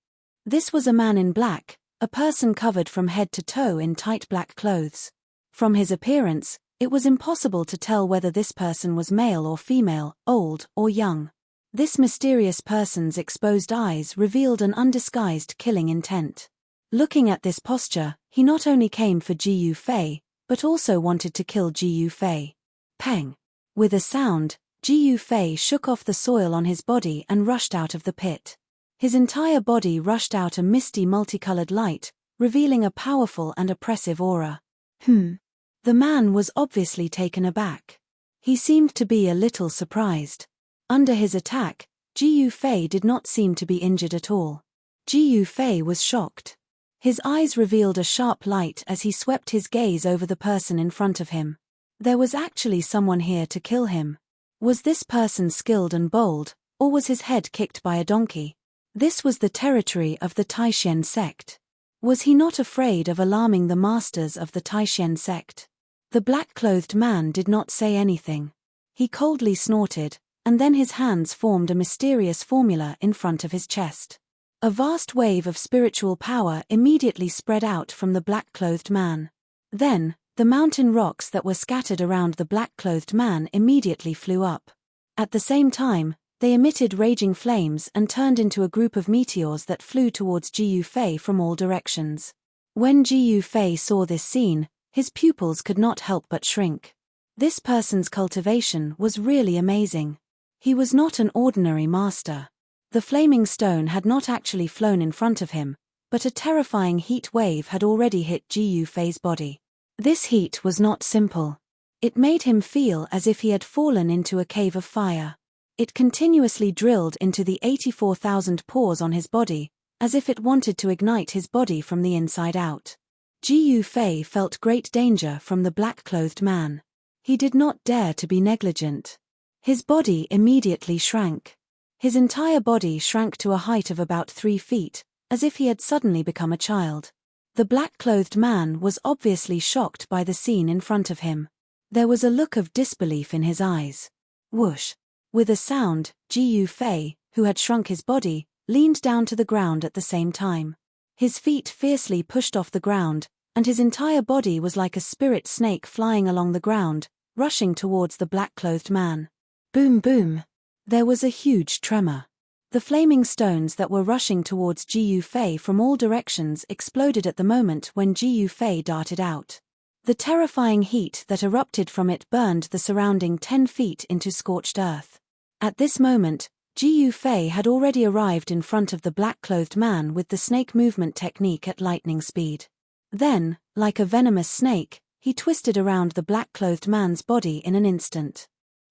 This was a man in black, a person covered from head to toe in tight black clothes. From his appearance, it was impossible to tell whether this person was male or female, old or young. This mysterious person's exposed eyes revealed an undisguised killing intent. Looking at this posture, he not only came for Ji Yufei, but also wanted to kill Ji Yufei. Peng! With a sound, Ji Yufei shook off the soil on his body and rushed out of the pit. His entire body rushed out a misty multicolored light, revealing a powerful and oppressive aura. The man was obviously taken aback. He seemed to be a little surprised. Under his attack, Ji Yufei did not seem to be injured at all. Ji Yufei was shocked. His eyes revealed a sharp light as he swept his gaze over the person in front of him. There was actually someone here to kill him. Was this person skilled and bold, or was his head kicked by a donkey? This was the territory of the Taishen sect. Was he not afraid of alarming the masters of the Taishen sect? The black-clothed man did not say anything. He coldly snorted, and then his hands formed a mysterious formula in front of his chest. A vast wave of spiritual power immediately spread out from the black-clothed man. Then, the mountain rocks that were scattered around the black-clothed man immediately flew up. At the same time, they emitted raging flames and turned into a group of meteors that flew towards Ji Yufei from all directions. When Ji Yufei saw this scene, his pupils could not help but shrink. This person's cultivation was really amazing. He was not an ordinary master. The flaming stone had not actually flown in front of him, but a terrifying heat wave had already hit Ji Yufei's body. This heat was not simple. It made him feel as if he had fallen into a cave of fire. It continuously drilled into the 84,000 pores on his body, as if it wanted to ignite his body from the inside out. Ji Yufei felt great danger from the black-clothed man. He did not dare to be negligent. His body immediately shrank. His entire body shrank to a height of about 3 feet, as if he had suddenly become a child. The black-clothed man was obviously shocked by the scene in front of him. There was a look of disbelief in his eyes. Whoosh! With a sound, Ji Yufei, who had shrunk his body, leaned down to the ground at the same time. His feet fiercely pushed off the ground, and his entire body was like a spirit snake flying along the ground, rushing towards the black-clothed man. Boom boom. There was a huge tremor. The flaming stones that were rushing towards Jiu Fei from all directions exploded at the moment when Jiu Fei darted out. The terrifying heat that erupted from it burned the surrounding 10 feet into scorched earth. At this moment, Jiu Fei had already arrived in front of the black-clothed man with the snake movement technique at lightning speed. Then, like a venomous snake, he twisted around the black-clothed man's body in an instant.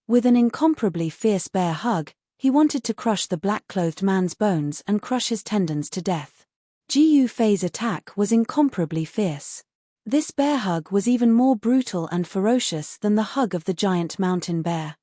With an incomparably fierce bear hug, he wanted to crush the black-clothed man's bones and crush his tendons to death. Jiu Fei's attack was incomparably fierce. This bear hug was even more brutal and ferocious than the hug of the giant mountain bear.